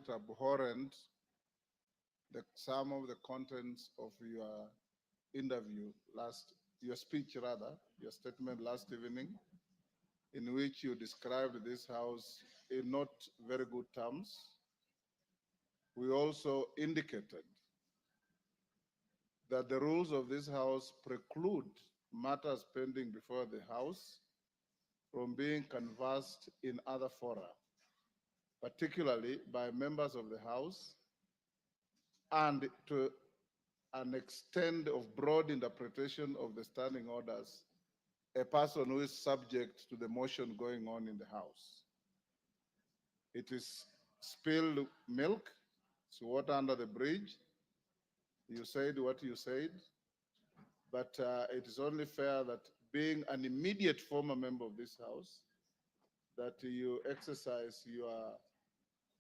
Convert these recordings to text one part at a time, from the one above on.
it abhorrent, some of the contents of your interview your speech rather, your statement last evening, in which you described this house in not very good terms. We also indicated that the rules of this house preclude matters pending before the house from being canvassed in other fora, particularly by members of the house, and to an extent of broad interpretation of the standing orders, a person who is subject to the motion going on in the house. It is spilled milk, it's water under the bridge. You said what you said, but it is only fair that being an immediate former member of this house, that you exercise your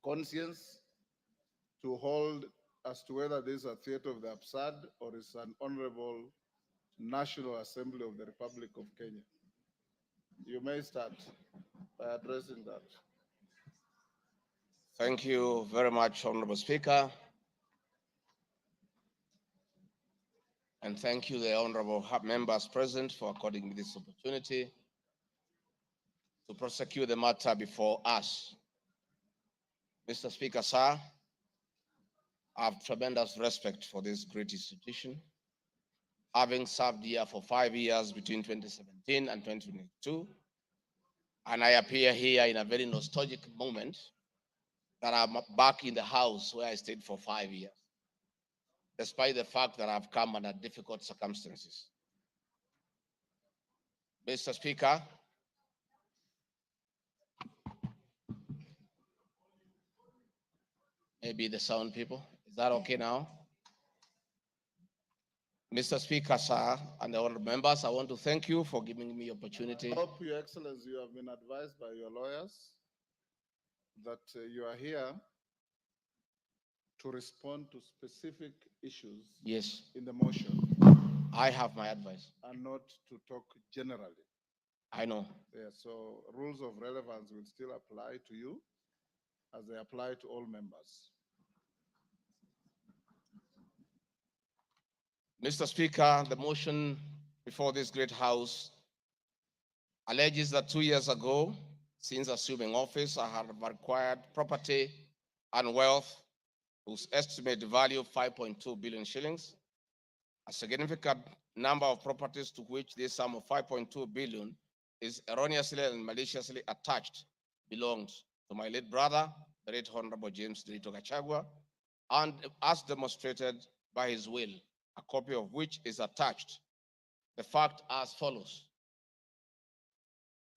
conscience to hold as to whether this is a theater of the absurd or is an honorable National Assembly of the Republic of Kenya. You may start by addressing that. Thank you very much, Honorable Speaker. And thank you, the honorable members present, for according me this opportunity to prosecute the matter before us. Mr. Speaker, sir, I have tremendous respect for this great institution, having served here for 5 years between 2017 and 2022. And I appear here in a very nostalgic moment that I'm back in the house where I stayed for 5 years, despite the fact that I've come under difficult circumstances. Mr. Speaker, maybe the sound people, is that okay now? Mr. Speaker, sir, and the honorable members, I want to thank you for giving me opportunity. I hope, Your Excellency, you have been advised by your lawyers that you are here to respond to specific issues Yes, in the motion I have my advice. and not to talk generally. I know. Yeah, so rules of relevance will still apply to you as they apply to all members. Mr. Speaker, the motion before this great house alleges that 2 years ago, since assuming office, I have acquired property and wealth whose estimated value of 5.2 billion shillings. A significant number of properties to which this sum of 5.2 billion is erroneously and maliciously attached belongs to my late brother, the late Honorable James Gachagua, and as demonstrated by his will, a copy of which is attached. The fact as follows.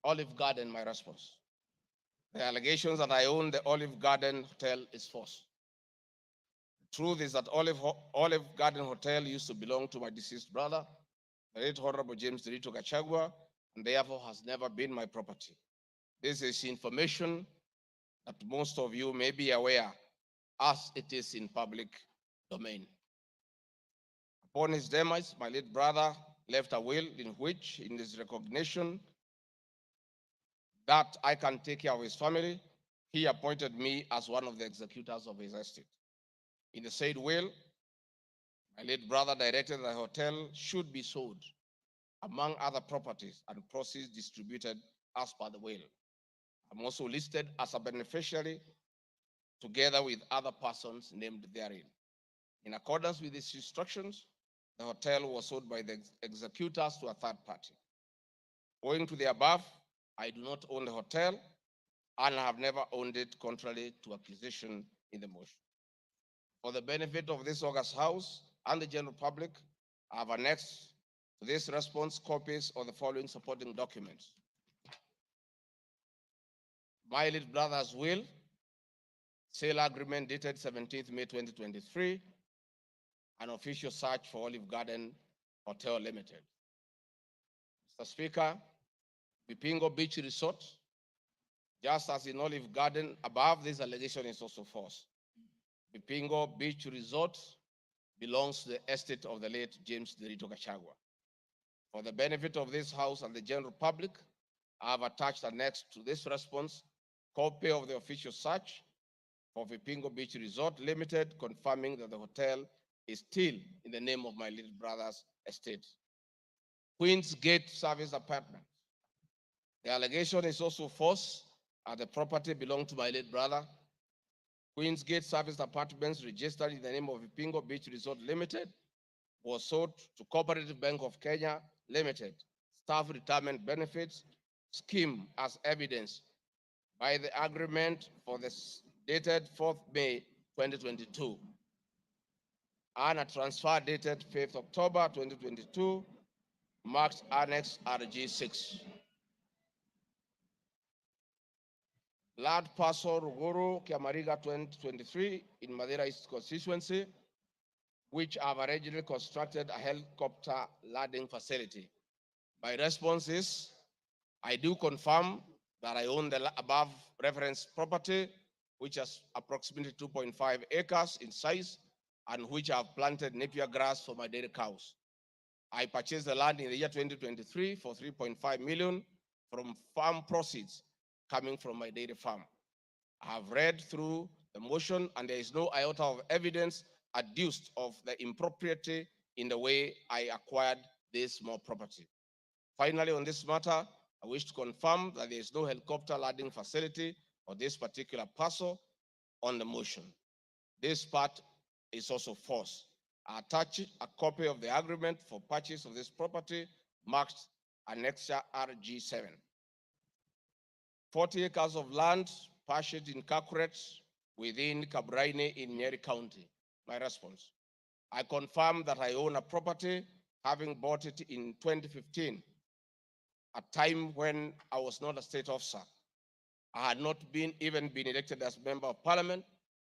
Olive Garden, my response. The allegations that I own the Olive Garden Hotel is false. The truth is that Olive Garden Hotel used to belong to my deceased brother, the late Honorable James Gachagua, and therefore has never been my property. This is information that most of you may be aware, as it is in public domain. Upon his demise, my late brother left a will in which, in his recognition that I can take care of his family, he appointed me as one of the executors of his estate. In the said will, my late brother directed that the hotel should be sold, among other properties, and proceeds distributed as per the will. I'm also listed as a beneficiary together with other persons named therein. In accordance with these instructions, the hotel was sold by the executors to a third party. Owing to the above, I do not own the hotel and have never owned it contrary to accusation in the motion. For the benefit of this august house and the general public, I have annexed to this response copies of the following supporting documents. My late brother's will, sale agreement dated 17th May 2023, an official search for Olive Garden Hotel Limited. Mr. Speaker, Bipingo Beach Resort, just as in Olive Garden, above this allegation is also false. Bipingo Beach Resort belongs to the estate of the late James Gachagua. For the benefit of this house and the general public, I have attached annexed to this response copy of the official search for Vipingo Beach Resort Limited, confirming that the hotel is still in the name of my little brother's estate. Queen's Gate Service Apartment. The allegation is also false, as the property belonged to my late brother. Queen's Gate Service Apartments, registered in the name of Vipingo Beach Resort Limited, was sold to Cooperative Bank of Kenya Limited, Staff Retirement Benefits Scheme, as evidence by the agreement for this dated 4th May 2022 and a transfer dated 5th October 2022, marked Annex RG6. Land parcel Ruguru Kiamariga 2023 in Madeira East constituency, which have originally constructed a helicopter landing facility. My response is, I do confirm that I own the above referenced property, which is approximately 2.5 acres in size, and which I have planted napier grass for my dairy cows. I purchased the land in the year 2023 for 3.5 million from farm proceeds coming from my dairy farm. I have read through the motion, and there is no iota of evidence adduced of the impropriety in the way I acquired this small property. Finally, on this matter, I wish to confirm that there is no helicopter landing facility for this particular parcel on the motion. This part is also false. I attach a copy of the agreement for purchase of this property marked Annexure RG7. 40 acres of land purchased in Kakuret within Kabraine in Nyeri County. My response, I confirm that I own a property, having bought it in 2015, a time when I was not a state officer. I had not even been elected as member of parliament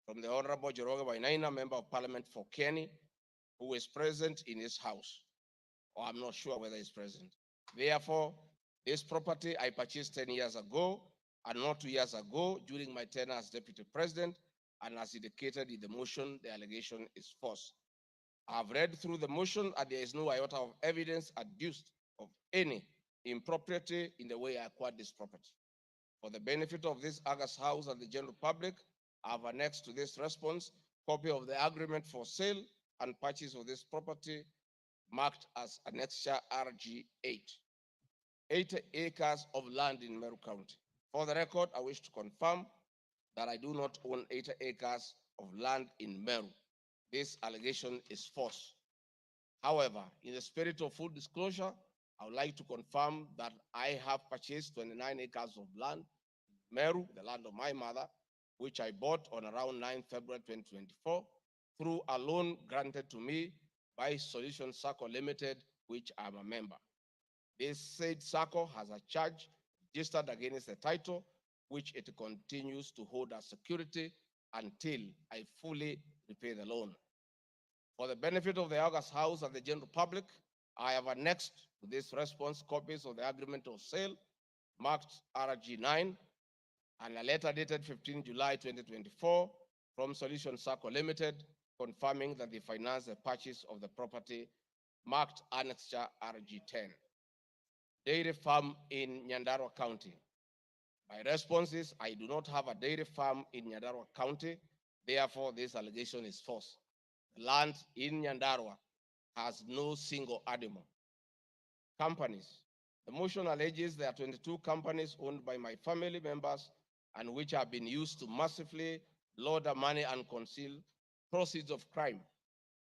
from the Honorable Joroge Wainaina, member of parliament for Kenny, who is present in his house, or I'm not sure whether he's present. Therefore, this property I purchased 10 years ago, and not 2 years ago during my tenure as deputy president, and as indicated in the motion, the allegation is false. I have read through the motion, and there is no iota of evidence adduced of any impropriety in the way I acquired this property. For the benefit of this August House and the general public, I have annexed to this response copy of the agreement for sale and purchase of this property marked as Annexure RG8. 80 acres of land in Meru County. For the record, I wish to confirm that I do not own 80 acres of land in Meru. This allegation is false. However, in the spirit of full disclosure, I would like to confirm that I have purchased 29 acres of land in Meru, the land of my mother, which I bought on around 9 February 2024 through a loan granted to me by Solution Circle Limited, which I'm a member. This said circle has a charge registered against the title, which it continues to hold as security until I fully repay the loan. For the benefit of the August House and the general public, I have annexed to this response copies of the agreement of sale marked RG9 and a letter dated 15 July 2024 from Solution Circle Limited, confirming that they financed the purchase of the property marked Annexure RG10. Dairy farm in Nyandarua County. My response is, I do not have a dairy farm in Nyandarua County. Therefore, this allegation is false. The land in Nyandarua has no single animal. Companies. The motion alleges there are 22 companies owned by my family members and which have been used to massively launder money and conceal proceeds of crime,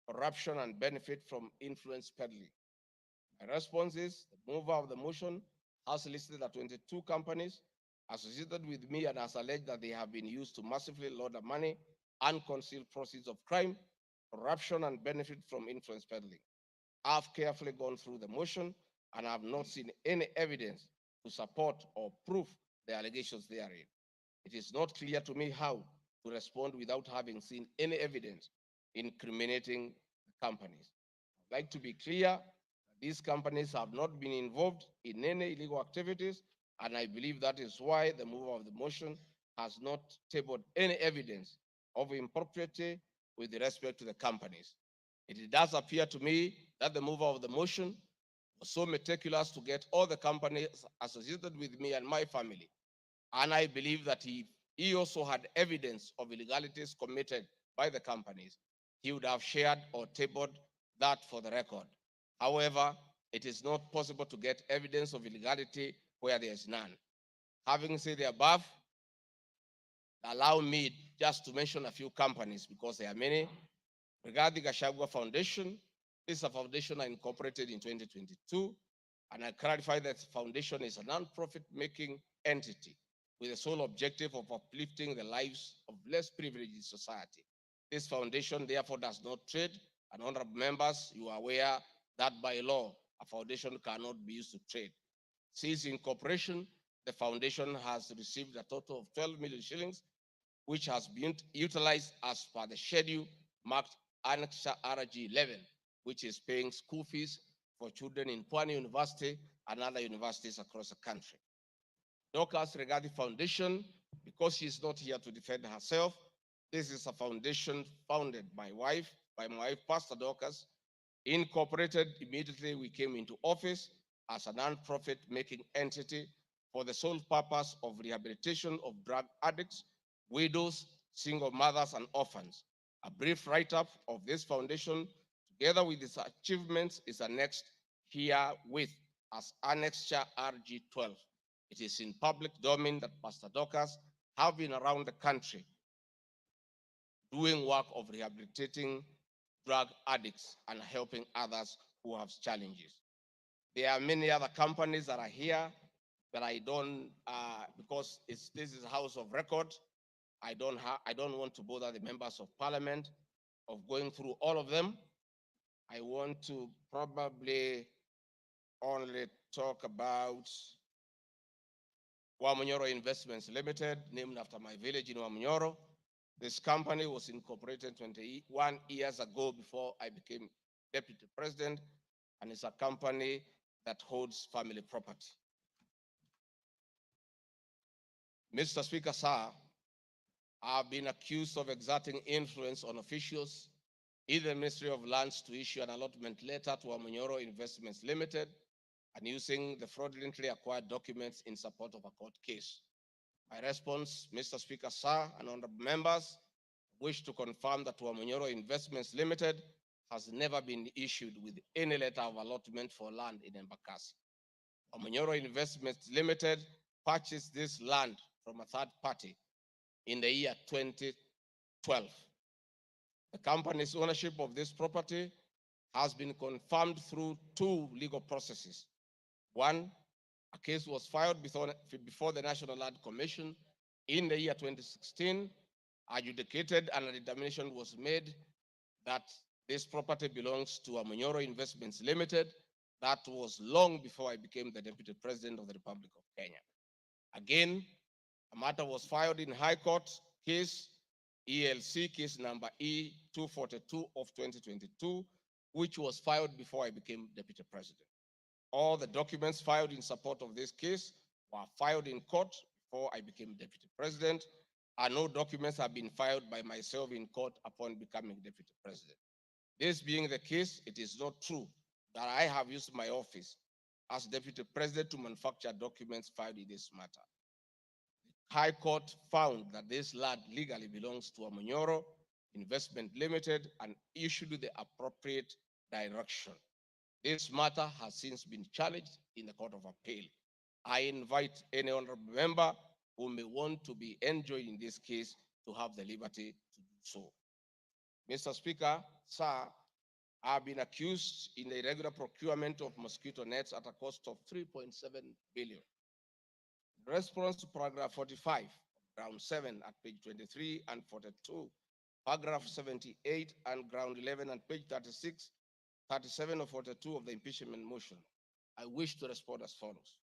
corruption, and benefit from influence peddling. My response is, the mover of the motion has listed the 22 companies associated with me and has alleged that they have been used to massively launder money and conceal proceeds of crime, corruption, and benefit from influence peddling. I've carefully gone through the motion and have not seen any evidence to support or prove the allegations therein. It is not clear to me how to respond without having seen any evidence incriminating the companies. I'd like to be clear that these companies have not been involved in any illegal activities, and I believe that is why the mover of the motion has not tabled any evidence of impropriety with respect to the companies. It does appear to me that the mover of the motion was so meticulous to get all the companies associated with me and my family. And I believe that he he also had evidence of illegalities committed by the companies, he would have shared or tabled that for the record. However, it is not possible to get evidence of illegality where there is none. Having said the above, allow me just to mention a few companies because there are many. Regarding Gachagua Foundation, this is a foundation incorporated in 2022, and I clarify that the foundation is a non-profit making entity with the sole objective of uplifting the lives of less privileged in society. This foundation therefore does not trade, and honorable members, you are aware that by law, a foundation cannot be used to trade. Since incorporation, the foundation has received a total of 12 million shillings, which has been utilized as per the schedule marked Annex RG 11, which is paying school fees for children in Pwani University and other universities across the country. Dorcas Rigathi Foundation, because she is not here to defend herself, this is a foundation founded by my wife, Pastor Dorcas, incorporated immediately we came into office as a non-profit making entity for the sole purpose of rehabilitation of drug addicts, widows, single mothers, and orphans. A brief write-up of this foundation, together with its achievements, is annexed here with as Annexure RG 12. It is in public domain that Pastor Dorcas have been around the country doing work of rehabilitating drug addicts and helping others who have challenges. There are many other companies that are here that I don't, because this is a house of record, I don't want to bother the members of parliament of going through all of them. I want to probably only talk about Wamunyoro Investments Limited, named after my village in Wamunyoro. This company was incorporated 21 years ago before I became deputy president, and it's a company that holds family property. Mr. Speaker, sir, I've been accused of exerting influence on officials in the Ministry of Lands to issue an allotment letter to Wamunyoro Investments Limited and using the fraudulently acquired documents in support of a court case. My response, Mr. Speaker, sir, and honorable members, wish to confirm that Wamunyoro Investments Limited has never been issued with any letter of allotment for land in Embakasi. Wamunyoro Investments Limited purchased this land from a third party in the year 2012. The company's ownership of this property has been confirmed through two legal processes. One, a case was filed before the National Land Commission in the year 2016, adjudicated, and a determination was made that this property belongs to Wamunyoro Investments Limited. That was long before I became the Deputy President of the Republic of Kenya. Again, a matter was filed in High Court, case ELC, case number E242 of 2022, which was filed before I became Deputy President. All the documents filed in support of this case were filed in court before I became Deputy President, and no documents have been filed by myself in court upon becoming Deputy President. This being the case, it is not true that I have used my office as Deputy President to manufacture documents filed in this matter. High Court found that this land legally belongs to Wamunyoro Investment Limited and issued the appropriate direction. This matter has since been challenged in the Court of Appeal. I invite any honorable member who may want to be enjoined in this case to have the liberty to do so. Mr. Speaker, sir, I've been accused in the irregular procurement of mosquito nets at a cost of 3.7 billion. In response to paragraph 45, ground 7 at page 23 and 42, paragraph 78 and ground 11 and page 36, 37 or 42 of the impeachment motion, I wish to respond as follows.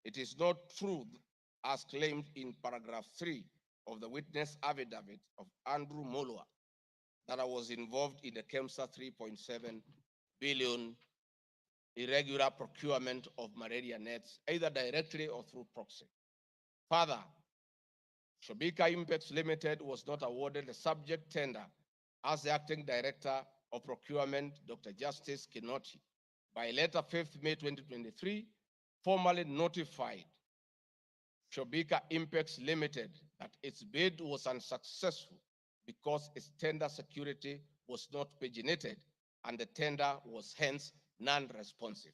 It is not true, as claimed in paragraph 3 of the witness affidavit of Andrew Molwa, that I was involved in the KEMSA 3.7 billion irregular procurement of malaria nets, either directly or through proxy. Further, Shobika Impacts Limited was not awarded the subject tender as the acting director of procurement, Dr. Justice Kinoti, by letter 5th May 2023, formally notified Shobika Impacts Limited that its bid was unsuccessful because its tender security was not paginated and the tender was hence non-responsive.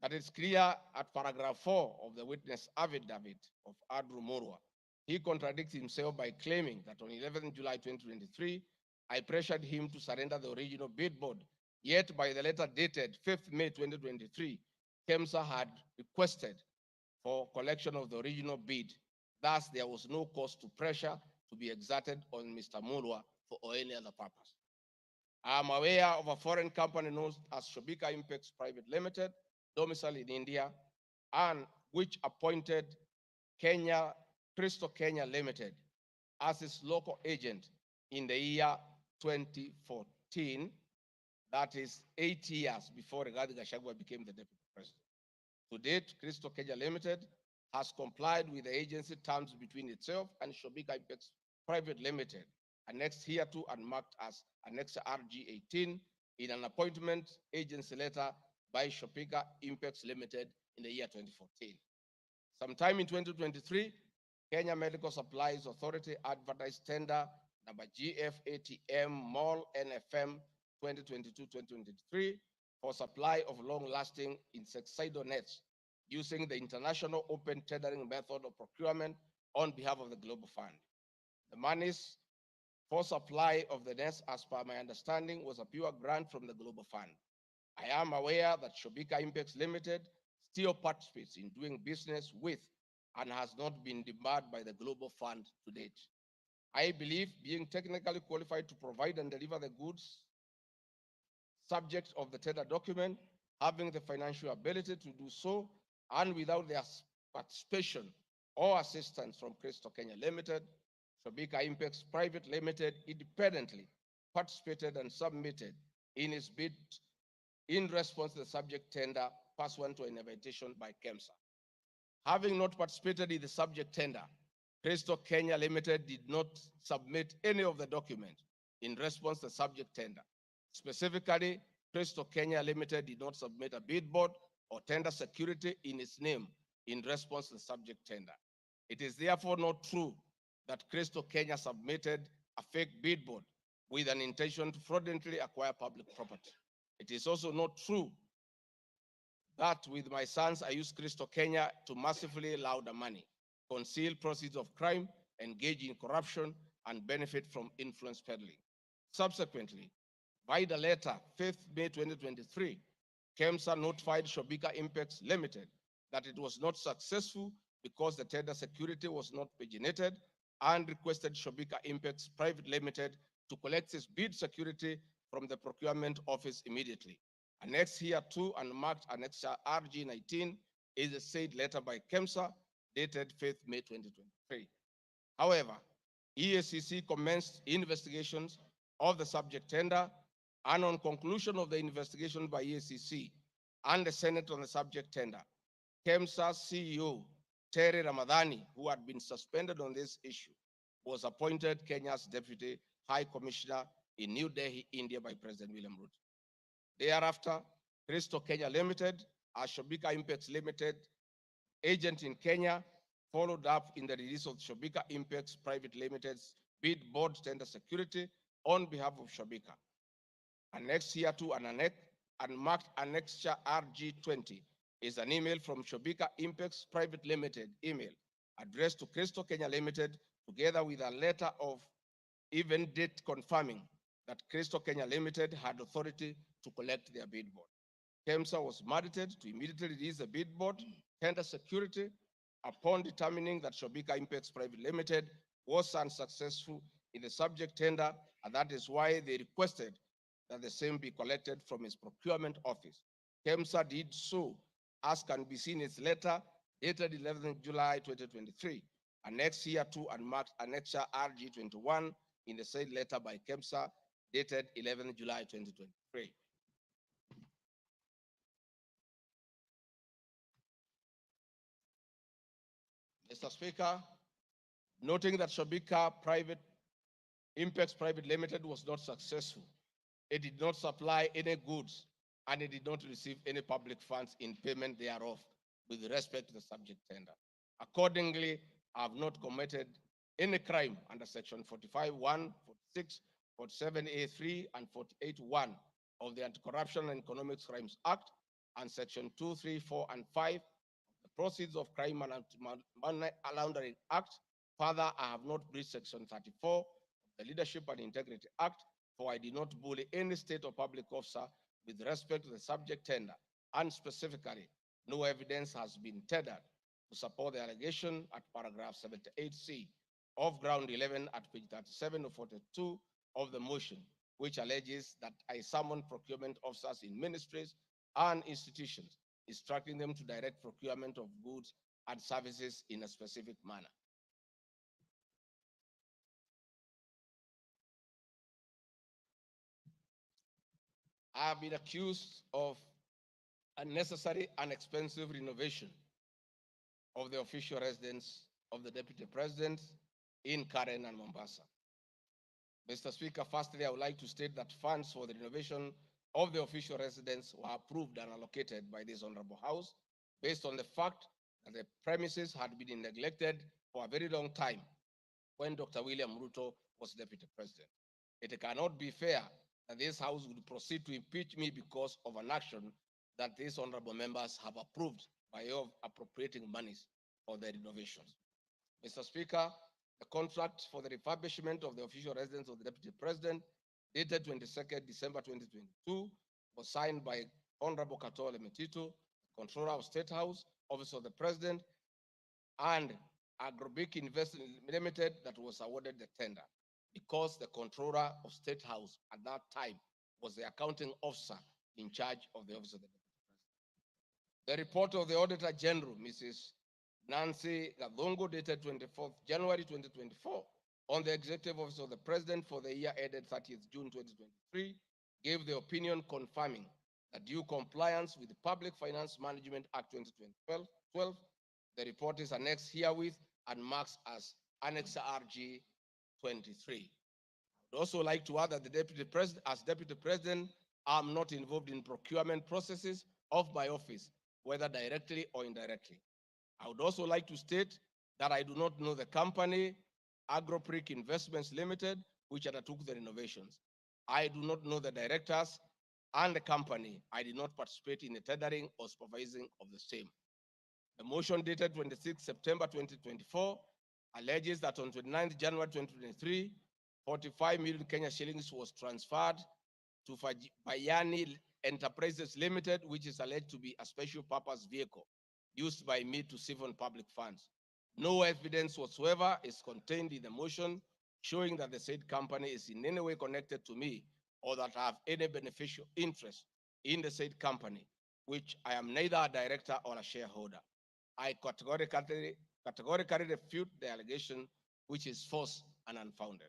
That is clear at paragraph 4 of the witness affidavit of Andrew Morwa. He contradicts himself by claiming that on 11 July 2023, I pressured him to surrender the original bid board. Yet by the letter dated 5th May 2023, KEMSA had requested for collection of the original bid. Thus, there was no cause to pressure to be exerted on Mr. Morwa for any other purpose. I am aware of a foreign company known as Shobika Impex Private Limited, domiciled in India, and which appointed Crystal Kenya Limited as its local agent in the year 2014, that is 8 years before Rigathi Gachagua became the deputy president. To date, Crystal Kenya Limited has complied with the agency terms between itself and Shobika Impex Private Limited, annexed hereto and marked as Annex RG18 in an appointment agency letter by Shobika Impex Limited in the year 2014. Sometime in 2023, Kenya Medical Supplies Authority advertised tender number GFATM MOL NFM 2022-2023 for supply of long-lasting insecticidal nets using the international open tendering method of procurement on behalf of the Global Fund. The monies for supply of the nets, as per my understanding, was a pure grant from the Global Fund. I am aware that Shobika Impex Limited still participates in doing business with and has not been debarred by the Global Fund to date. I believe being technically qualified to provide and deliver the goods subject of the tender document, having the financial ability to do so, and without their participation or assistance from Crystal Kenya Limited, Shobika Impex Private Limited independently participated and submitted in its bid in response to the subject tender pursuant to an invitation by KEMSA. Having not participated in the subject tender, Crystal Kenya Limited did not submit any of the documents in response to the subject tender. Specifically, Crystal Kenya Limited did not submit a bid board or tender security in its name in response to the subject tender. It is therefore not true that Crystal Kenya submitted a fake bid board with an intention to fraudulently acquire public property. It is also not true that with my sons, I used Crystal Kenya to massively launder money, conceal proceeds of crime, engage in corruption, and benefit from influence peddling. Subsequently, by the letter 5th May 2023, KEMSA notified Shobika Impex Limited that it was not successful because the tender security was not paginated and requested Shobika Impex Private Limited to collect its bid security from the procurement office immediately. Annexed here to and marked Annex RG19 is a said letter by KEMSA dated 5th May 2023. However, EACC commenced investigations of the subject tender, and on conclusion of the investigation by EACC and the Senate on the subject tender, KEMSA CEO Terry Ramadhani, who had been suspended on this issue, was appointed Kenya's Deputy High Commissioner in New Delhi, India by President William Ruto. Thereafter, Crystal Kenya Limited, as Shobika Impex Limited agent in Kenya, followed up in the release of Shobika Impex Private Limited's bid board tender security on behalf of Shobika. Annexed here to an annex and marked Annexure RG20 is an email from Shobika Impex Private Limited email addressed to Crystal Kenya Limited, together with a letter of even date confirming that Crystal Kenya Limited had authority to collect their bid board. KEMSA was mandated to immediately release the bid board tender security upon determining that Shobika Impex Private Limited was unsuccessful in the subject tender, and that is why they requested that the same be collected from its procurement office. KEMSA did so, as can be seen in its letter dated 11 July 2023, annexed here to and marked Annexure RG21 in the said letter by KEMSA dated 11 July 2023. Mr. Speaker, noting that Shobika Impex Private Limited was not successful, it did not supply any goods, and it did not receive any public funds in payment thereof with respect to the subject tender. Accordingly, I have not committed any crime under Section 45(1), 46, 47(a)(3), and 48(1) of the Anti-Corruption and Economic Crimes Act, and Section 2, 3, 4, and 5 of the Proceeds of Crime and Money Laundering Act. Further, I have not breached Section 34 of the Leadership and Integrity Act, for I did not bully any state or public officer with respect to the subject tender, and specifically, no evidence has been tendered to support the allegation at paragraph 78C of ground 11 at page 37 or 42 of the motion, which alleges that I summoned procurement officers in ministries and institutions, instructing them to direct procurement of goods and services in a specific manner. I have been accused of unnecessary and expensive renovation of the official residence of the Deputy President in Karen and Mombasa. Mr. Speaker, firstly, I would like to state that funds for the renovation of the official residence were approved and allocated by this Honorable House based on the fact that the premises had been neglected for a very long time when Dr. William Ruto was Deputy President. It cannot be fair that this House would proceed to impeach me because of an action that these honorable members have approved by way of appropriating monies for the renovations. Mr. Speaker, the contract for the refurbishment of the official residence of the Deputy President, dated 22nd December 2022, was signed by Honorable Katole Metito, Controller of State House, Office of the President, and Agrobic Investment Limited that was awarded the tender, because the Controller of State House at that time was the accounting officer in charge of the Office of the Deputy President. The report of the Auditor General, Mrs. Nancy Gadongo, dated 24th January 2024, on the Executive Office of the President for the year ended 30th June 2023, gave the opinion confirming that due compliance with the Public Finance Management Act 2012, the report is annexed herewith and marks as Annex RG 23. I would also like to add that the Deputy President, as Deputy President, I'm not involved in procurement processes of my office, whether directly or indirectly. I would also like to state that I do not know the company, Agropric Investments Limited, which undertook the renovations. I do not know the directors and the company. I did not participate in the tendering or supervising of the same. The motion dated 26 September 2024 alleges that on 29 January 2023, 45 million Kenya shillings was transferred to Bayani Enterprises Limited, which is alleged to be a special purpose vehicle used by me to siphon public funds. No evidence whatsoever is contained in the motion showing that the said company is in any way connected to me or that I have any beneficial interest in the said company, which I am neither a director or a shareholder. I categorically refute the allegation, which is false and unfounded.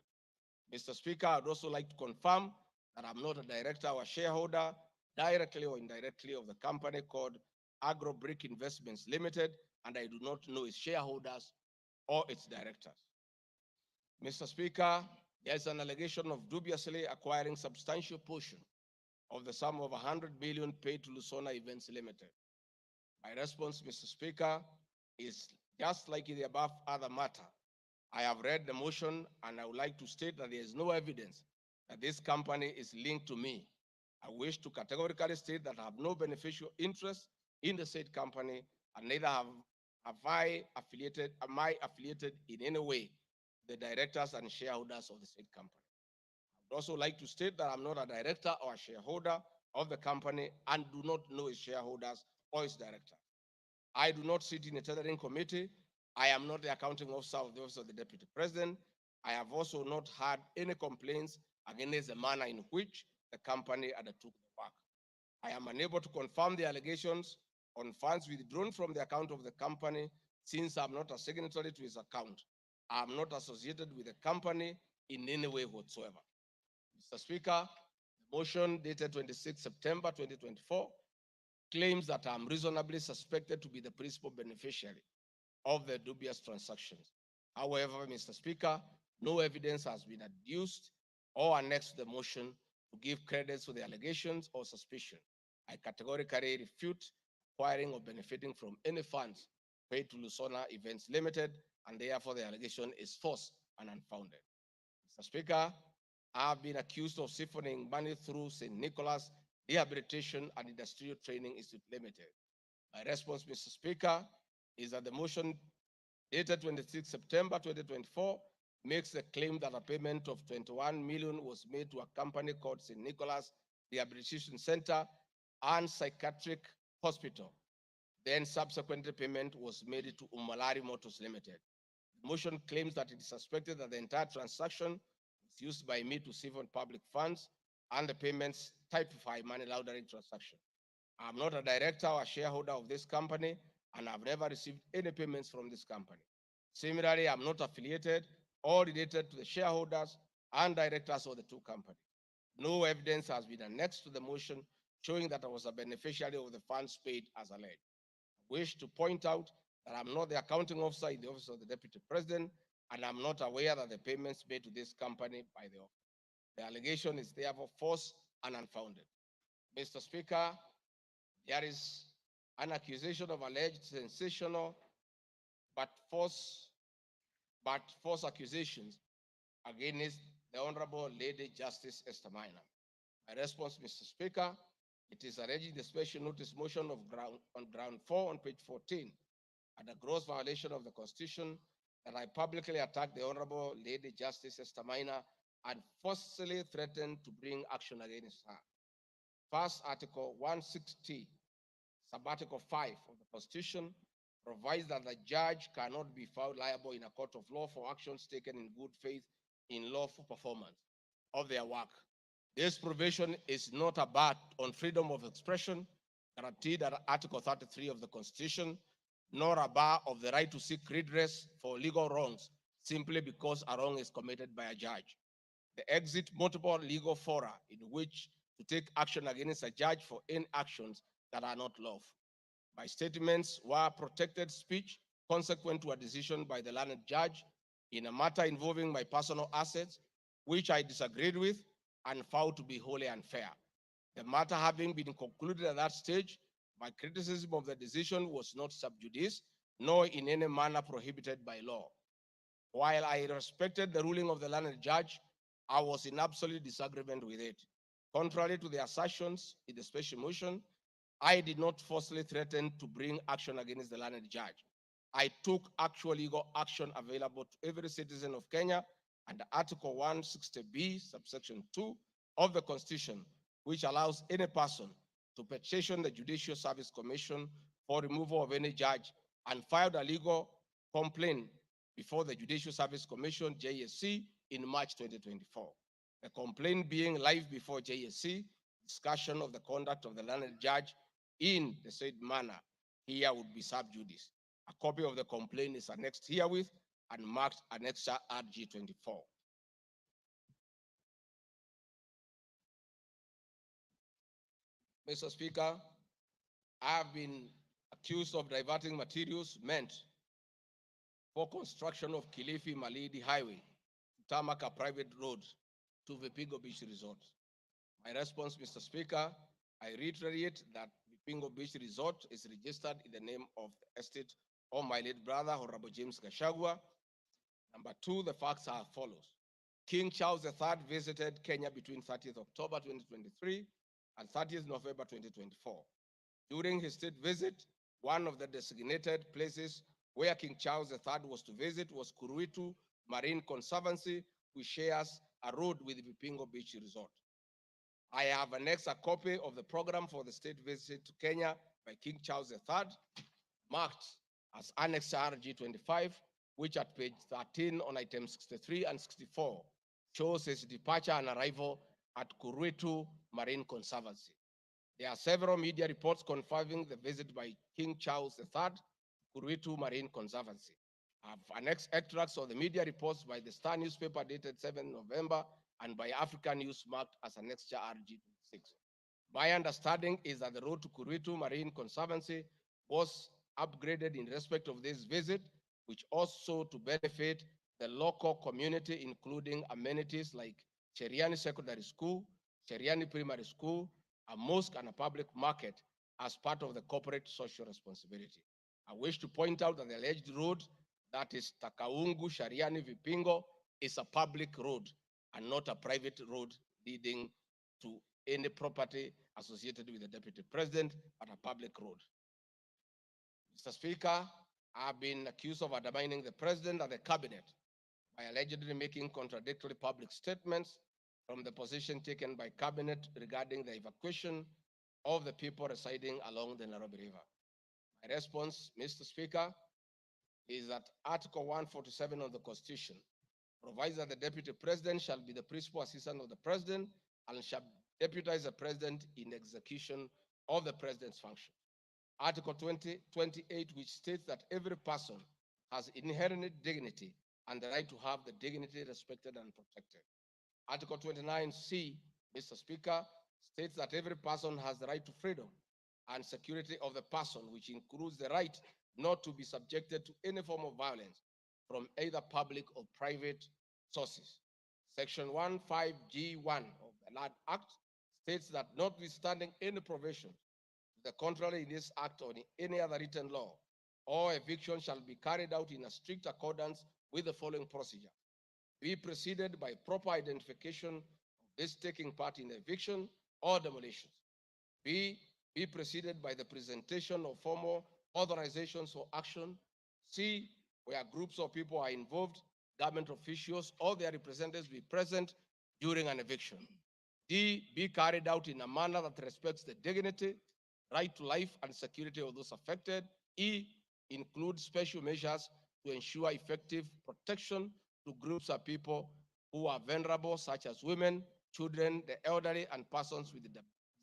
Mr. Speaker, I'd also like to confirm that I'm not a director or a shareholder, directly or indirectly, of the company called Agrobrick Investments Limited, and I do not know its shareholders or its directors. Mr. Speaker, there's an allegation of dubiously acquiring substantial portion of the sum of 100 million paid to Lusona Events Limited. My response, Mr. Speaker, is just like in the above other matter. I have read the motion and I would like to state that there is no evidence that this company is linked to me. I wish to categorically state that I have no beneficial interest in the said company, and neither am I affiliated in any way the directors and shareholders of the said company. I would also like to state that I'm not a director or a shareholder of the company and do not know its shareholders or its director. I do not sit in a tendering committee. I am not the accounting officer of the Office of the Deputy President. I have also not had any complaints against the manner in which the company undertook the work. I am unable to confirm the allegations on funds withdrawn from the account of the company, since I'm not a signatory to its account. I am not associated with the company in any way whatsoever. Mr. Speaker, the motion dated 26 September 2024 claims that I'm reasonably suspected to be the principal beneficiary of the dubious transactions. However, Mr. Speaker, no evidence has been adduced or annexed to the motion to give credit to the allegations or suspicion. I categorically refute acquiring or benefiting from any funds paid to Lusona Events Limited and therefore the allegation is false and unfounded. Mr. Speaker, I have been accused of siphoning money through St. Nicholas Rehabilitation and Industrial Training Institute Limited. My response, Mr. Speaker, is that the motion dated 26 September 2024 makes the claim that a payment of 21 million was made to a company called St. Nicholas Rehabilitation Center and Psychiatric Hospital. Then subsequently payment was made to Umalari Motors Limited. The motion claims that it is suspected that the entire transaction was used by me to siphon public funds and the payments typify money laundering transaction. I'm not a director or a shareholder of this company, and I've never received any payments from this company. Similarly, I'm not affiliated or related to the shareholders and directors of the two companies. No evidence has been annexed to the motion showing that I was a beneficiary of the funds paid as alleged. I wish to point out that I'm not the accounting officer in the office of the Deputy President, and I'm not aware that the payments made to this company by the office. The allegation is therefore false and unfounded. Mr. Speaker, there is an accusation of alleged sensational but false accusations against the Honorable Lady Justice Esther Minor. My response, Mr. Speaker, it is alleged in the special notice motion of on ground 4 on page 14 and a gross violation of the Constitution that I publicly attacked the Honorable Lady Justice Esther Minor and forcefully threatened to bring action against her. First, Article 160, Subarticle 5 of the Constitution provides that the judge cannot be found liable in a court of law for actions taken in good faith in lawful performance of their work. This provision is not a bar on freedom of expression guaranteed under Article 33 of the Constitution, nor a bar of the right to seek redress for legal wrongs simply because a wrong is committed by a judge. The exit multiple legal fora in which to take action against a judge for any actions that are not lawful. My statements were protected speech consequent to a decision by the learned judge in a matter involving my personal assets, which I disagreed with and found to be wholly unfair. The matter having been concluded at that stage, my criticism of the decision was not sub judice, nor in any manner prohibited by law. While I respected the ruling of the learned judge, I was in absolute disagreement with it. Contrary to the assertions in the special motion, I did not falsely threaten to bring action against the learned judge. I took actual legal action available to every citizen of Kenya under Article 160B, subsection 2 of the Constitution, which allows any person to petition the Judicial Service Commission for removal of any judge and filed a legal complaint before the Judicial Service Commission, JSC, in March 2024. The complaint being live before JSC, discussion of the conduct of the learned judge in the said manner here would be sub judice. A copy of the complaint is annexed herewith and marked Annexure RG 24. Mr. Speaker, I have been accused of diverting materials meant for construction of Kilifi Malindi Highway to tarmac a private road to Vipingo Beach Resort. My response, Mr. Speaker, I reiterate that Vipingo Beach Resort is registered in the name of the estate of my late brother, Honorable James Gachagua. Number two, the facts are as follows. King Charles III visited Kenya between 30th October 2023 and 30th November 2024. During his state visit, one of the designated places where King Charles III was to visit was Kuruitu Marine Conservancy, which shares a road with Vipingo Beach Resort. I have annexed a copy of the program for the state visit to Kenya by King Charles III, marked as Annex RG 25, which at page 13 on items 63 and 64 shows his departure and arrival at Kuruitu Marine Conservancy. There are several media reports confirming the visit by King Charles III to Kuruitu Marine Conservancy. I've annexed extracts of the media reports by the Star newspaper dated 7 November and by African News marked as Annexure RG 26. My understanding is that the road to Kuruitu Marine Conservancy was upgraded in respect of this visit, which also to benefit the local community, including amenities like Cheriani Secondary School, Cheriani Primary School, a mosque, and a public market as part of the corporate social responsibility. I wish to point out that the alleged road that is Takaungu, Shariani, Vipingo, is a public road and not a private road leading to any property associated with the deputy president, but a public road. Mr. Speaker, I've been accused of undermining the president and the cabinet by allegedly making contradictory public statements from the position taken by cabinet regarding the evacuation of the people residing along the Nairobi River. My response, Mr. Speaker, is that Article 147 of the Constitution provides that the deputy president shall be the principal assistant of the president and shall deputize the president in execution of the president's function. Article 28, which states that every person has inherent dignity and the right to have the dignity respected and protected. Article 29C, Mr. Speaker, states that every person has the right to freedom and security of the person, which includes the right not to be subjected to any form of violence from either public or private sources. Section 15G1 of the Land Act states that notwithstanding any provision to the contrary in this act or in any other written law, all eviction shall be carried out in a strict accordance with the following procedure. Be preceded by proper identification of this taking part in eviction or demolitions. Be preceded by the presentation of formal authorizations for action. C, where groups of people are involved, government officials or their representatives be present during an eviction. D, be carried out in a manner that respects the dignity, right to life and security of those affected. E, include special measures to ensure effective protection to groups of people who are vulnerable, such as women, children, the elderly, and persons with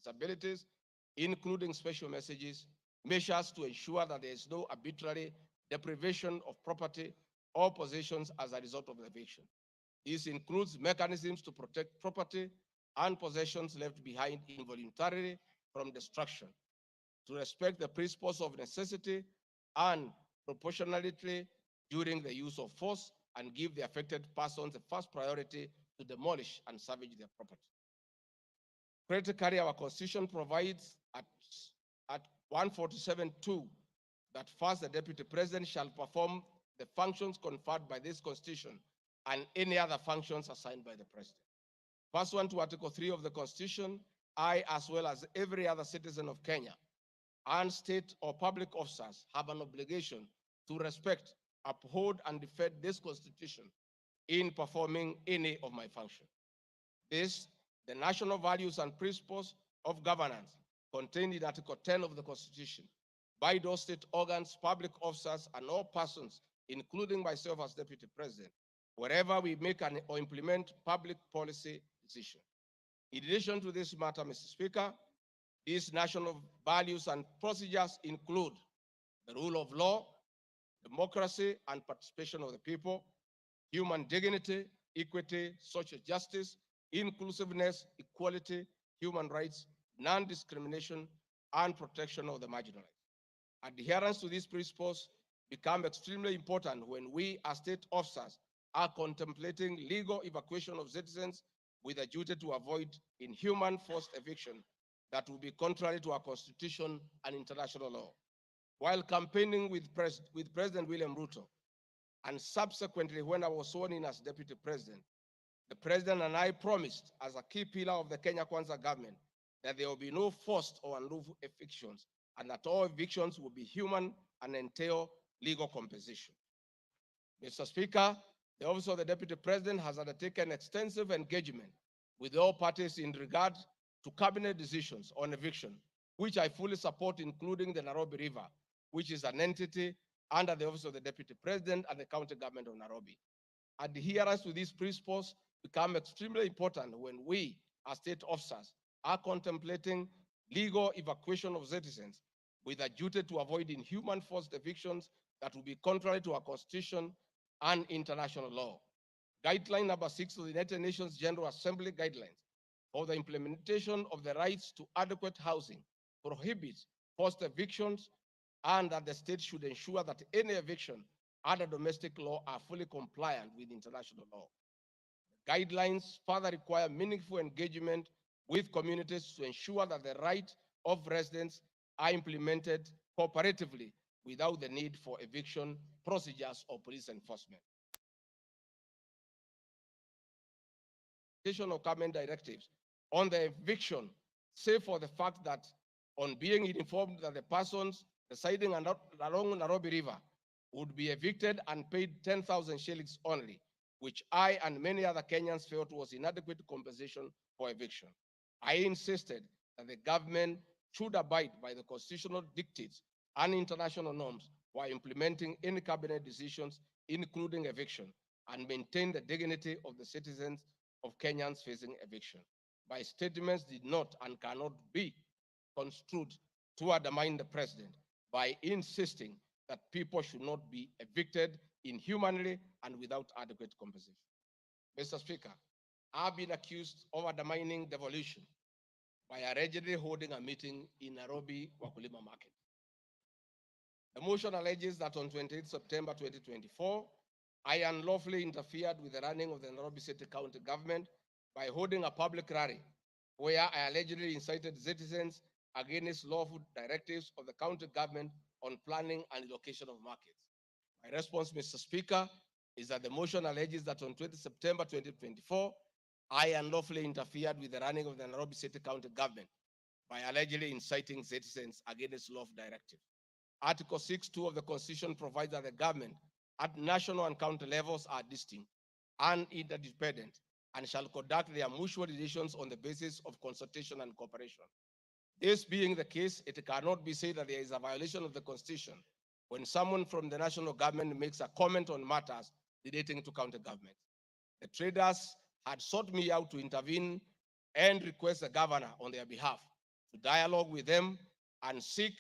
disabilities, including special measures to ensure that there is no arbitrary deprivation of property or possessions as a result of the eviction. This includes mechanisms to protect property and possessions left behind involuntarily from destruction, to respect the principles of necessity and proportionality during the use of force, and give the affected persons the first priority to demolish and salvage their property. Critically, our Constitution provides at 147(2) that first the deputy president shall perform the functions conferred by this Constitution and any other functions assigned by the president. Pursuant to Article 3 of the Constitution, I, as well as every other citizen of Kenya, and state or public officers have an obligation to respect, uphold, and defend this Constitution in performing any of my functions. This, the national values and principles of governance contained in Article 10 of the Constitution, by those state organs, public officers, and all persons, including myself as Deputy President, wherever we make or implement public policy decisions. In addition to this matter, Mr. Speaker, these national values and procedures include the rule of law, democracy and participation of the people, human dignity, equity, social justice, inclusiveness, equality, human rights, non-discrimination, and protection of the marginalized. Adherence to these principles become extremely important when we as state officers are contemplating legal evacuation of citizens with a duty to avoid inhuman forced eviction that will be contrary to our Constitution and international law. While campaigning with President William Ruto, and subsequently when I was sworn in as Deputy President, the President and I promised as a key pillar of the Kenya Kwanza government that there will be no forced or unlawful evictions, and that all evictions will be human and entail legal compensation. Mr. Speaker, the Office of the Deputy President has undertaken extensive engagement with all parties in regard to cabinet decisions on eviction, which I fully support, including the Nairobi River, which is an entity under the Office of the Deputy President and the county government of Nairobi. Adherence to these principles become extremely important when we, as state officers, are contemplating legal evacuation of citizens with a duty to avoid inhuman forced evictions that will be contrary to our Constitution and international law. Guideline number 6 of the United Nations General Assembly guidelines for the implementation of the rights to adequate housing prohibits forced evictions, and that the state should ensure that any eviction under domestic law are fully compliant with international law. The guidelines further require meaningful engagement with communities to ensure that the rights of residents are implemented cooperatively without the need for eviction procedures or police enforcement. Of government directives on the eviction, save for the fact that on being informed that the persons residing along Nairobi River would be evicted and paid 10,000 shillings only, which I and many other Kenyans felt was inadequate compensation for eviction. I insisted that the government should abide by the constitutional dictates and international norms while implementing any cabinet decisions, including eviction, and maintain the dignity of the citizens of Kenyans facing eviction. My statements did not and cannot be construed to undermine the president by insisting that people should not be evicted inhumanly and without adequate compensation. Mr. Speaker, I've been accused of undermining devolution by allegedly holding a meeting in Nairobi Wakulima Market. The motion alleges that on 28 September 2024, I unlawfully interfered with the running of the Nairobi City County government by holding a public rally where I allegedly incited citizens against lawful directives of the county government on planning and allocation of markets. My response, Mr. Speaker, is that the motion alleges that on 20 September 2024, I unlawfully interfered with the running of the Nairobi City County government by allegedly inciting citizens against lawful directives. Article 6.2 of the Constitution provides that the government at national and county levels are distinct and interdependent and shall conduct their mutual relations on the basis of consultation and cooperation. This being the case, it cannot be said that there is a violation of the Constitution when someone from the national government makes a comment on matters relating to county government. The traders had sought me out to intervene and request the governor on their behalf to dialogue with them and seek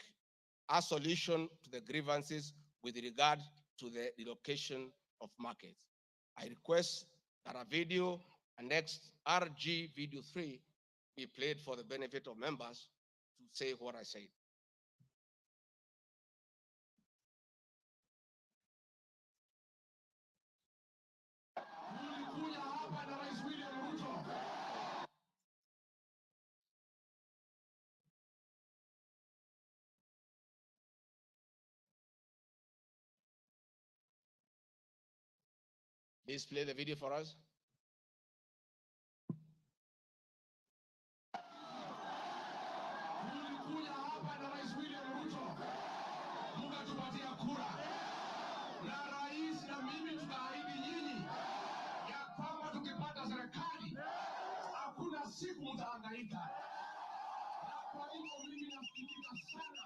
a solution to the grievances with regard to the relocation of markets. I request that a video annexed RG video 3 be played for the benefit of members to say what I said. Please play the video for us. Siku mtahangaika. Na kwa hivyo mimi nasikitika sana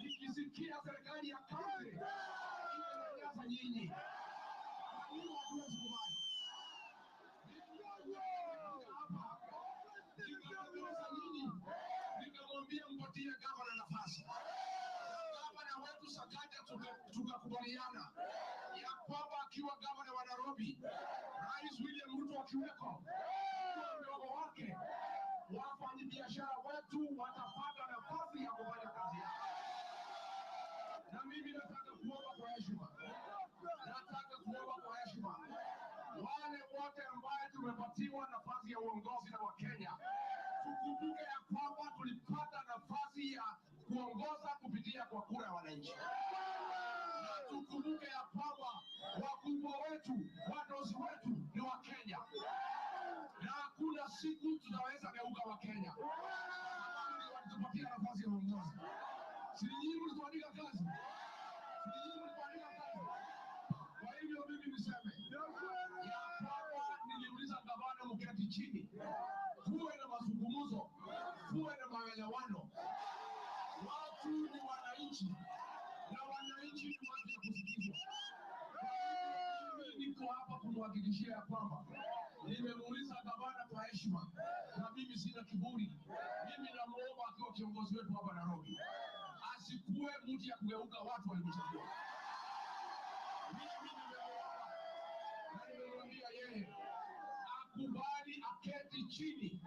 nikisikia serikali ya kaunti inanyanyasa nyinyi. Hiyo hatuwezi kubali. Nikamwambia nyinyi, nikamwambia mpatie gavana nafasi. Gavana wetu Sakaja tukakubaliana ya kwamba akiwa gavana wa Nairobi, Rais William Ruto akiweko, mdogo wake, wafanyabiashara wetu watapata nafasi ya kufanya kazi yao. Na mimi nataka kuomba kwa heshima, wale wote ambao tumepatiwa nafasi ya uongozi na Wakenya, tukumbuke ya kwamba tulipata nafasi ya kuongoza kupitia kwa kura ya wananchi. Na tukumbuke ya kwamba wakubwa wetu, wadosi wetu ni Wakenya. Na hakuna siku tutaweza geuka Wakenya. Wale walitupatia nafasi ya uongozi. Si nyinyi mlituandika kazi. Kwa hivyo mimi niseme ya kwamba niliuliza gavana mketi chini, kuwe na mazungumzo, kuwe na maelewano. Watu ni wananchi na wananchi ni watu ya kusikizwa. Mimi niko hapa kumhakikishia ya kwamba nimemuuliza gavana kwa heshima na mimi sina kiburi. Mimi namuomba akiwa kiongozi wetu hapa Nairobi, asikuwe mtu ya kugeuka watu walimchagua. Nimemwambia yeye akubali aketi chini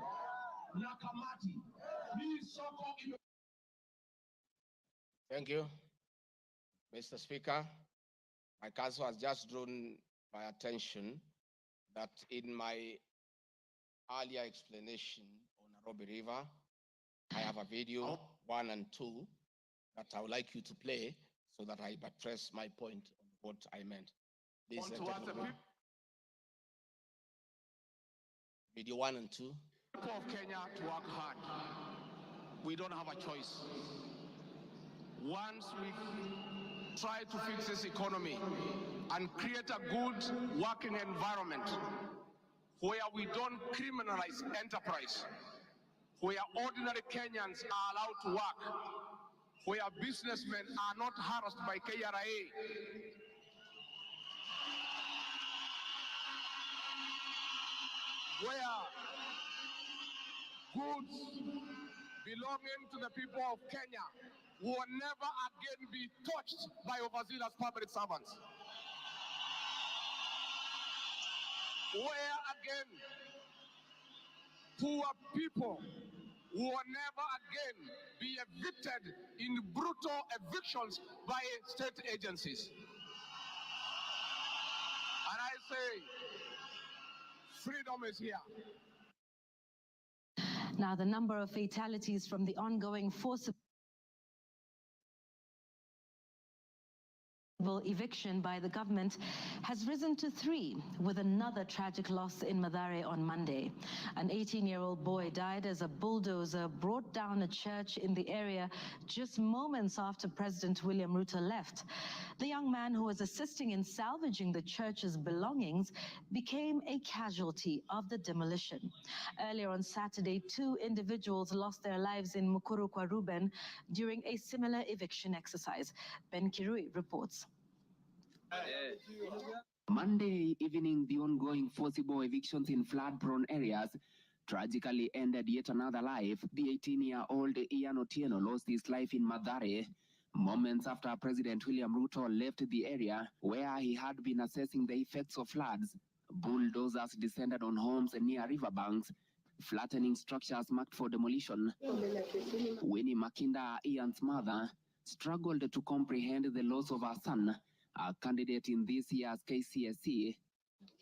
na kamati. Hii soko ime... Thank you, Mr. Speaker. My counsel has just drawn my attention that in my earlier explanation on Nairobi River, I have a video 1 and 2 that I would like you to play so that I buttress my point of what I meant. This Want is to ask the people video 1 and 2. of Kenya to work hard. We don't have a choice. Once we try to fix this economy and create a good working environment where we don't criminalize enterprise, where ordinary Kenyans are allowed to work, where businessmen are not harassed by KRA, where goods belonging to the people of Kenya will never again be touched by overzealous public servants. Where again, poor people will never again be evicted in brutal evictions by state agencies. And I say, freedom is here. Now, the number of fatalities from the ongoing forcible eviction by the government has risen to 3, with another tragic loss in Mathare on Monday. An 18-year-old boy died as a bulldozer brought down a church in the area just moments after President William Ruto left. The young man, who was assisting in salvaging the church's belongings, became a casualty of the demolition. Earlier on Saturday, 2 individuals lost their lives in Mukuru kwa Ruben during a similar eviction exercise. Ben Kirui reports. Monday evening, the ongoing forcible evictions in flood-prone areas tragically ended yet another life. The 18-year-old Ian Otieno lost his life in Mathare moments after President William Ruto left the area where he had been assessing the effects of floods. Bulldozers descended on homes near riverbanks, flattening structures marked for demolition. Winnie Makinda, Ian's mother, struggled to comprehend the loss of her son, a candidate in this year's KCSE.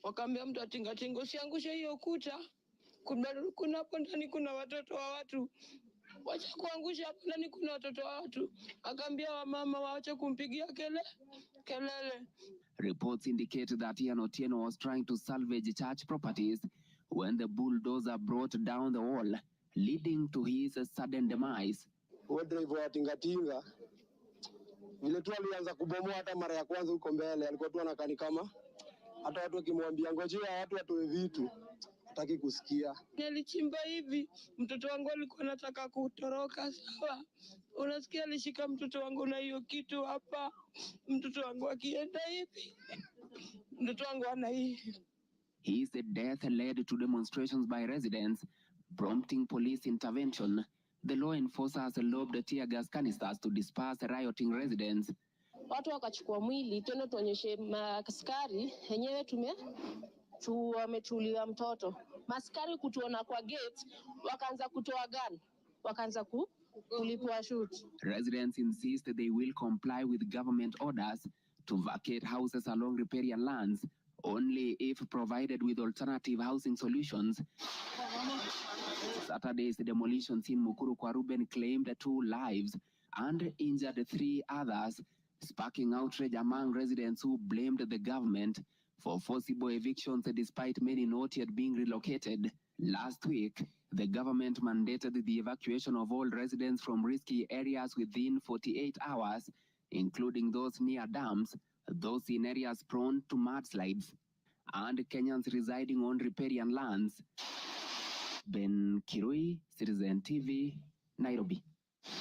Wakaambia mtu atingatinga, usiangushe hiyo kuta, kuna hapo ndani kuna watoto wa watu, wacha kuangusha hapo ndani kuna watoto wa watu. Akaambia wamama waache kumpigia kelele. Reports indicate that Ian Otieno was trying to salvage church properties when the bulldozer brought down the wall, leading to his sudden demise. Driver wa tingatinga vile tu alianza kubomoa, hata mara ya kwanza huko mbele alikuwa tu anakani kama hata watu wakimwambia ngojea watu watoe vitu hataki kusikia. Nilichimba hivi, mtoto wangu alikuwa anataka kutoroka, sawa. Unasikia, alishika mtoto wangu na hiyo kitu hapa. Mtoto wangu akienda hivi, mtoto wangu ana hivi. His death led to demonstrations by residents, prompting police intervention. The law enforcers lobbed tear gas canisters to disperse rioting residents. Watu wakachukua mwili tena tuonyeshe maskari yenyewe wamechuliwa mtoto. Maskari kutuona kwa gate wakaanza kutoa gun, wakaanza kulipua shoot. Residents insist they will comply with government orders to vacate houses along riparian lands only if provided with alternative housing solutions. Saturday's demolitions in Mukuru kwa Ruben claimed 2 lives and injured 3 others, sparking outrage among residents who blamed the government for forcible evictions despite many not yet being relocated. Last week, the government mandated the evacuation of all residents from risky areas within 48 hours, including those near dams, those in areas prone to mudslides, and Kenyans residing on riparian lands. Ben Kirui, Citizen TV, Nairobi.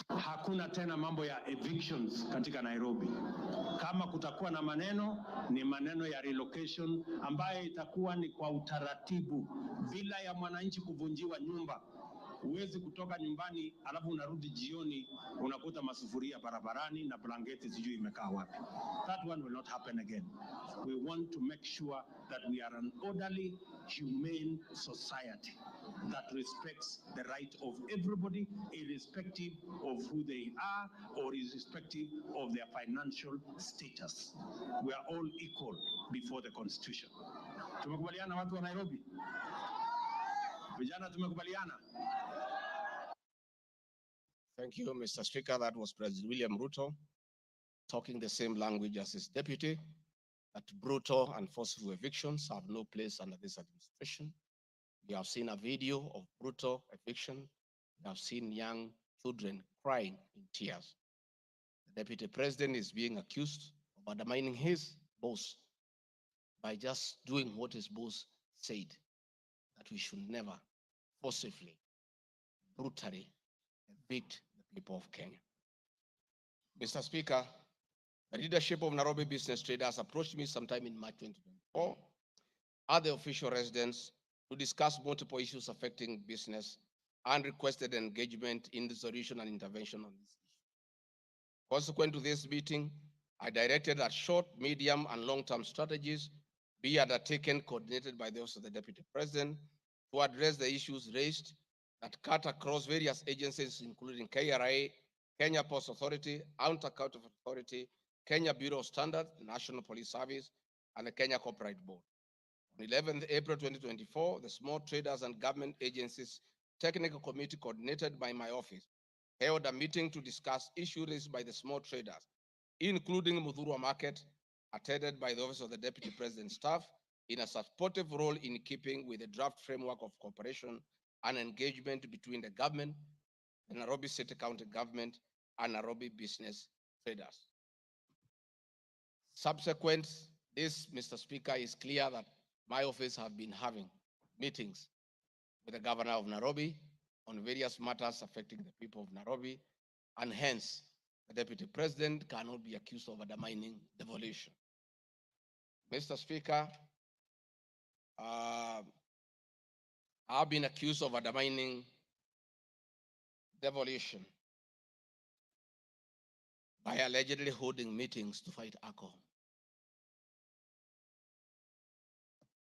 Hakuna tena mambo ya evictions katika Nairobi. Kama kutakuwa na maneno, ni maneno ya relocation ambayo itakuwa ni kwa utaratibu bila ya mwananchi kuvunjiwa nyumba. Huwezi kutoka nyumbani alafu unarudi jioni unakuta masufuria barabarani na blanketi sijui imekaa wapi. That one will not happen again. We want to make sure that we are an orderly, humane society that respects the right of everybody, irrespective of who they are or irrespective of their financial status. We are all equal before the Constitution. Tumekubaliana watu wa Nairobi? Vijana tumekubaliana? Thank you, Mr. Speaker. That was President William Ruto. talking the same language as his deputy, that brutal and forceful evictions have no place under this administration. We have seen a video of brutal eviction. We have seen young children crying in tears. The deputy president is being accused of undermining his boss by just doing what his boss said, that we should never forcibly, brutally evict the people of Kenya. Mr. Speaker, the leadership of Nairobi business traders approached me sometime in March 2024 at the official residence to discuss multiple issues affecting business and requested engagement in the solution and intervention on this issue. Consequent to this meeting, I directed that short, medium, and long-term strategies be undertaken, coordinated by the Office of the Deputy President, to address the issues raised that cut across various agencies, including KRA, Kenya Post Authority, Anti-Counterfeit Authority, Kenya Bureau of Standards, the National Police Service, and the Kenya Copyright Board. On 11th April 2024, the Small Traders and Government Agencies Technical Committee, coordinated by my office, held a meeting to discuss issues raised by the small traders, including Mudhurwa Market, attended by the Office of the Deputy President staff, in a supportive role in keeping with the draft framework of cooperation and engagement between the government, the Nairobi City County government, and Nairobi business traders. Subsequent this, Mr. Speaker, is clear that my office have been having meetings with the governor of Nairobi on various matters affecting the people of Nairobi, and hence the deputy president cannot be accused of undermining devolution. Mr. Speaker, I've been accused of undermining devolution by allegedly holding meetings to fight alcohol.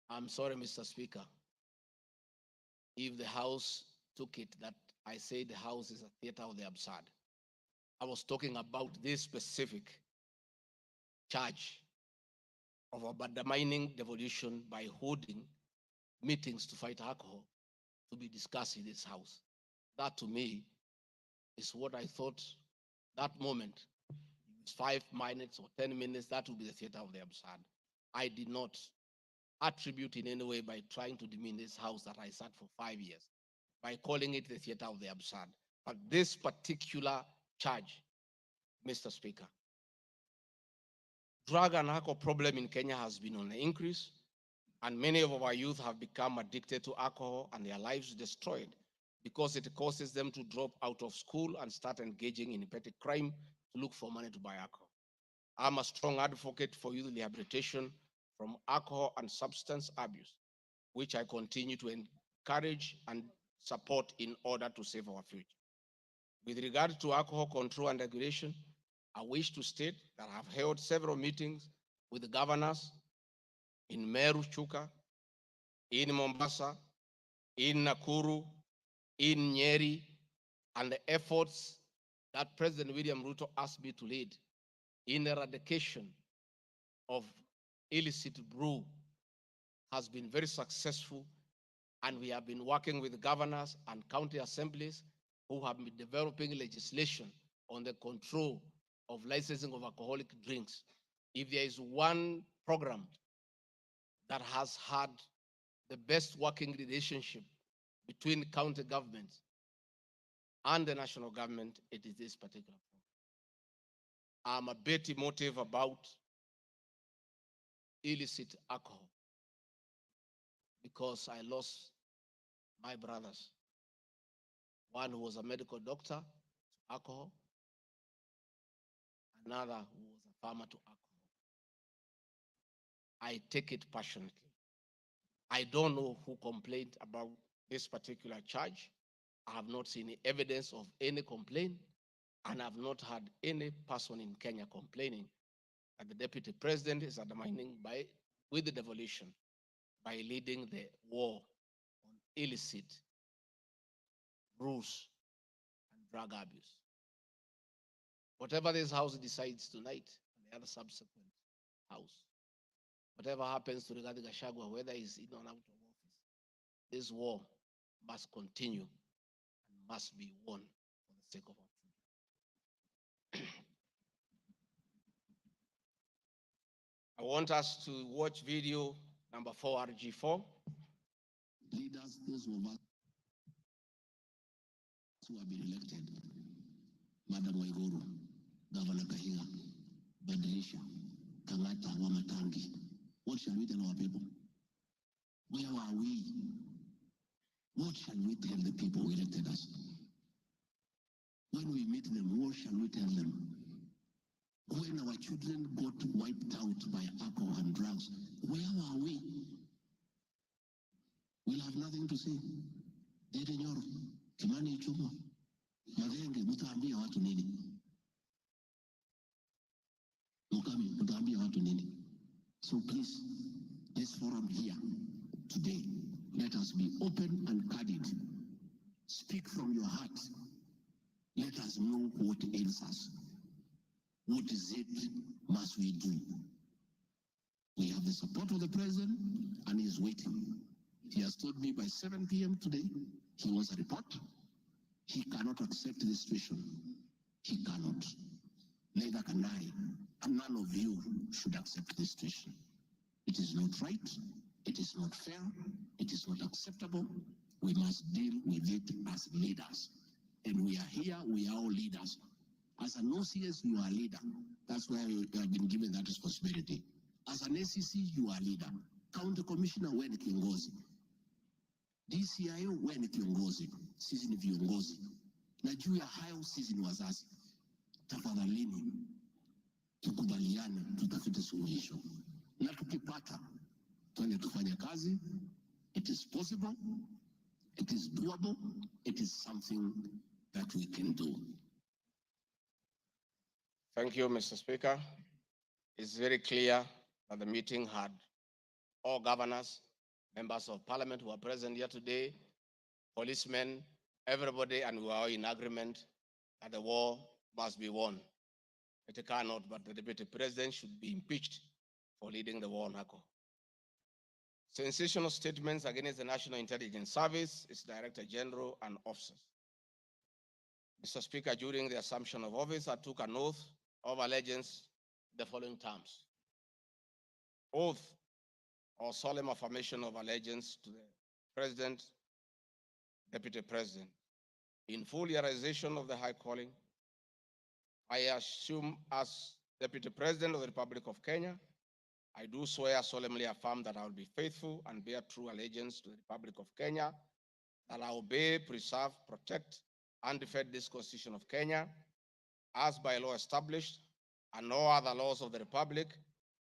I'm sorry, Mr. Speaker, if the House took it that I say the House is a theater of the absurd. I was talking about this specific charge of undermining devolution by holding meetings to fight alcohol to be discussed in this House. That to me is what I thought that moment. It's 5 minutes or 10 minutes, that would be the theater of the absurd. I did not attribute in any way by trying to demean this House that I sat for 5 years, by calling it the theater of the absurd. But this particular charge, Mr. Speaker, drug and alcohol problem in Kenya has been on the increase, and many of our youth have become addicted to alcohol and their lives destroyed because it causes them to drop out of school and start engaging in petty crime to look for money to buy alcohol. I'm a strong advocate for youth rehabilitation from alcohol and substance abuse, which I continue to encourage and support in order to save our future. With regard to alcohol control and regulation, I wish to state that I have held several meetings with the governors in Meru, Chuka, in Mombasa, in Nakuru, in Nyeri, and the efforts that President William Ruto asked me to lead in eradication of illicit brew has been very successful, and we have been working with governors and county assemblies who have been developing legislation on the control of licensing of alcoholic drinks. If there is one program that has had the best working relationship between county governments and the national government, it is this particular program. I'm a bit emotive about illicit alcohol because I lost my brothers. One who was a medical doctor to alcohol, another who was a farmer to alcohol. I take it passionately. I don't know who complained about this particular charge. I have not seen any evidence of any complaint, and I've not had any person in Kenya complaining that the deputy president is undermining with the devolution by leading the war on illicit brews and drug abuse. Whatever this House decides tonight, and the other subsequent House, whatever happens to Rigathi Gachagua, whether he's in or out of office, this war must continue and must be won for the sake of our I want us to watch video number 4, RG4. Leaders, those of us who have been elected, Madam Waiguru, Governor Kahiga, Badilisha, Kangata, Wamatangi, what shall we tell our people? Where are we? What shall we tell the people who elected us? When we meet them, what shall we tell them? When our children got wiped out by alcohol and drugs, where are we? We'll have nothing to say. Dede Nyoro, Kimani Ichung'wa, Magenge, mutaambia watu nini? Mukami, mutaambia watu nini? So please, this forum here today, let us be open and candid. Speak from your heart. Let us know what ails us. What is it must we do? We have the support of the president and he's waiting. He has told me by 7 p.m. today, he wants a report. He cannot accept the situation. He cannot. Neither can I. And none of you should accept this situation. It is not right. It is not fair. It is not acceptable. We must deal with it as leaders. And we are here, we are all leaders. As an OCS, you are a leader. That's why you have been given that responsibility. As an ACC, you are a leader. County Commissioner, wewe ni kiongozi. DCIO, wewe ni kiongozi. Sisi ni viongozi. Na juu ya hayo, sisi ni wazazi. Tafadhalini, tukubaliane, tutafute suluhisho. Na tukipata, tuende tufanye kazi. It is possible. It is doable. It is something that we can do. Thank you, Mr. Speaker. It's very clear that the meeting had all governors, members of parliament who are present here today, policemen, everybody, and we are all in agreement that the war must be won. It cannot, but the deputy president should be impeached for leading the war on alcohol. Sensational statements against the National Intelligence Service, its Director General, and officers. Mr. Speaker, during the assumption of office, I took an oath of allegiance in the following terms. Oath or solemn affirmation of allegiance to the President, Deputy President. In full realization of the high calling, I assume as Deputy President of the Republic of Kenya, I do swear solemnly affirm that I will be faithful and bear true allegiance to the Republic of Kenya, that I obey, preserve, protect, and defend this Constitution of Kenya, as by law established, and no other laws of the Republic,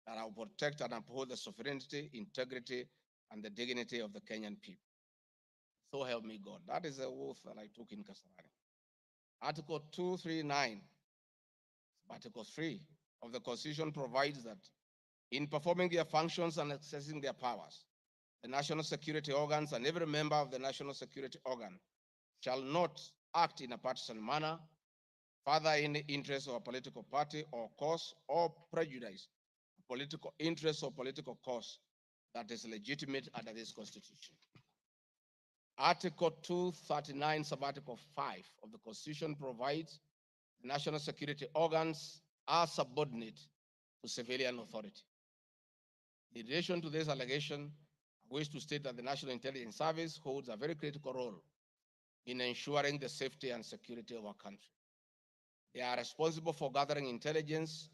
that I will protect and uphold the sovereignty, integrity, and the dignity of the Kenyan people. So help me God. That is the oath that I took in Kasarani. Article 239, Article 3 of the Constitution provides that in performing their functions and accessing their powers, the national security organs and every member of the national security organ shall not act in a partisan manner, further in the interest of a political party or cause, or prejudice a political interest or political cause that is legitimate under this Constitution. Article 239, Subarticle 5 of the Constitution provides the national security organs are subordinate to civilian authority. In relation to this allegation, I wish to state that the National Intelligence Service holds a very critical role in ensuring the safety and security of our country. They are responsible for gathering intelligence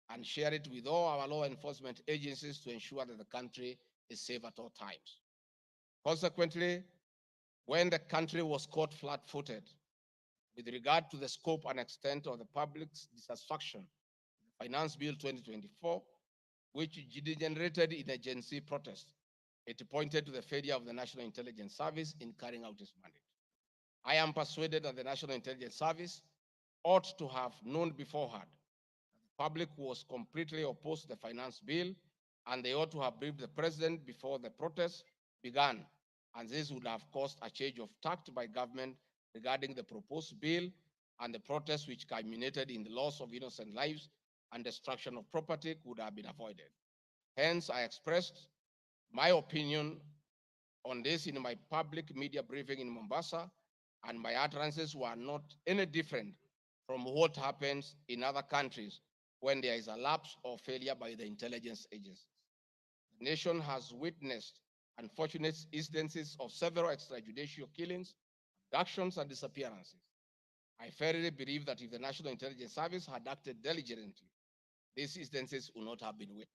and share it with all our law enforcement agencies to ensure that the country is safe at all times. Consequently, when the country was caught flat-footed with regard to the scope and extent of the public's dissatisfaction with Finance Bill 2024, which degenerated in a Gen Z protest, it pointed to the failure of the National Intelligence Service in carrying out its mandate. I am persuaded that the National Intelligence Service ought to have known beforehand that the public was completely opposed to the finance bill, and they ought to have briefed the president before the protest began, and this would have caused a change of tact by government regarding the proposed bill, and the protest which culminated in the loss of innocent lives and destruction of property could have been avoided. Hence, I expressed my opinion on this in my public media briefing in Mombasa, and my utterances were not any different from what happens in other countries when there is a lapse or failure by the intelligence agencies. The nation has witnessed unfortunate instances of several extrajudicial killings, abductions, and disappearances. I firmly believe that if the National Intelligence Service had acted diligently, these instances would not have been witnessed.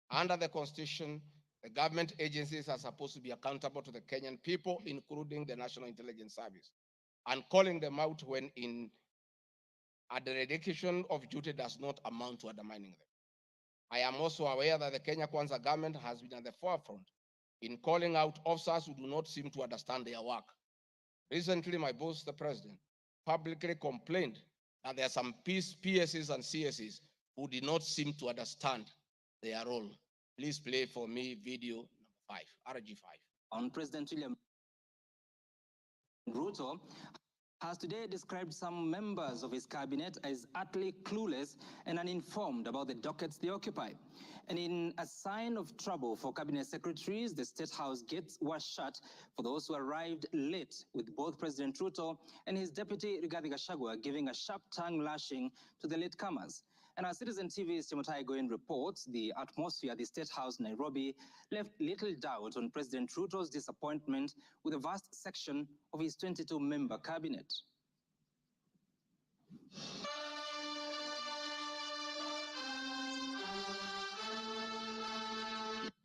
Under the Constitution, the government agencies are supposed to be accountable to the Kenyan people, including the National Intelligence Service, and calling them out when a dereliction of duty does not amount to undermining them. I am also aware that the Kenya Kwanza government has been at the forefront in calling out officers who do not seem to understand their work. Recently, my boss, the president, publicly complained that there are some PSs and CSs who did not seem to understand their role. Please play for me video number 5, RG5. On President William Ruto has today described some members of his cabinet as utterly clueless and uninformed about the dockets they occupy. And in a sign of trouble for cabinet secretaries, the State House gates were shut for those who arrived late, with both President Ruto and his deputy Rigathi Gachagua giving a sharp tongue lashing to the latecomers. And our Citizen TV's Timothai Goin reports the atmosphere at the State House, Nairobi, left little doubt on President Ruto's disappointment with a vast section of his 22-member cabinet.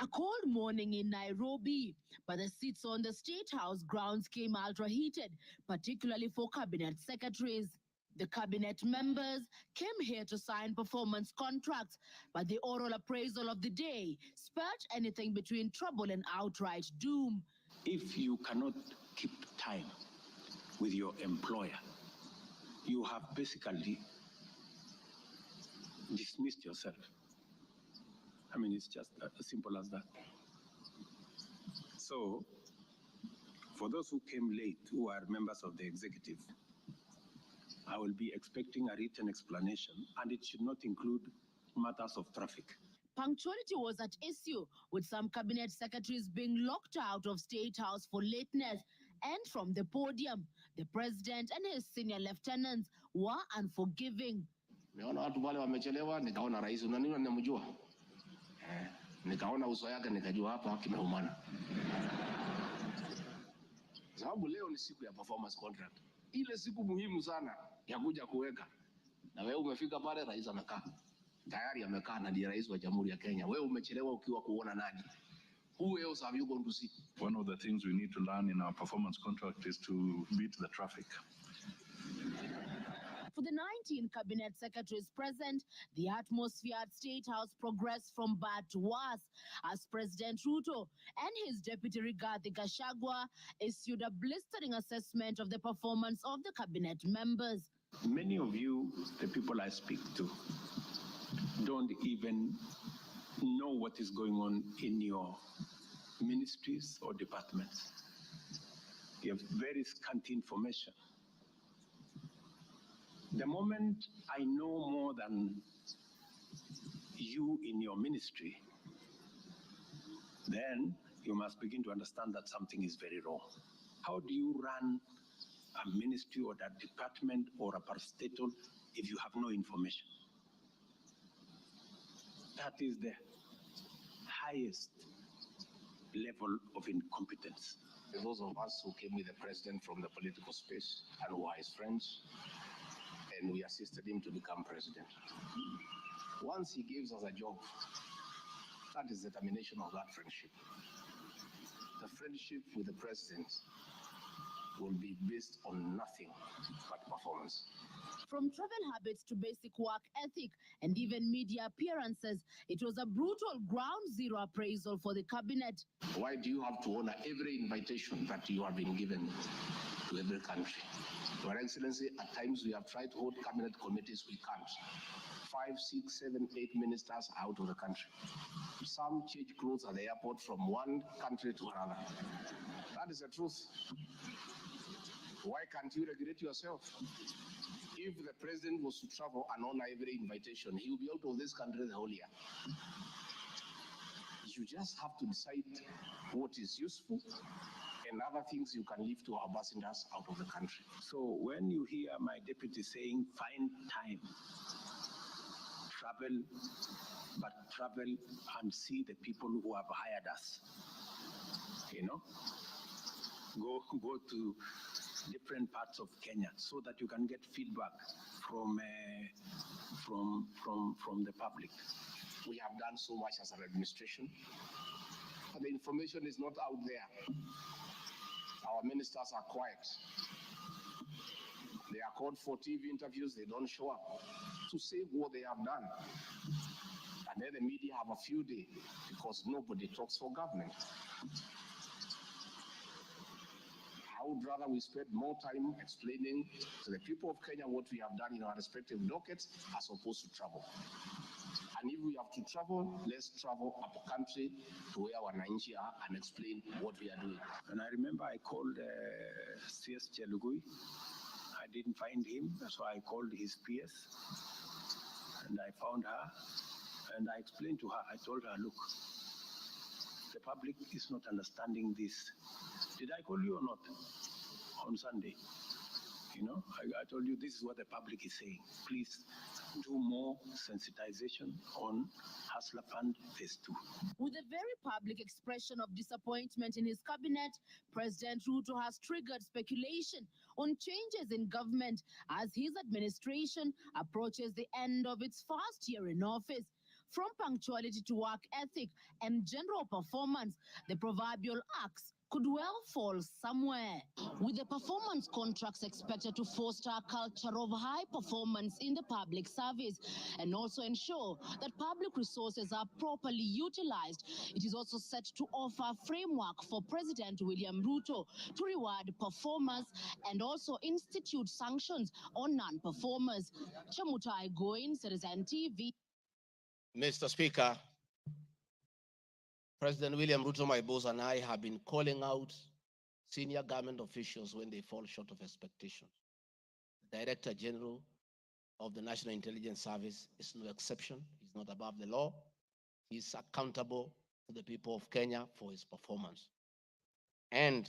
A cold morning in Nairobi, but the seats on the State House grounds came ultra-heated, particularly for cabinet secretaries. The cabinet members came here to sign performance contracts, but the oral appraisal of the day spurred anything between trouble and outright doom. If you cannot keep time with your employer, you have basically dismissed yourself. I mean, it's just as simple as that. So, for those who came late, who are members of the executive, I will be expecting a written explanation, and it should not include matters of traffic. Punctuality was at issue, with some cabinet secretaries being locked out of State House for lateness. And from the podium, the president and his senior lieutenants were unforgiving. Nimeona watu wale wamechelewa, nikaona rais unaniona ninamjua. Nikaona uso yake nikajua hapa kimeumana. Sababu leo ni siku ya performance contract. Ile siku muhimu sana ya kuja kuweka. Na wewe umefika pale rais anakaa. Tayari amekaa na ndiye rais wa Jamhuri ya Kenya. Wewe umechelewa ukiwa kuona nani? Who else have you gone to see? One of the things we need to learn in our performance contract is to beat the traffic. For the 19 cabinet secretaries present, the atmosphere at State House progressed from bad to worse as President Ruto and his deputy Rigathi Gachagua issued a blistering assessment of the performance of the cabinet members. Many of you, the people I speak to, don't even know what is going on in your ministries or departments. You have very scanty information. The moment I know more than you in your ministry, then you must begin to understand that something is very wrong. How do you run a ministry or a department or a parastatal if you have no information? That is the highest level of incompetence. Those of us who came with the president from the political space and who are his friends, and we assisted him to become president. Once he gives us a job, that is the termination of that friendship. The friendship with the president will be based on nothing but performance. From travel habits to basic work ethic and even media appearances, it was a brutal ground zero appraisal for the cabinet. Why do you have to honor every invitation that you have been given to every country? Your Excellency, at times we have tried to hold cabinet committees, we can't. 5, 6, 7, 8 ministers are out of the country. Some change clothes at the airport from one country to another. That is the truth. Why can't you regulate yourself? If the president was to travel and honor every invitation, he will be out of this country the whole year. You just have to decide what is useful and other things you can leave to our ambassadors out of the country. So when you hear my deputy saying, find time travel, but travel and see the people who have hired us. You know, go to different parts of Kenya so that you can get feedback from the public. We have done so much as an administration, but the information is not out there. Our ministers are quiet. They are called for TV interviews, they don't show up to say what they have done. And then the media have a field day because nobody talks for government. I would rather we spend more time explaining to the people of Kenya what we have done in our respective dockets as opposed to travel. And if we have to travel, let's travel up country to where our Wananchi are and explain what we are doing. And I remember I called CS Chelugui. I didn't find him, so I called his PS. And I found her, and I explained to her, I told her, look, the public is not understanding this. Did I call you or not on Sunday? You know, I told you this is what the public is saying. Please do more sensitization on Hustler Fund Phase 2. With a very public expression of disappointment in his cabinet, President Ruto has triggered speculation on changes in government as his administration approaches the end of its first year in office. From punctuality to work ethic and general performance, the proverbial axe could well fall somewhere. With the performance contracts expected to foster a culture of high performance in the public service and also ensure that public resources are properly utilized, it is also set to offer a framework for President William Ruto to reward performers and also institute sanctions on non-performers. Chamutai Goin, Citizen TV. Mr. Speaker, President William Ruto, my boss, and I have been calling out senior government officials when they fall short of expectations. The Director General of the National Intelligence Service is no exception. He's not above the law. He's accountable to the people of Kenya for his performance. And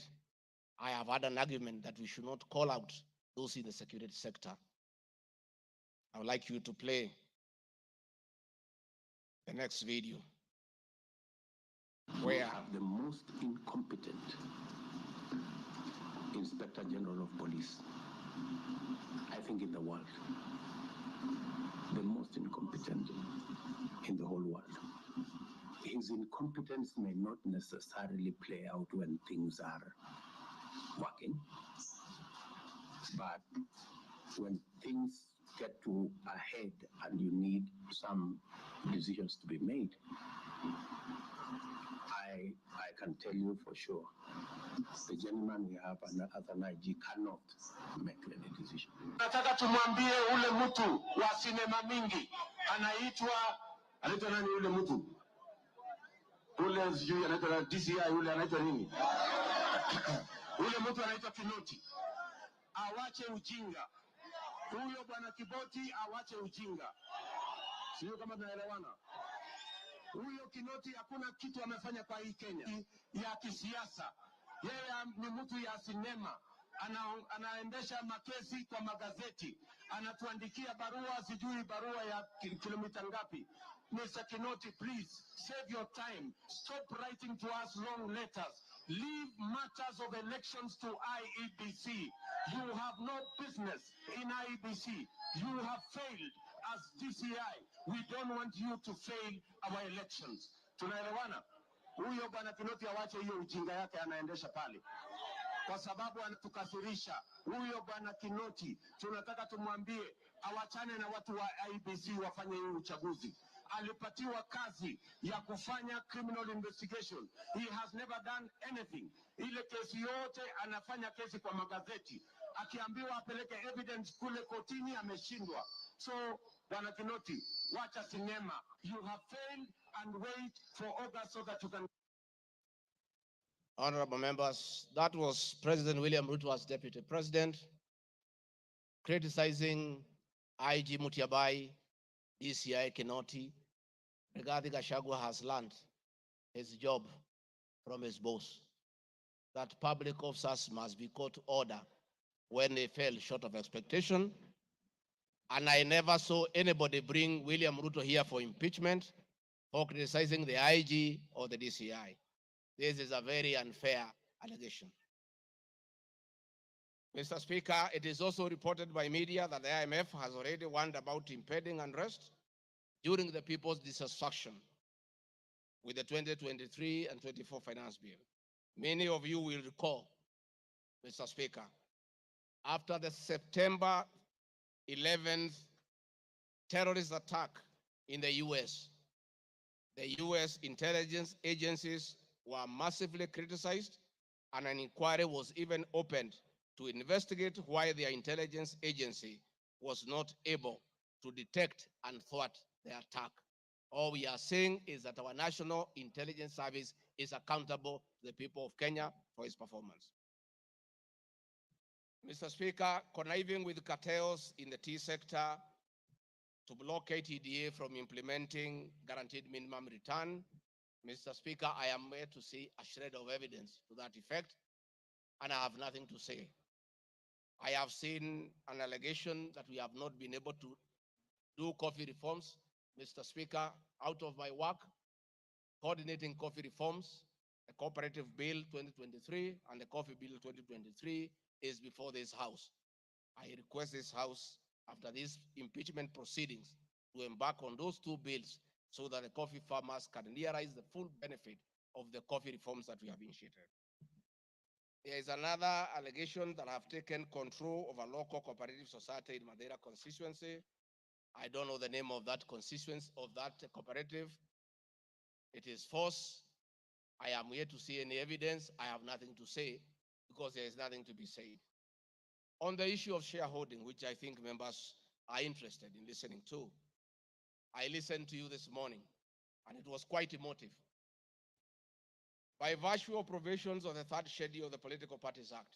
I have had an argument that we should not call out those in the security sector. I would like you to play the next video. We have the most incompetent Inspector General of Police, I think, in the world. The most incompetent in the whole world. His incompetence may not necessarily play out when things are working, but when things get to a head and you need some decisions to be made, I can tell you for sure, the gentleman we have as an IG cannot make any decision. Nataka tumwambie ule mtu wa sinema mingi anaitwa nani ule mtu? Ule sijui anaitwa DCI, ule anaitwa nini? Ule mtu anaitwa Kinoti. Awache ujinga. Huyo bwana Kiboti awache ujinga. Sio kama tunaelewana. Huyo Kinoti hakuna kitu amefanya kwa hii Kenya ya kisiasa. Yeye ni mtu ya sinema. Anaendesha makesi kwa magazeti. Anatuandikia barua, sijui barua ya kilomita ngapi. Mr. Kinoti, please save your time. Stop writing to us long letters. Leave matters of elections to IEBC. You have no business in IEBC. You have failed as DCI. We don't want you to fail our elections. Tunaelewana? Huyo bwana Kinoti awache hiyo ujinga yake anaendesha pale, kwa sababu anatukasirisha. Huyo bwana Kinoti tunataka tumwambie awachane na watu wa IEBC wafanye hii uchaguzi. Alipatiwa kazi ya kufanya criminal investigation. He has never done anything. Ile kesi yote anafanya kesi kwa magazeti. Akiambiwa apeleke evidence kule kotini ameshindwa. So, bwana Kinoti, wacha sinema. You have failed and wait for August so that you can... Honorable members, that was President William Ruto as Deputy President, criticizing IG Mutiabai, DCI Kinoti. Rigathi Gachagua has learned his job from his boss, that public officers must be called to order when they fell short of expectation, And I never saw anybody bring William Ruto here for impeachment or criticizing the IG or the DCI. This is a very unfair allegation. Mr. Speaker, it is also reported by media that the IMF has already warned about impending unrest during the people's dissatisfaction with the 2023 and 24 finance bill. Many of you will recall, Mr. Speaker, after the September 11th terrorist attack in the US intelligence agencies were massively criticized, and an inquiry was even opened to investigate why their intelligence agency was not able to detect and thwart the attack. All we are saying is that our National Intelligence Service is accountable to the people of Kenya for its performance. Mr. Speaker, conniving with cartels in the tea sector to block KTDA from implementing guaranteed minimum return, Mr. Speaker, I am here to see a shred of evidence to that effect, and I have nothing to say. I have seen an allegation that we have not been able to do coffee reforms. Mr. Speaker, out of my work, coordinating coffee reforms, the Cooperative Bill 2023 and the Coffee Bill 2023 is before this House. I request this House, after these impeachment proceedings, to embark on those two bills so that the coffee farmers can realize the full benefit of the coffee reforms that we have initiated. There is another allegation that I have taken control of a local cooperative society in Madeira constituency. I don't know the name of that constituency, of that cooperative. It is false. I am here to see any evidence. I have nothing to say because there is nothing to be said. On the issue of shareholding, which I think members are interested in listening to, I listened to you this morning, and it was quite emotive. By virtue of provisions of the third schedule of the Political Parties Act,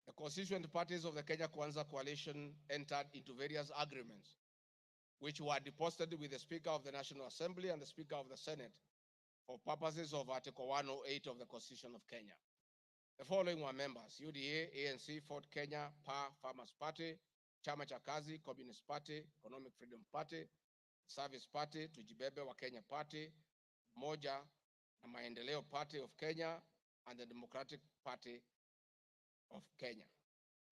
the constituent parties of the Kenya Kwanza coalition entered into various agreements, which were deposited with the Speaker of the National Assembly and the Speaker of the Senate for purposes of Article 108 of the Constitution of Kenya. The following were members: UDA, ANC, Ford Kenya, PA, Farmers Party, Chama cha Kazi, Communist Party, Economic Freedom Party, Service Party, Tujibebe wa Kenya Party, Moja na Maendeleo Party of Kenya, and the Democratic Party of Kenya.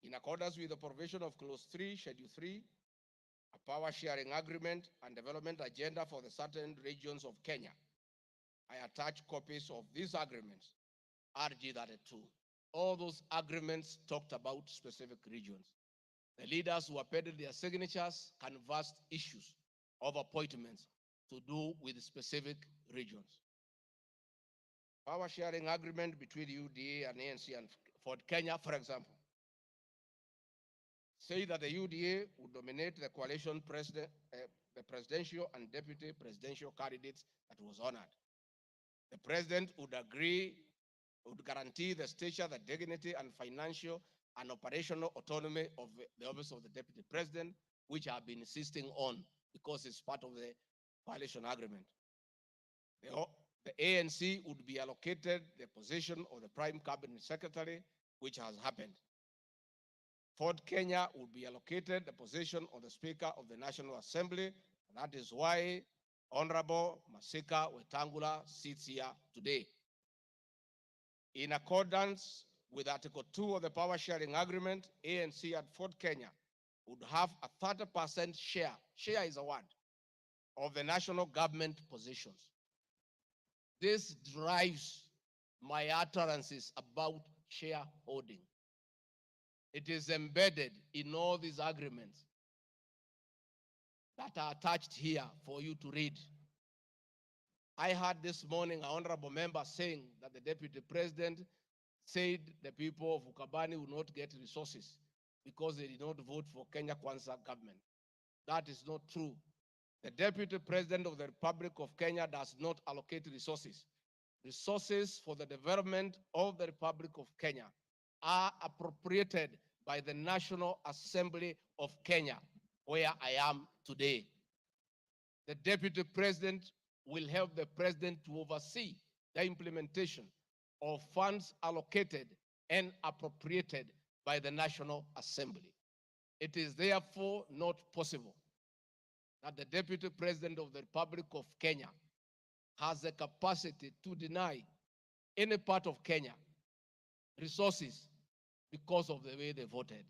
In accordance with the provision of Clause 3, Schedule 3, a power sharing agreement and development agenda for the certain regions of Kenya, I attach copies of these agreements, RG 32. All those agreements talked about specific regions. The leaders who appended their signatures canvassed issues of appointments to do with specific regions. Power sharing agreement between UDA and ANC and Ford Kenya, for example, say that the UDA would nominate the coalition president, the presidential and deputy presidential candidates that was honored. The president would guarantee the stature, the dignity, and financial and operational autonomy of the office of the deputy president, which I have been insisting on because it's part of the coalition agreement. The ANC would be allocated the position of the prime cabinet secretary, which has happened. Ford Kenya would be allocated the position of the Speaker of the National Assembly, and that is why Honorable Masika Wetangula sits here today. In accordance with Article 2 of the Power Sharing Agreement, ANC at Ford Kenya would have a 30% share is a word, of the national government positions. This drives my utterances about shareholding. It is embedded in all these agreements that are attached here for you to read. I heard this morning an honorable member saying that the deputy president said the people of Ukabani will not get resources because they did not vote for Kenya Kwanza government. That is not true. The deputy president of the Republic of Kenya does not allocate resources. Resources for the development of the Republic of Kenya are appropriated by the National Assembly of Kenya, where I am today. The deputy president will help the president to oversee the implementation of funds allocated and appropriated by the National Assembly. It is therefore not possible that the Deputy President of the Republic of Kenya has the capacity to deny any part of Kenya resources because of the way they voted.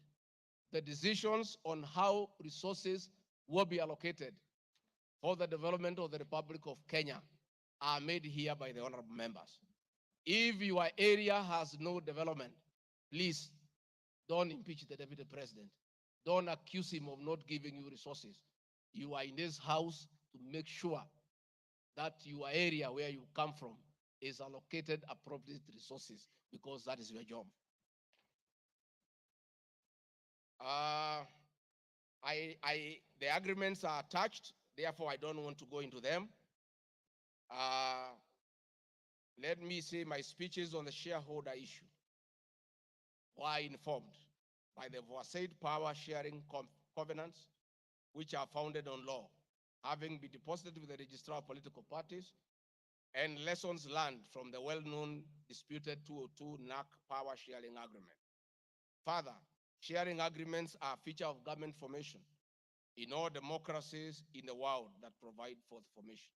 The decisions on how resources will be allocated for the development of the Republic of Kenya are made here by the honorable members. If your area has no development, please don't impeach the Deputy President. Don't accuse him of not giving you resources. You are in this house to make sure that your area where you come from is allocated appropriate resources, because that is your job. The agreements are attached, therefore I don't want to go into them. Let me say my speeches on the shareholder issue were informed by the foresaid power sharing covenants, which are founded on law, having been deposited with the registrar of political parties, and lessons learned from the well-known disputed 202 NAC power sharing agreement. Further, sharing agreements are a feature of government formation in all democracies in the world that provide for the formation.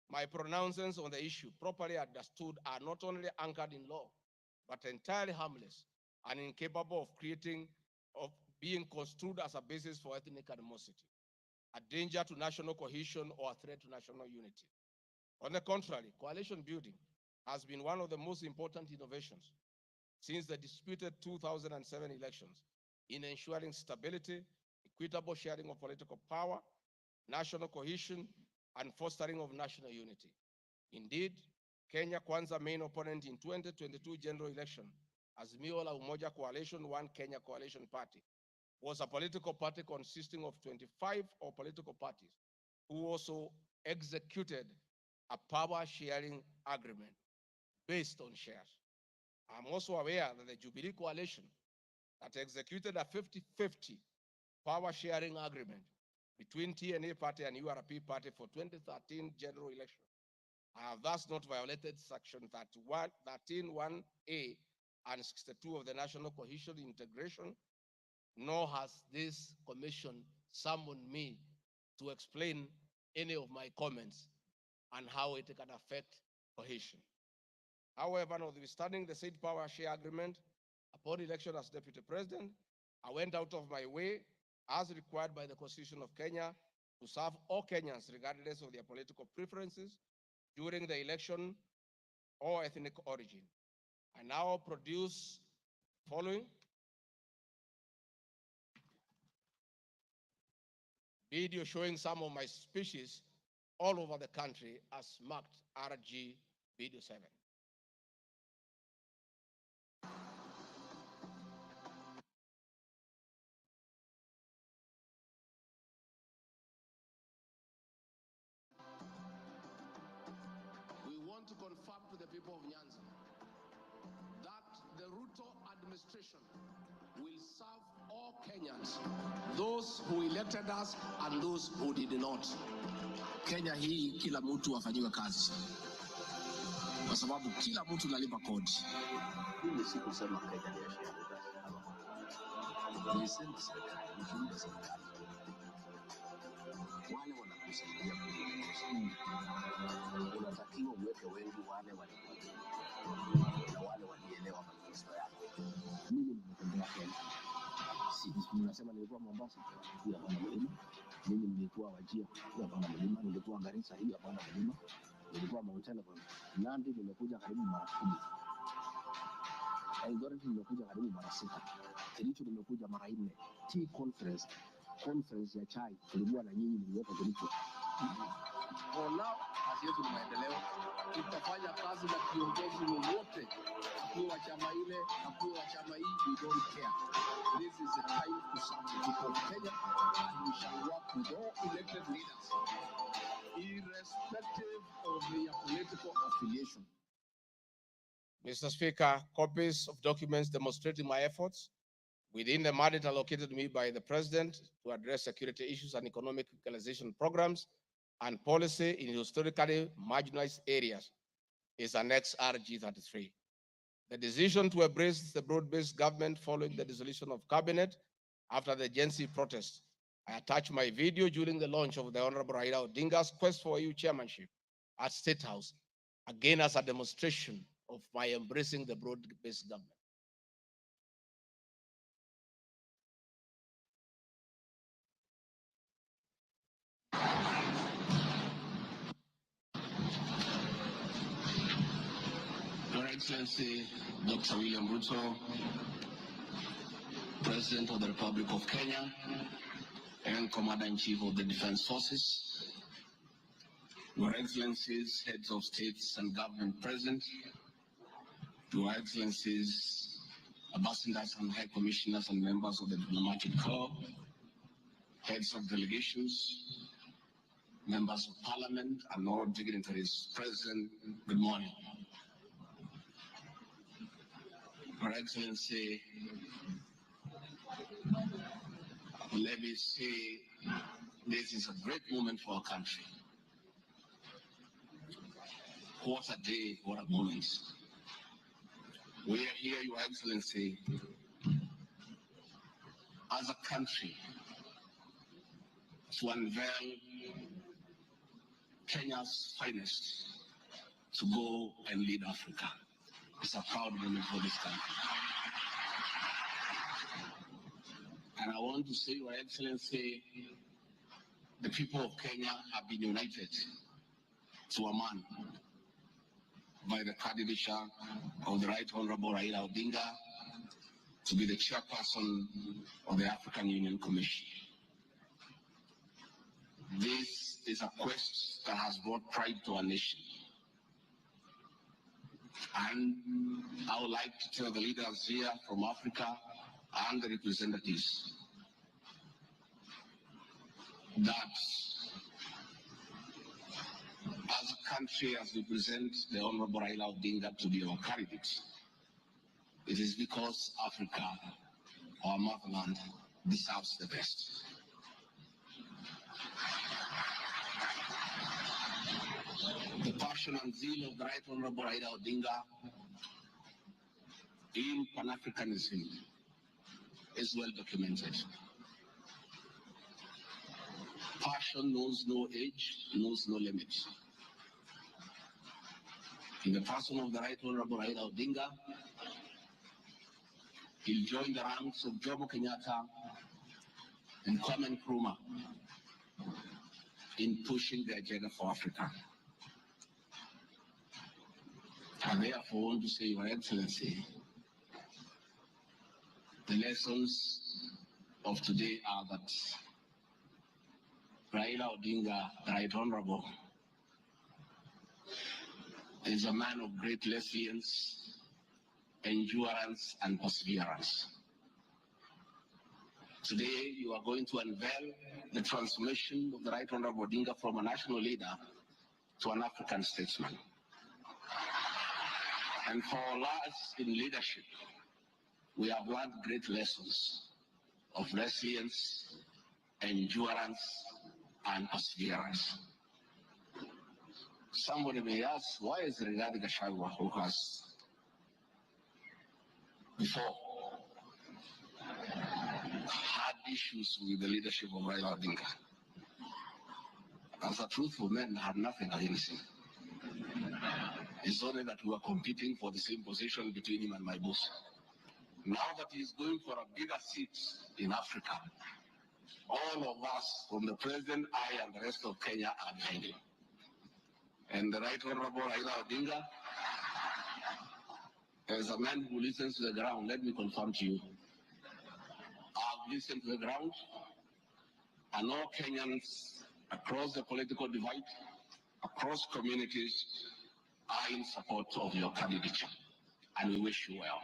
My pronouncements on the issue, properly understood, are not only anchored in law, but entirely harmless and incapable of being construed as a basis for ethnic animosity, a danger to national cohesion, or a threat to national unity. On the contrary, coalition building has been one of the most important innovations since the disputed 2007 elections in ensuring stability, equitable sharing of political power, national cohesion, and fostering of national unity. Indeed, Kenya Kwanza main opponent in 2022 general election, Azimio la Umoja Coalition, One Kenya Coalition Party, was a political party consisting of 25 political parties who also executed a power sharing agreement based on shares. I'm also aware that the Jubilee Coalition that executed a 50-50 power sharing agreement between TNA Party and URP Party for 2013 general election have thus not violated Section 13(1)(a) and 62 of the National Cohesion Integration, nor has this commission summoned me to explain any of my comments and how it can affect cohesion. However, notwithstanding the said power share agreement, upon election as Deputy President, I went out of my way, as required by the Constitution of Kenya, to serve all Kenyans regardless of their political preferences during the election or ethnic origin. I now produce the following video showing some of my speeches all over the country as marked RG Video 7. We want to confirm to the people of Nyanza that the Ruto administration will serve all Kenyans, those who elected us and those who did not. Kenya hii kila mtu afanyiwe kazi, kwa sababu kila mtu nalipa kodi. Mimi si kusema Kenya ni ya sheria, nilisema serikali, nikiunda serikali wale wanakusaidia unatakiwa uweke wengi wale na wale walielewa manifesto yako. Mimi nimetembea Kenya, ninasema nilikuwa Mombasa, hiyo hapana mlima. Mimi nilikuwa Wajir, hiyo hapana mlima. Nilikuwa Garissa, hiyo hapana mlima. Nilikuwa Mount Elgon, Nandi nimekuja karibu mara 10. Eldoret nimekuja karibu mara 6. Kericho nimekuja mara 4. Tea conference ya chai tulikuwa na nyinyi mliopo Kericho. For now, kazi yetu ni maendeleo. Tutafanya kazi na kiongozi wowote, akuwe wa chama ile, akuwe wa chama hii, we don't care. This is the time to serve the people of Kenya, and we shall work with all elected leaders, irrespective of their political affiliation. Mr. Speaker, copies of documents demonstrating my efforts within the mandate allocated to me by the President to address security issues and economic equalization programs and policy in historically marginalized areas is Annex RG33. The decision to embrace the broad-based government following the dissolution of cabinet after the Gen Z protest, I attached my video during the launch of the Honorable Raila Odinga's Quest for EU chairmanship at State House, again as a demonstration of my embracing the broad-based government. Your Excellency, Dr. William Ruto, President of the Republic of Kenya and Commander-in-Chief of the Defense Forces, Your Excellencies, Heads of States and Government present, Your Excellencies, Ambassadors and High Commissioners and members of the Diplomatic Corps, Heads of Delegations, Members of Parliament, and all dignitaries present, good morning. Your Excellency, let me say this is a great moment for our country. What a day, what a moment. We are here, Your Excellency, as a country to unveil Kenya's finest to go and lead Africa. It's a proud moment for this country. And I want to say, Your Excellency, the people of Kenya have been united to a man by the candidature of the Right Honorable Raila Odinga to be the chairperson of the African Union Commission. This is a quest that has brought pride to our nation. And I would like to tell the leaders here from Africa and the representatives that as a country, as we present the Honorable Raila Odinga to be our candidate, it is because Africa, our motherland, deserves the best. The passion and zeal of the Right Honorable Raila Odinga in Pan-Africanism is well documented. Passion knows no age, knows no limit. In the person of the Right Honorable Raila Odinga, he'll join the ranks of Jomo Kenyatta and Kwame Nkrumah in pushing the agenda for Africa. And therefore, I want to say, Your Excellency, the lessons of today are that Raila Odinga, the Right Honorable, is a man of great resilience, endurance, and perseverance. Today, you are going to unveil the transformation of the Right Honorable Odinga from a national leader to an African statesman. And for us in leadership, we have learned great lessons of resilience, endurance, and perseverance. Somebody may ask, why is Rigathi Gachagua, who has before had issues with the leadership of Raila Odinga, as a truthful man, had nothing against him. It's only that we were competing for the same position between him and my boss. Now that he's going for a bigger seat in Africa, all of us, from the president, I, and the rest of Kenya, are behind him. And the Right Honorable Raila Odinga, as a man who listens to the ground, let me confirm to you, I've listened to the ground, and all Kenyans across the political divide, across communities, are in support of your candidature, and we wish you well.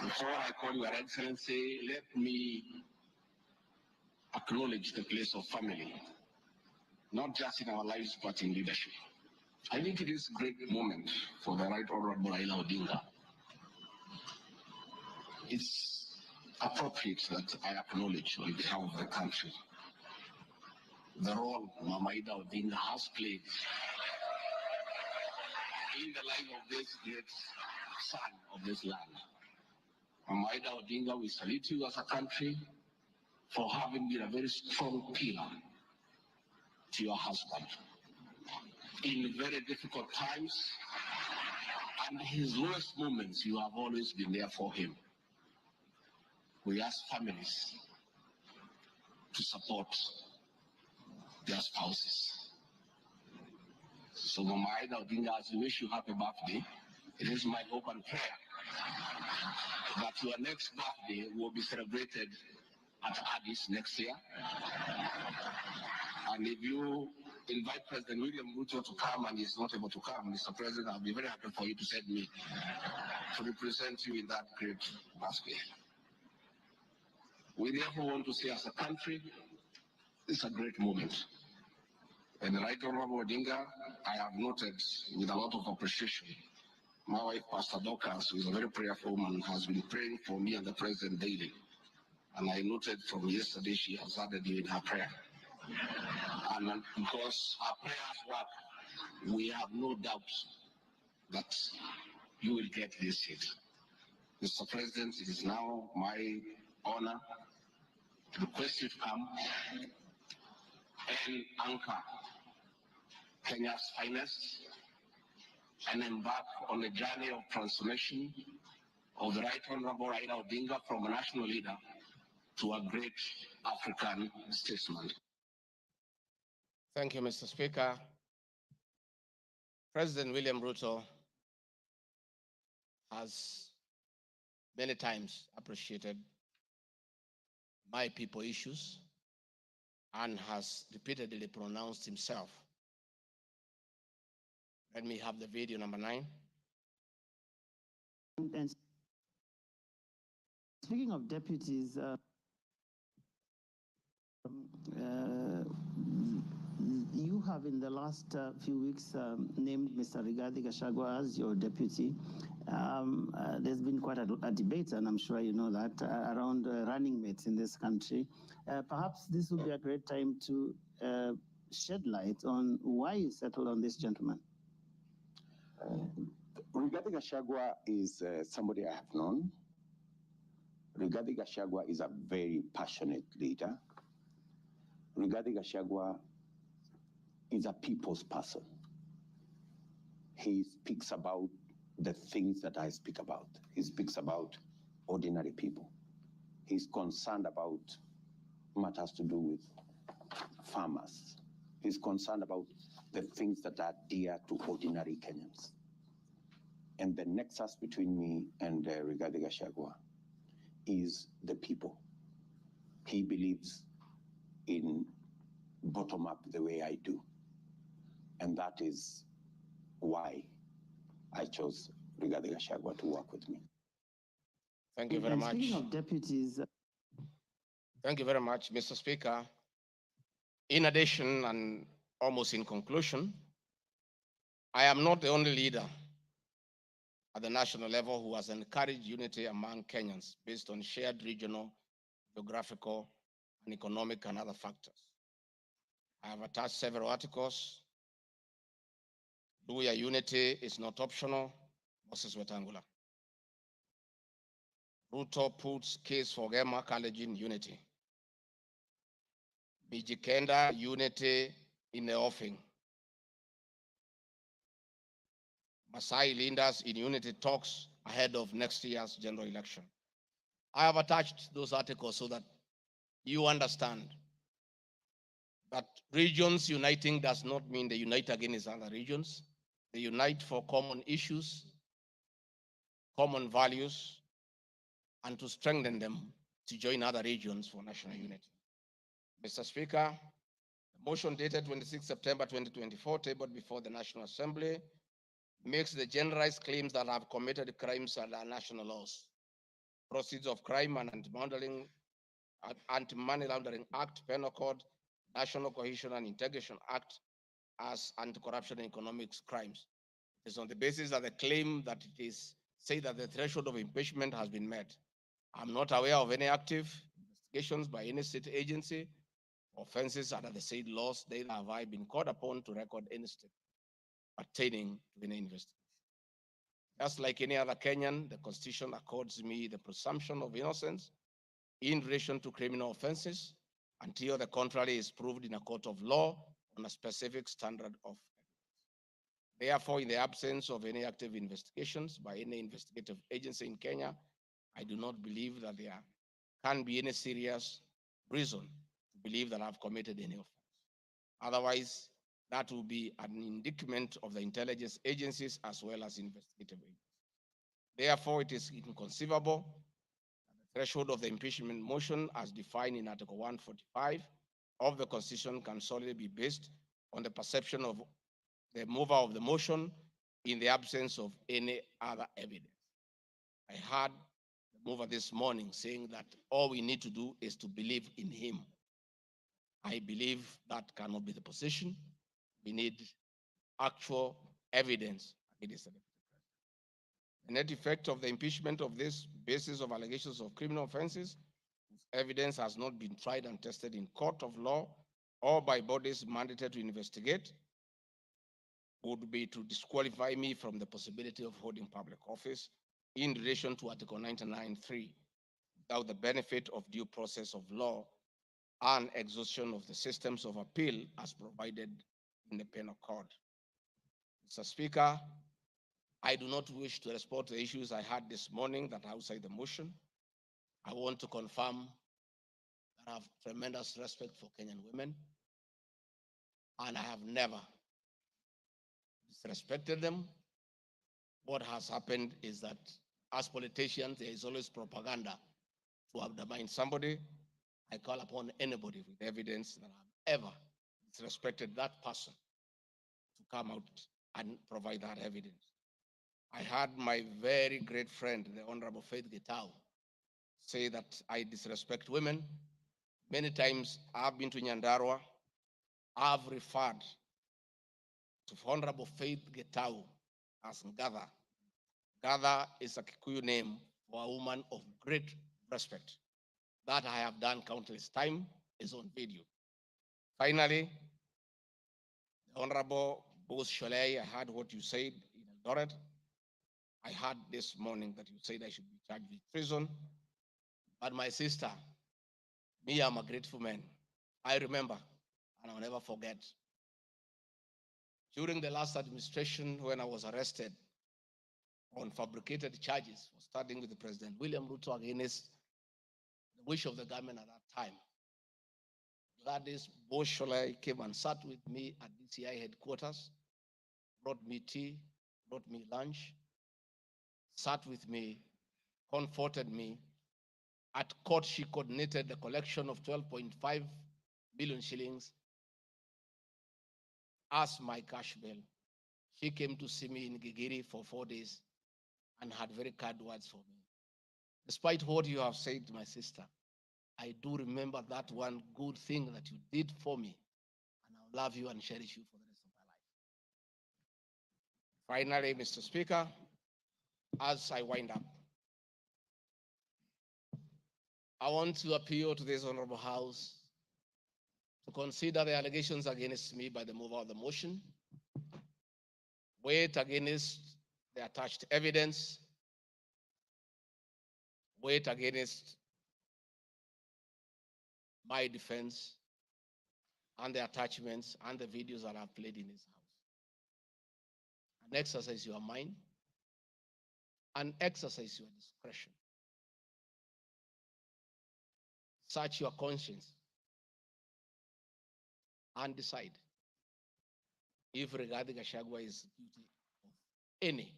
Before I call Your Excellency, let me acknowledge the place of family, not just in our lives, but in leadership. I think it is a great moment for the Right Honorable Raila Odinga. It's appropriate that I acknowledge on behalf of the country the role Mama Ida Odinga has played in the life of this great son of this land. Mama Ida Odinga, we salute you as a country for having been a very strong pillar to your husband in very difficult times, and his lowest moments, you have always been there for him. We ask families to support their spouses. So Mama Ida Odinga, as we wish you happy birthday, it is my hope and prayer that your next birthday will be celebrated at Addis next year. And if you invite President William Ruto to come and he's not able to come, Mr. President, I'll be very happy for you to send me to represent you in that great birthday. We therefore want to say as a country, it's a great moment. And the Right Honorable Odinga, I have noted with a lot of appreciation, my wife, Pastor Dorcas, who is a very prayerful woman, has been praying for me and the President daily. And I noted from yesterday she has added you in her prayer. And because our prayers work, we have no doubt that you will get this seat. Mr. President, it is now my honor to request you to come and anchor Kenya's finest and embark on a journey of transformation of the Right Honorable Raila Odinga from a national leader to a great African statesman. Thank you, Mr. Speaker. President William Ruto has many times appreciated my people issues and has repeatedly pronounced himself. Let me have the video number 9. And speaking of deputies, you have in the last few weeks named Mr. Rigathi Gachagua as your deputy. There's been quite a debate, and I'm sure you know that, around running mates in this country. Perhaps this would be a great time to shed light on why you settled on this gentleman. Rigathi Gachagua is somebody I have known. Rigathi Gachagua is a very passionate leader. Rigathi Gachagua is a people's person. He speaks about the things that I speak about. He speaks about ordinary people. He's concerned about matters to do with farmers. He's concerned about the things that are dear to ordinary Kenyans. And the nexus between me and Rigathi Gachagua is the people. He believes in bottom-up the way I do. And that is why I chose Rigathi Gachagua to work with me. Thank you very much. Speaking of deputies... Thank you very much, Mr. Speaker. In addition, and almost in conclusion, I am not the only leader at the national level who has encouraged unity among Kenyans based on shared regional, geographical, and economic and other factors. I have attached several articles. Luhya unity is not optional, Moses Wetangula. Ruto puts case for Gema Kalenjin unity. Mijikenda unity in the offing. Masai leaders in unity talks ahead of next year's general election. I have attached those articles so that you understand that regions uniting does not mean they unite against other regions. They unite for common issues, common values, and to strengthen them to join other regions for national unity. Mr. Speaker, the motion dated 26 September 2024, tabled before the National Assembly, makes the generalized claims that have committed crimes under national laws, Proceeds of Crime and Anti-Money Laundering Act, Penal Code, National Cohesion and Integration Act as anti-corruption and economics crimes. It is on the basis of the claim that it is said that the threshold of impeachment has been met. I'm not aware of any active investigations by any state agency, offenses under the said laws, neither have I been called upon to record any step pertaining to any investigation. Just like any other Kenyan, the Constitution accords me the presumption of innocence in relation to criminal offenses until the contrary is proved in a court of law on a specific standard of. Therefore, in the absence of any active investigations by any investigative agency in Kenya, I do not believe that there can be any serious reason to believe that I've committed any offense. Otherwise, that will be an indictment of the intelligence agencies as well as investigative agencies. Therefore, it is inconceivable that the threshold of the impeachment motion as defined in Article 145 of the Constitution can solely be based on the perception of the mover of the motion in the absence of any other evidence. I heard the mover this morning saying that all we need to do is to believe in him. I believe that cannot be the position. We need actual evidence against the deputy president. The net effect of the impeachment of this basis of allegations of criminal offenses, evidence has not been tried and tested in court of law or by bodies mandated to investigate, would be to disqualify me from the possibility of holding public office in relation to Article 99(3) without the benefit of due process of law and exhaustion of the systems of appeal as provided in the penal code. Mr. Speaker, I do not wish to respond to the issues I had this morning that are outside the motion. I want to confirm that I have tremendous respect for Kenyan women, and I have never disrespected them. What has happened is that as politicians, there is always propaganda to undermine somebody. I call upon anybody with evidence that I've ever disrespected that person to come out and provide that evidence. I had my very great friend, the Honorable Faith Gitau, say that I disrespect women. Many times I've been to Nyandarua. I've referred to Honorable Faith Gitau as Ngatha. Ngatha is a Kikuyu name for a woman of great respect. That I have done countless times is on video. Finally, the Honorable Bose Sholei, I heard what you said in Eldoret. I heard this morning that you said I should be charged with treason. But my sister, me, I'm a grateful man. I remember, and I'll never forget. During the last administration, when I was arrested on fabricated charges for standing with the President William Ruto against the wish of the government at that time, Gladys Bosholai came and sat with me at DCI headquarters, brought me tea, brought me lunch, sat with me, comforted me. At court, she coordinated the collection of 12.5 billion shillings as my cash bail. She came to see me in Gigiri for 4 days and had very kind words for me. Despite what you have said, my sister, I do remember that one good thing that you did for me, and I'll love you and cherish you for the rest of my life. Finally, Mr. Speaker, as I wind up, I want to appeal to this Honorable House to consider the allegations against me by the mover of the motion, weigh it against the attached evidence, weigh it against my defense and the attachments and the videos that I've played in this house. And exercise your mind and exercise your discretion. Search your conscience and decide if Rigathi Gachagua is guilty of any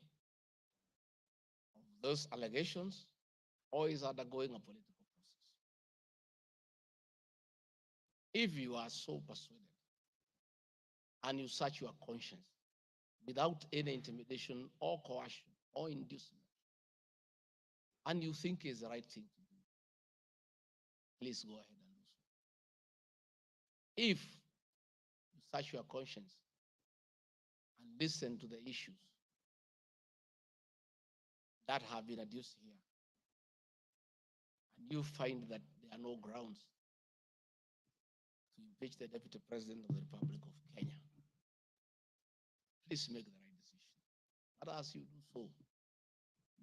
of those allegations or is undergoing a political process. If you are so persuaded and you search your conscience without any intimidation or coercion or inducement, and you think is the right thing to do, please go ahead and do so. If you search your conscience and listen to the issues that have been adduced here, and you find that there are no grounds to impeach the Deputy President of the Republic of Kenya, please make the right decision. But as you do so,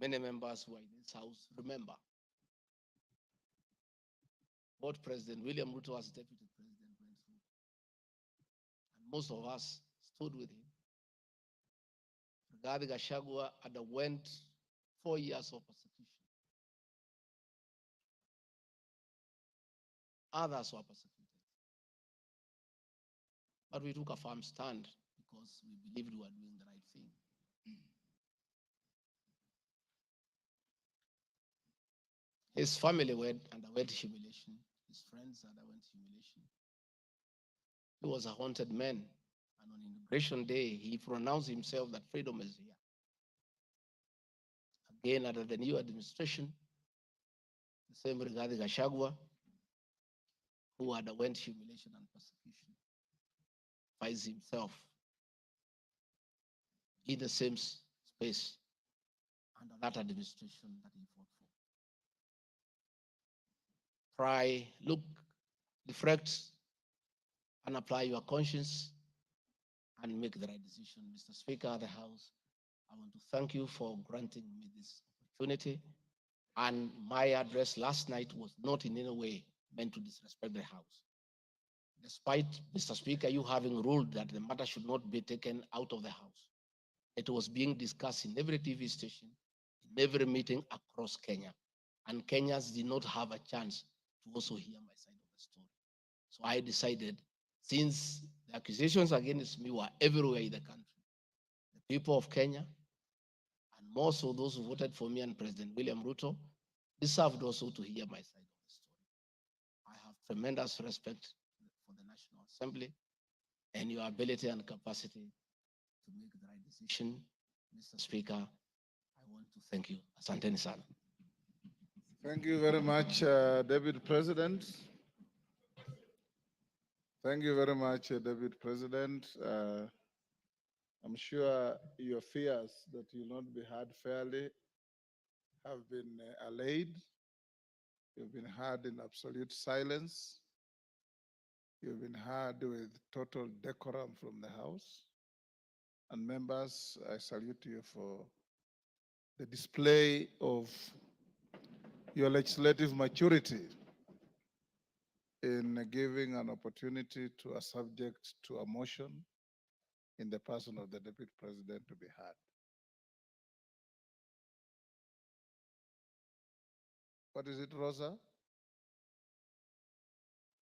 many members who are in this house remember what President William Ruto as deputy president went through. And most of us stood with him. Rigathi Gachagua underwent 4 years of persecution. Others were persecuted. But we took a firm stand because we believed we were doing the right thing. His family underwent humiliation. His friends underwent humiliation. He was a haunted man. And on Inauguration Day, he pronounced himself that freedom is here. Again, under the new administration, the same Rigathi Gachagua, who underwent humiliation and persecution, finds himself in the same space under that administration that he fought for. Try, look, reflect, and apply your conscience and make the right decision. Mr. Speaker of the House, I want to thank you for granting me this opportunity. And my address last night was not in any way meant to disrespect the House. Despite, Mr. Speaker, you having ruled that the matter should not be taken out of the House, it was being discussed in every TV station, in every meeting across Kenya. And Kenyans did not have a chance to also hear my side of the story. So I decided, since the accusations against me were everywhere in the country, the people of Kenya, and more so those who voted for me and President William Ruto, deserved also to hear my side of the story. I have tremendous respect for the National Assembly and your ability and capacity to make the right decision. Mr. Speaker, I want to thank you. Asanteni sana. Thank you very much, Deputy President. Thank you very much, Deputy President. I'm sure your fears that you'll not be heard fairly have been allayed. You've been heard in absolute silence. You've been heard with total decorum from the House. And members, I salute you for the display of your legislative maturity in giving an opportunity to a subject to a motion in the person of the Deputy President to be heard. What is it, Rosa?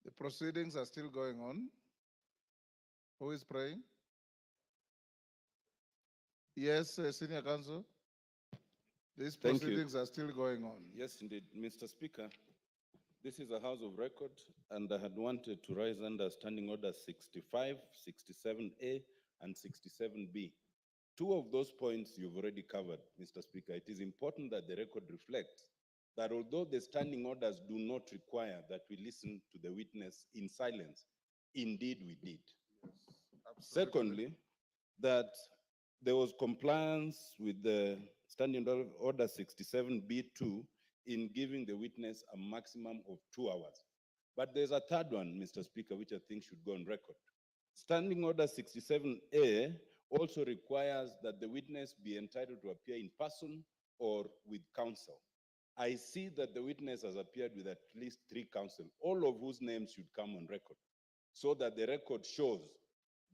The proceedings are still going on. Who is praying? Yes, Senior Counsel. These proceedings are still going on. Yes, indeed. Mr. Speaker, this is a House of Record, and I had wanted to rise under Standing Order 65, 67A, and 67B. Two of those points you've already covered, Mr. Speaker. It is important that the record reflects that although the standing orders do not require that we listen to the witness in silence, indeed we did. Yes, secondly, that there was compliance with the Standing Order 67B2 in giving the witness a maximum of 2 hours. But there's a third one, Mr. Speaker, which I think should go on record. Standing Order 67A also requires that the witness be entitled to appear in person or with counsel. I see that the witness has appeared with at least 3 counsel, all of whose names should come on record, so that the record shows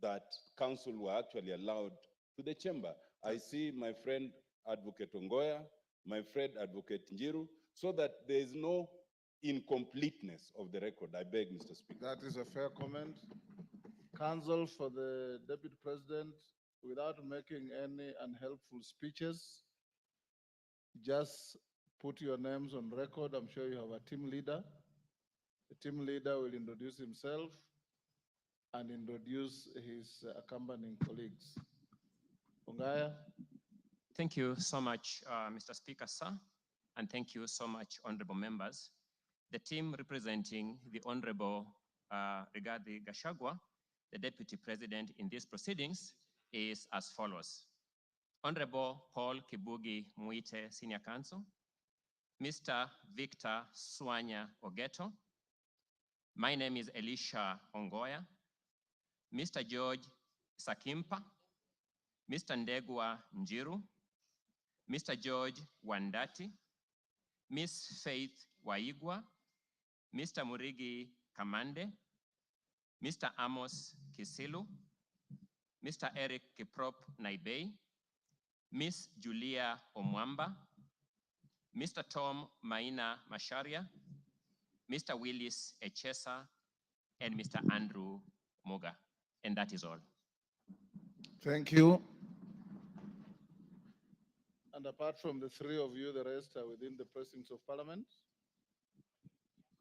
that counsel were actually allowed to the chamber. I see my friend Advocate Ongoya, my friend Advocate Njiru, so that there is no incompleteness of the record. I beg, Mr. Speaker. That is a fair comment. Counsel for the Deputy President, without making any unhelpful speeches, just put your names on record. I'm sure you have a team leader. The team leader will introduce himself and introduce his accompanying colleagues. Ongaya. Thank you so much, Mr. Speaker, sir, and thank you so much, honorable members. The team representing the Honorable Rigathi Gachagua, the Deputy President in these proceedings, is as follows. Honorable Paul Kibugi Muite, Senior Counsel, Mr. Victor Swanya Ogeto, my name is Elisha Ongoya, Mr. George Sakimpa, Mr. Ndegwa Njiru, Mr. George Wandati, Miss Faith Waigwa, Mr. Murigi Kamande, Mr. Amos Kisilu, Mr. Eric Kiprop Naibei, Miss Julia Omwamba, Mr. Tom Maina Masharia, Mr. Willis Echesa, and Mr. Andrew Moga. And that is all. Thank you. And apart from the three of you, the rest are within the precincts of Parliament?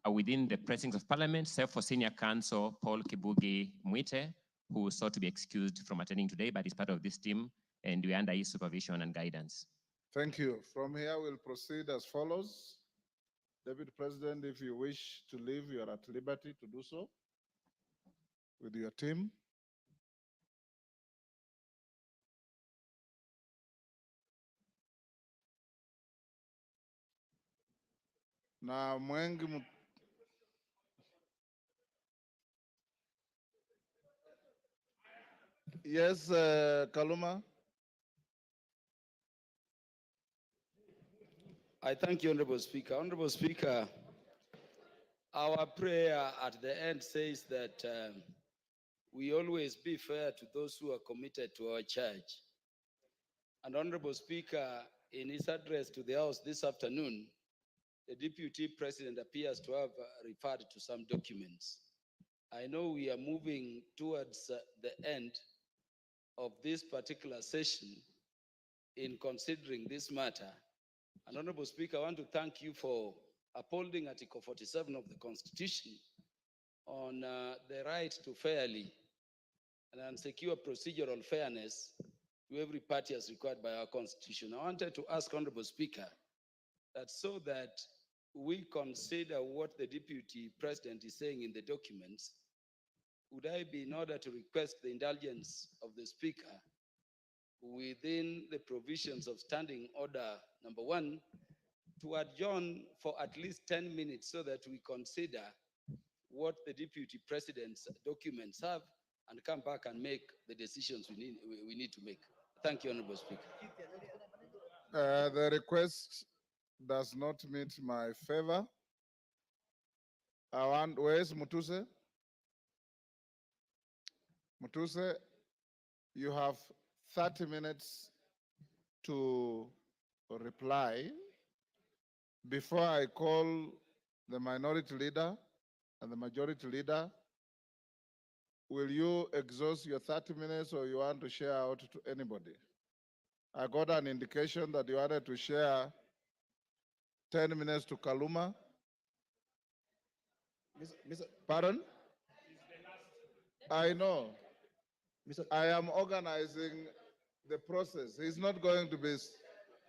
Within the precincts of Parliament, save for Senior Counsel Paul Kibugi Mwite, who sought to be excused from attending today, but is part of this team, and we are under his supervision and guidance. Thank you. From here, we'll proceed as follows. Deputy President, if you wish to leave, you are at liberty to do so with your team. Na mwengi Yes, Kaluma. I thank you, Honorable Speaker. Honorable Speaker, our prayer at the end says that we always be fair to those who are committed to our church. And Honorable Speaker, in his address to the House this afternoon, the Deputy President appears to have referred to some documents. I know we are moving towards the end of this particular session in considering this matter. And Honorable Speaker, I want to thank you for upholding Article 47 of the Constitution on the right to fairly and secure procedural fairness to every party as required by our Constitution. I wanted to ask Honorable Speaker that so that we consider what the Deputy President is saying in the documents, would I be in order to request the indulgence of the Speaker within the provisions of Standing Order number 1 to adjourn for at least 10 minutes so that we consider what the Deputy President's documents have and come back and make the decisions we need to make. Thank you, Honorable Speaker. The request does not meet my favor. Where's Mutuse? Mutuse, you have 30 minutes to reply before I call the minority leader and the majority leader. Will you exhaust your 30 minutes or you want to share out to anybody? I got an indication that you wanted to share 10 minutes to Kaluma. Pardon? I know. I am organizing the process. He's not going to be,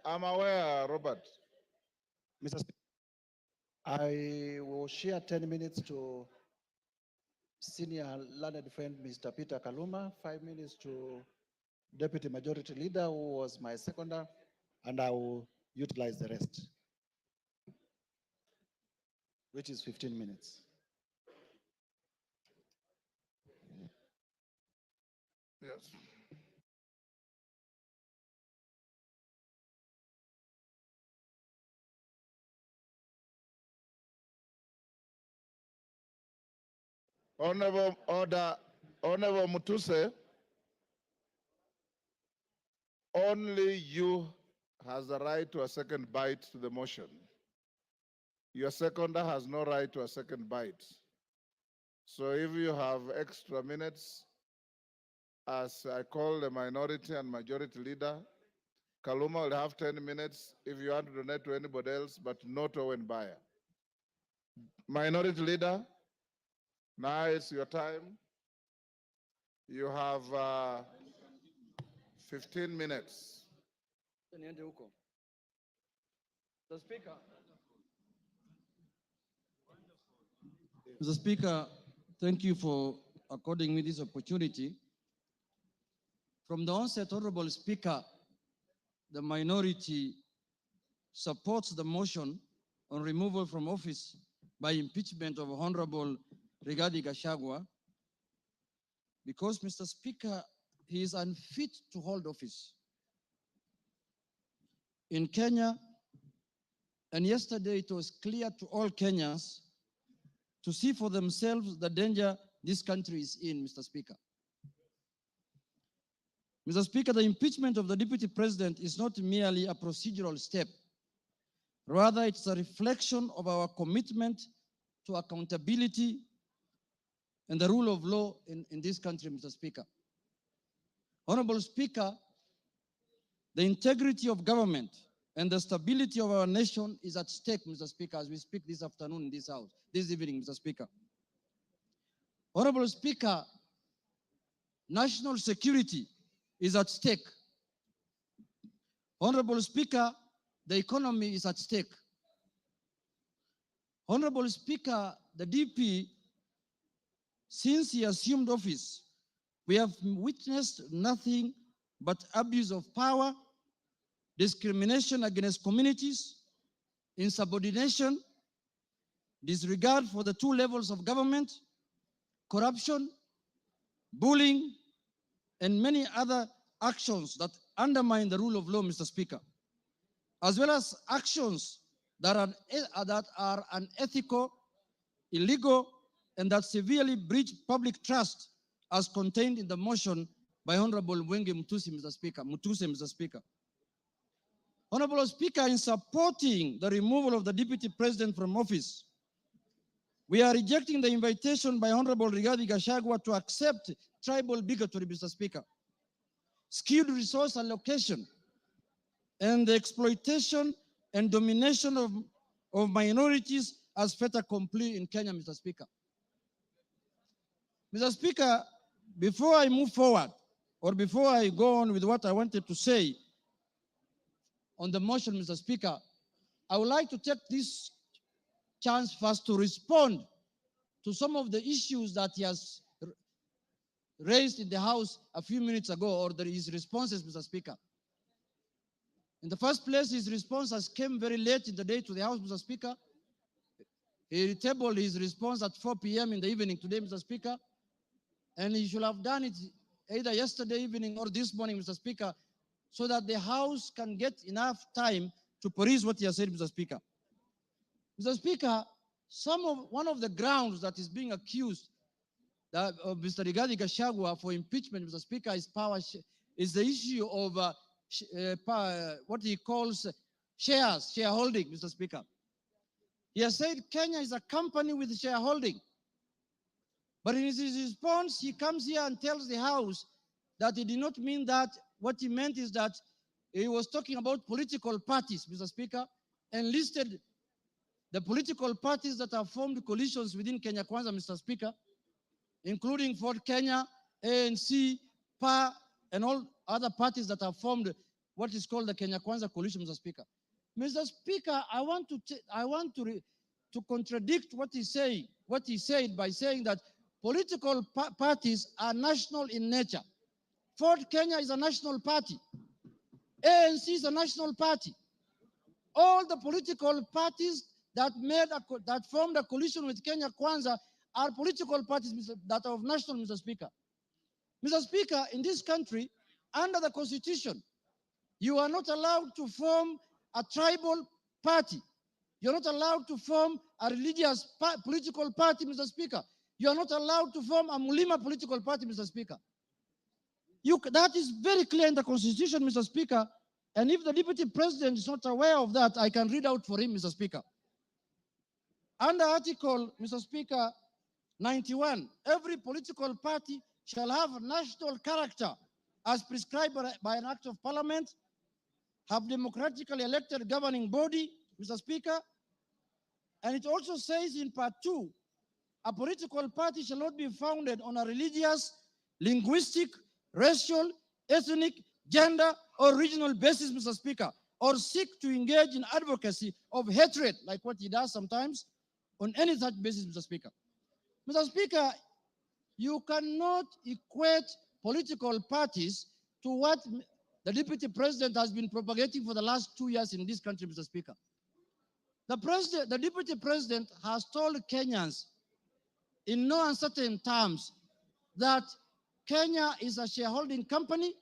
I'm aware, Robert. Mr. Speaker, I will share 10 minutes to Senior Learned Friend Mr. Peter Kaluma, 5 minutes to Deputy Majority Leader, who was my seconder, and I will utilize the rest, which is 15 minutes. Yes. Honorable Mutuse, only you has the right to a second bite to the motion. Your seconder has no right to a second bite. So if you have extra minutes, as I call the minority and majority leader, Kaluma will have 10 minutes if you want to donate to anybody else, but not Owen Bayer. Minority leader, now it's your time. You have 15 minutes. Mr. Speaker, thank you for according me this opportunity. From the onset, Honorable Speaker, the minority supports the motion on removal from office by impeachment of Honorable Rigathi Gachagua because, Mr. Speaker, he is unfit to hold office. in Kenya, and yesterday it was clear to all Kenyans to see for themselves the danger this country is in, Mr. Speaker. Mr. Speaker, the impeachment of the Deputy President is not merely a procedural step. Rather, it's a reflection of our commitment to accountability and the rule of law in this country, Mr. Speaker. Honorable Speaker, the integrity of government and the stability of our nation is at stake, Mr. Speaker, as we speak this afternoon in this house, this evening, Mr. Speaker. Honorable Speaker, national security is at stake. Honorable Speaker, the economy is at stake. Honorable Speaker, the DP, since he assumed office, we have witnessed nothing but abuse of power, discrimination against communities, insubordination, disregard for the two levels of government, corruption, bullying, and many other actions that undermine the rule of law, Mr. Speaker, as well as actions that are unethical, illegal, and that severely breach public trust as contained in the motion by Honorable Mwenge Mutuse, Mr. Speaker. Honorable Speaker, in supporting the removal of the Deputy President from office, we are rejecting the invitation by Honorable Rigathi Gachagua to accept tribal bigotry, Mr. Speaker, skewed resource allocation, and the exploitation and domination of minorities as fait accompli in Kenya, Mr. Speaker. Mr. Speaker, before I move forward, or before I go on with what I wanted to say on the motion, Mr. Speaker, I would like to take this chance first to respond to some of the issues that he has raised in the House a few minutes ago, or his responses, Mr. Speaker. In the first place, his response has came very late in the day to the House, Mr. Speaker. He tabled his response at 4 p.m. in the evening today, Mr. Speaker, and he should have done it either yesterday evening or this morning, Mr. Speaker, so that the House can get enough time to peruse what he has said, Mr. Speaker. Mr. Speaker, one of the grounds that is being accused of Mr. Rigathi Gachagua for impeachment, Mr. Speaker, is the issue of what he calls shareholding, Mr. Speaker. He has said Kenya is a company with shareholding. But in his response, he comes here and tells the House that he did not mean that. What he meant is that he was talking about political parties, Mr. Speaker, and listed the political parties that have formed coalitions within Kenya Kwanza, Mr. Speaker, including Ford Kenya, ANC, PA, and all other parties that have formed what is called the Kenya Kwanza coalition, Mr. Speaker. Mr. Speaker, I want to contradict what he said by saying that political parties are national in nature. Ford Kenya is a national party. ANC is a national party. All the political parties that formed a coalition with Kenya Kwanza are political parties that are of national, Mr. Speaker. Mr. Speaker, in this country, under the Constitution, you are not allowed to form a tribal party. You're not allowed to form a religious political party, Mr. Speaker. You are not allowed to form a Mulima political party, Mr. Speaker. That is very clear in the Constitution, Mr. Speaker. And if the Deputy President is not aware of that, I can read out for him, Mr. Speaker. Under Article, Mr. Speaker, 91, every political party shall have a national character as prescribed by an act of parliament, have democratically elected governing body, Mr. Speaker. And it also says in Part 2, a political party shall not be founded on a religious, linguistic, racial, ethnic, gender, or regional basis, Mr. Speaker, or seek to engage in advocacy of hatred, like what he does sometimes, on any such basis, Mr. Speaker. Mr. Speaker, you cannot equate political parties to what the Deputy President has been propagating for the last 2 years in this country, Mr. Speaker. The Deputy President has told Kenyans in no uncertain terms that Kenya is a shareholding company.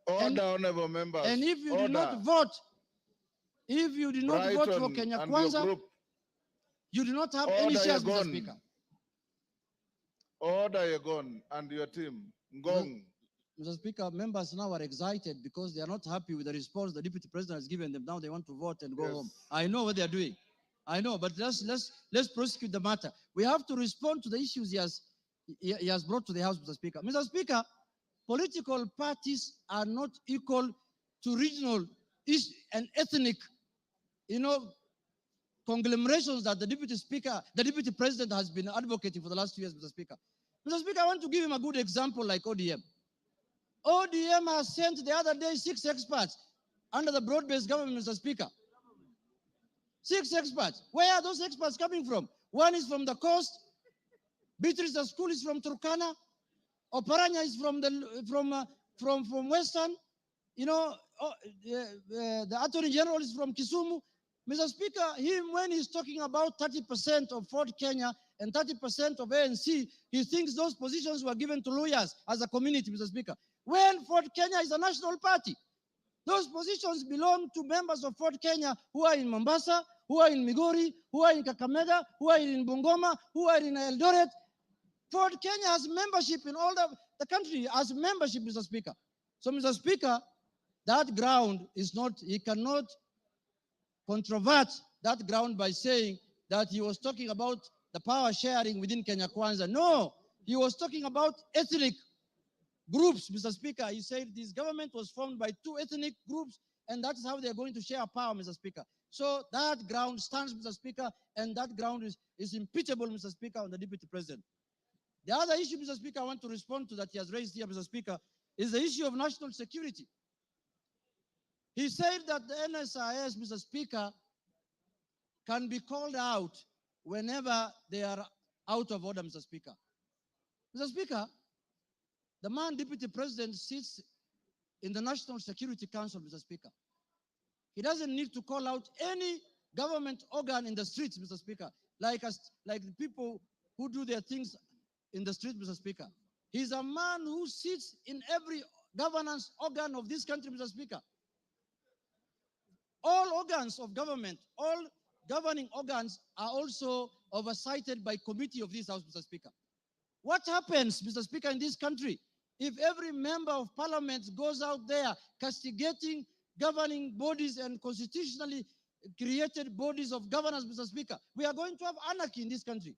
Order, honorable members. And if you Order. do not vote If you did not vote for Brighton Kenya and your Kwanza, group. you do not have any Order shares, Mr. Yegon. Speaker. Order Yegon and your team. Ngong. Mr. Speaker, members now are excited because they are not happy with the response the Deputy President has given them. Now they want to vote and go home. I know what they are doing. I know, but let's prosecute the matter. We have to respond to the issues he has brought to the House, Mr. Speaker. Mr. Speaker, political parties are not equal to regional and ethnic, conglomerations that the Deputy President has been advocating for the last 2 years, Mr. Speaker. Mr. Speaker, I want to give him a good example like ODM. ODM has sent the other day 6 experts under the broad-based government, Mr. Speaker. 6 experts. Where are those experts coming from? One is from the coast. Beatrice School is from Turkana. Oparanya is from Western. The Attorney General is from Kisumu. Mr. Speaker, when he's talking about 30% of Fort Kenya and 30% of ANC, he thinks those positions were given to lawyers as a community, Mr. Speaker. When Fort Kenya is a national party, those positions belong to members of Fort Kenya who are in Mombasa, who are in Migori, who are in Kakamega, who are in Bungoma, who are in Eldoret. Fort Kenya has membership in all the country, has membership, Mr. Speaker. So, Mr. Speaker, that ground is not, he cannot controvert that ground by saying that he was talking about the power sharing within Kenya Kwanza. No, he was talking about ethnic groups, Mr. Speaker. He said this government was formed by 2 ethnic groups, and that's how they're going to share power, Mr. Speaker. So that ground stands, Mr. Speaker, and that ground is impeachable, Mr. Speaker, on the Deputy President. The other issue, Mr. Speaker, I want to respond to that he has raised here, Mr. Speaker, is the issue of national security. He said that the NSIS, Mr. Speaker, can be called out whenever they are out of order, Mr. Speaker. Mr. Speaker, the man Deputy President sits in the National Security Council, Mr. Speaker. He doesn't need to call out any government organ in the streets, Mr. Speaker, like the people who do their things in the street, Mr. Speaker. He's a man who sits in every governance organ of this country, Mr. Speaker. All organs of government, all governing organs are also oversighted by committee of this House, Mr. Speaker. What happens, Mr. Speaker, in this country if every member of parliament goes out there castigating governing bodies and constitutionally created bodies of governance, Mr. Speaker? We are going to have anarchy in this country.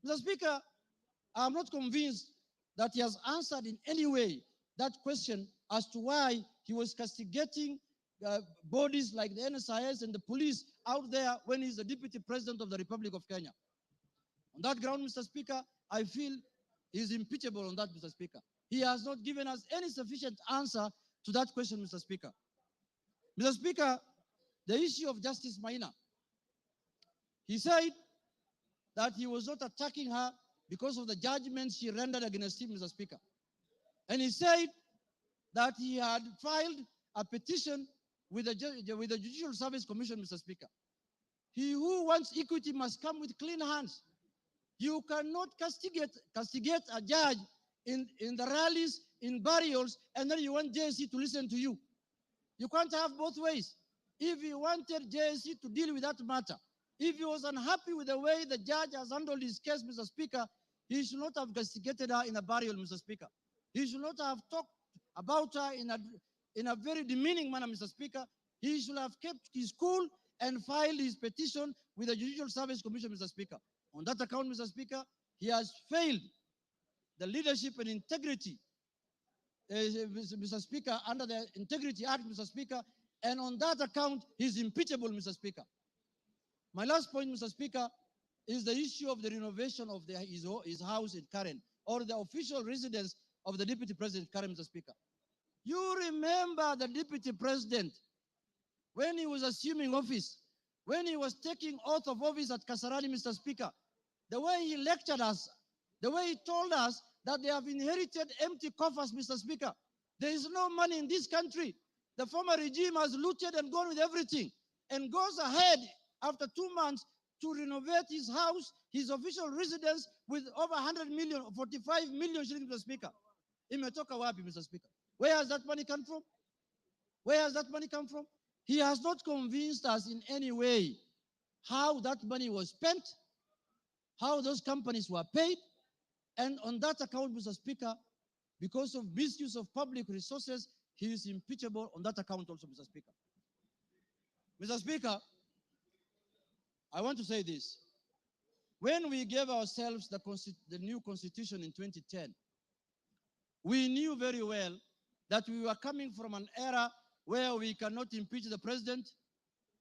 Mr. Speaker, I'm not convinced that he has answered in any way that question as to why he was castigating bodies like the NSIS and the police out there when he's the Deputy President of the Republic of Kenya. On that ground, Mr. Speaker, I feel he's impeachable on that, Mr. Speaker. He has not given us any sufficient answer to that question, Mr. Speaker. Mr. Speaker, the issue of Justice Maina. He said that he was not attacking her because of the judgment she rendered against him, Mr. Speaker. And he said that he had filed a petition with the Judicial Service Commission, Mr. Speaker. He who wants equity must come with clean hands. You cannot castigate a judge in the rallies, in burials, and then you want JSC to listen to you. You can't have both ways. If he wanted JSC to deal with that matter, if he was unhappy with the way the judge has handled his case, Mr. Speaker, he should not have castigated her in a burial, Mr. Speaker. He should not have talked about her in a very demeaning manner, Mr. Speaker. He should have kept his cool and filed his petition with the Judicial Service Commission, Mr. Speaker. On that account, Mr. Speaker, he has failed the leadership and integrity, Mr. Speaker, under the Integrity Act, Mr. Speaker, and on that account, he's impeachable, Mr. Speaker. My last point, Mr. Speaker, is the issue of the renovation of his house in Karen, or the official residence of the Deputy President Karen, Mr. Speaker. You remember the Deputy President, when he was assuming office, when he was taking oath of office at Kasarani, Mr. Speaker, the way he lectured us, the way he told us that they have inherited empty coffers, Mr. Speaker. There is no money in this country. The former regime has looted and gone with everything, and goes ahead after 2 months to renovate his house, his official residence, with over 100 million, 45 million shillings, Mr. Speaker. Imetoka wapi, Mr. Speaker? Where has that money come from? Where has that money come from? He has not convinced us in any way how that money was spent, how those companies were paid, and on that account, Mr. Speaker, because of misuse of public resources, he is impeachable on that account also, Mr. Speaker. Mr. Speaker, I want to say this. When we gave ourselves the new constitution in 2010, we knew very well that we were coming from an era where we cannot impeach the president,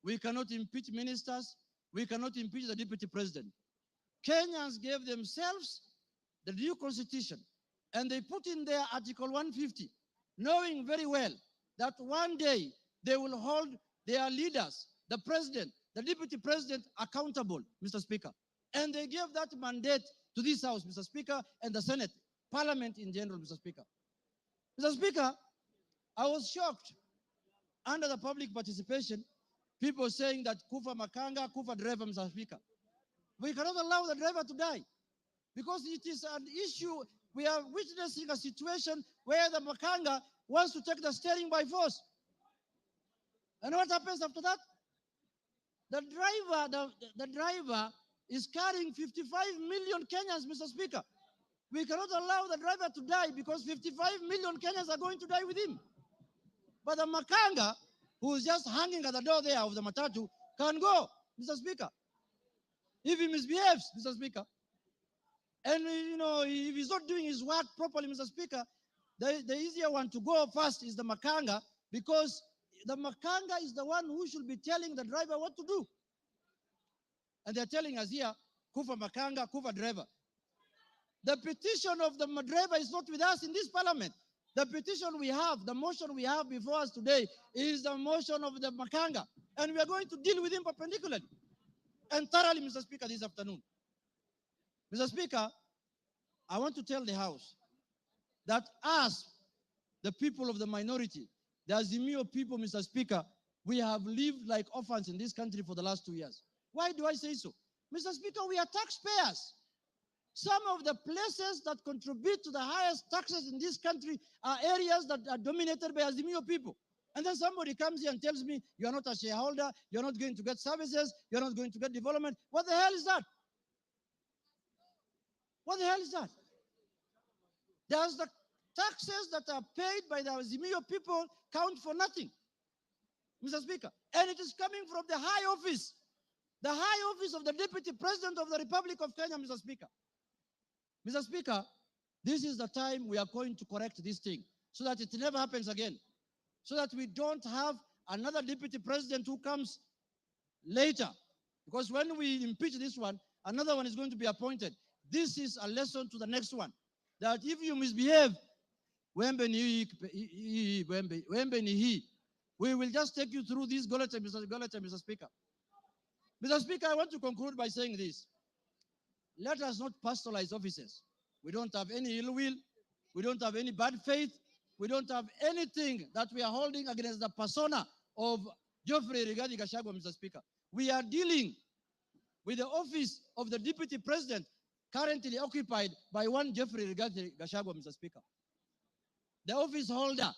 we cannot impeach ministers, we cannot impeach the deputy president. Kenyans gave themselves the new constitution, and they put in there Article 150, knowing very well that one day they will hold their leaders, the president, the deputy president, accountable, Mr. Speaker. And they gave that mandate to this House, Mr. Speaker, and the Senate, Parliament in general, Mr. Speaker. Mr. Speaker, I was shocked under the public participation, people saying that Kufa Makanga, Kufa driver, Mr. Speaker. We cannot allow the driver to die because it is an issue. We are witnessing a situation where the Makanga wants to take the steering by force. And what happens after that? The driver is carrying 55 million Kenyans, Mr. Speaker. We cannot allow the driver to die because 55 million Kenyans are going to die with him. But the Makanga, who is just hanging at the door there of the matatu, can go, Mr. Speaker, if he misbehaves, Mr. Speaker. And, if he's not doing his work properly, Mr. Speaker, the easier one to go first is the Makanga, because the Makanga is the one who should be telling the driver what to do. And they're telling us here, Kufa Makanga, Kufa driver. The petition of the driver is not with us in this parliament. The petition we have, the motion we have before us today is the motion of the Makanga. And we are going to deal with him perpendicularly and thoroughly, Mr. Speaker, this afternoon. Mr. Speaker, I want to tell the House that us, the people of the minority, the Azimio people, Mr. Speaker, we have lived like orphans in this country for the last 2 years. Why do I say so? Mr. Speaker, we are taxpayers. Some of the places that contribute to the highest taxes in this country are areas that are dominated by Azimio people. And then somebody comes here and tells me, you're not a shareholder, you're not going to get services, you're not going to get development. What the hell is that? What the hell is that? Does the taxes that are paid by the Azimio people count for nothing, Mr. Speaker? And it is coming from the high office of the Deputy President of the Republic of Kenya, Mr. Speaker. Mr. Speaker, this is the time we are going to correct this thing so that it never happens again, so that we don't have another Deputy President who comes later. Because when we impeach this one, another one is going to be appointed. This is a lesson to the next one, that if you misbehave, we will just take you through this Goleta, Mr. Speaker. Mr. Speaker, I want to conclude by saying this. Let us not personalize offices. We don't have any ill will. We don't have any bad faith. We don't have anything that we are holding against the persona of Geoffrey Rigathi Gachagua, Mr. Speaker. We are dealing with the office of the Deputy President currently occupied by one Geoffrey Rigathi Gachagua, Mr. Speaker. The office holder.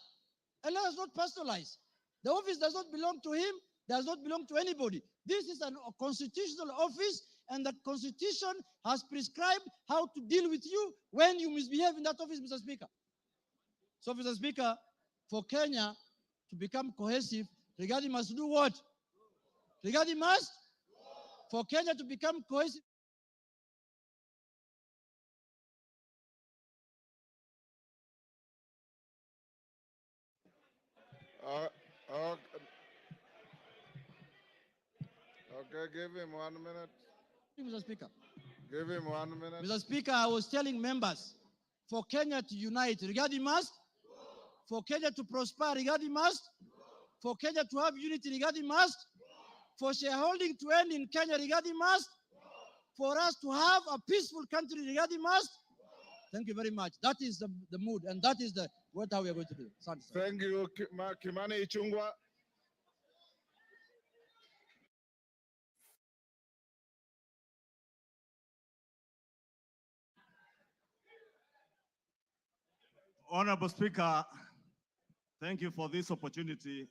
And let us not personalize. The office does not belong to him, does not belong to anybody. This is a constitutional office, and the Constitution has prescribed how to deal with you when you misbehave in that office, Mr. Speaker. So, Mr. Speaker, for Kenya to become cohesive, Rigathi must do what? Rigathi must? For Kenya to become cohesive. Okay, give him 1 minute. Mr. Speaker. Give him 1 minute. Mr. Speaker, I was telling members, for Kenya to unite, Rigathi must. For Kenya to prosper, Rigathi must. For Kenya to have unity, Rigathi must. For shareholding to end in Kenya, Rigathi must. For us to have a peaceful country, Rigathi must. Thank you very much. That is the mood, and that is what we are going to do. Thank you, Kimani Ichung'wah. Honorable Speaker, thank you for this opportunity.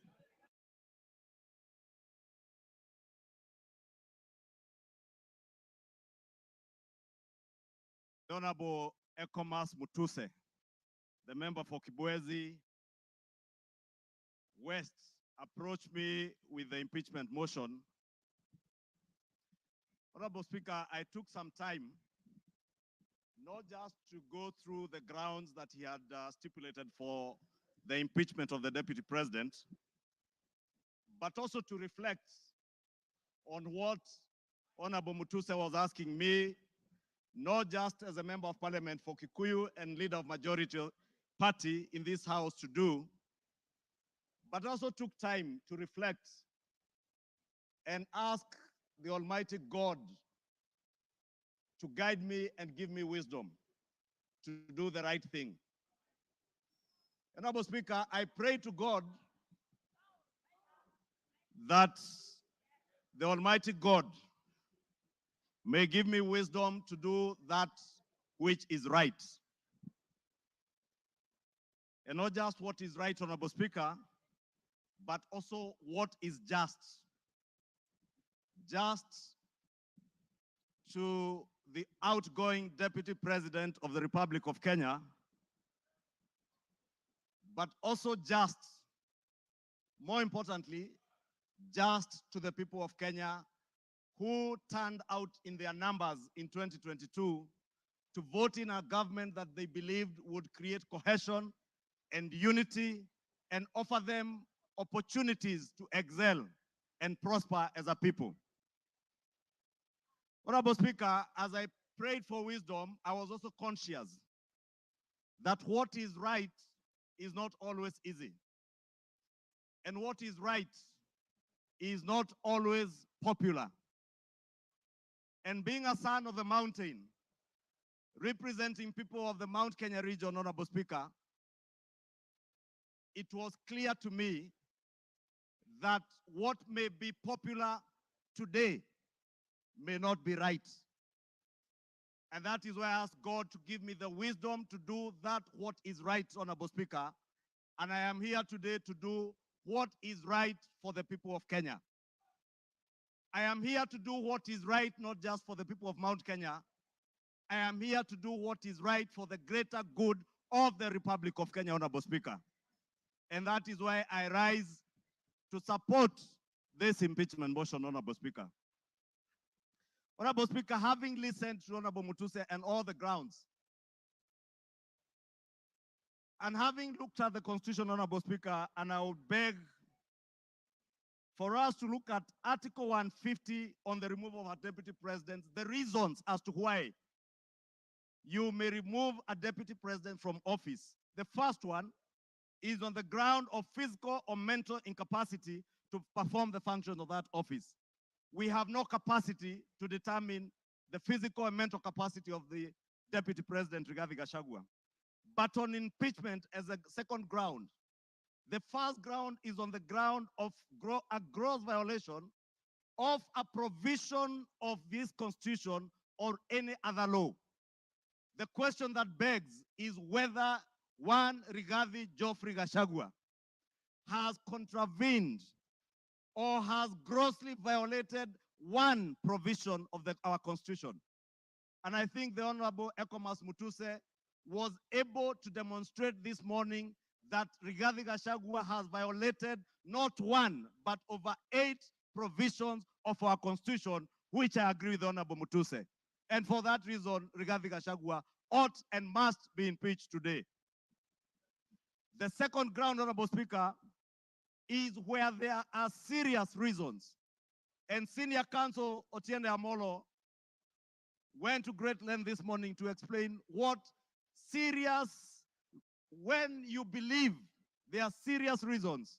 Honorable Ekomas Mutuse, the member for Kibwezi West, approached me with the impeachment motion. Honorable Speaker, I took some time not just to go through the grounds that he had stipulated for the impeachment of the Deputy President, but also to reflect on what Honorable Mutuse was asking me, not just as a member of parliament for Kikuyu and leader of majority party in this house to do, but also took time to reflect and ask the Almighty God to guide me and give me wisdom to do the right thing. Honorable Speaker, I pray to God that the Almighty God may give me wisdom to do that which is right. And not just what is right, Honorable Speaker, but also what is just. Just to the outgoing Deputy President of the Republic of Kenya, but also just, more importantly, just to the people of Kenya who turned out in their numbers in 2022 to vote in a government that they believed would create cohesion and unity and offer them opportunities to excel and prosper as a people. Honorable Speaker, as I prayed for wisdom, I was also conscious that what is right is not always easy. And what is right is not always popular. And being a son of the mountain, representing people of the Mount Kenya region, Honorable Speaker, it was clear to me that what may be popular today may not be right. And that is why I ask God to give me the wisdom to do that what is right, Honorable Speaker. And I am here today to do what is right for the people of Kenya. I am here to do what is right, not just for the people of Mount Kenya. I am here to do what is right for the greater good of the Republic of Kenya, Honorable Speaker. And that is why I rise to support this impeachment motion, Honorable Speaker. Honorable Speaker, having listened to Honorable Mutuse and all the grounds, and having looked at the Constitution, Honorable Speaker, and I would beg for us to look at Article 150 on the removal of a deputy president, the reasons as to why you may remove a deputy president from office. The first one is on the ground of physical or mental incapacity to perform the functions of that office. We have no capacity to determine the physical and mental capacity of the Deputy President, Rigathi Gachagua. But on impeachment as a second ground, the first ground is on the ground of a gross violation of a provision of this Constitution or any other law. The question that begs is whether one Rigathi Geoffrey Gachagua has contravened or has grossly violated one provision of our Constitution. And I think the Honorable Ekomas Mutuse was able to demonstrate this morning that Rigathi Gachagua has violated not one, but over 8 provisions of our Constitution, which I agree with the Honorable Mutuse. And for that reason, Rigathi Gachagua ought and must be impeached today. The second ground, Honorable Speaker, is where there are serious reasons. And Senior Counsel Otiende Amolo went to great length this morning to explain what serious, when you believe there are serious reasons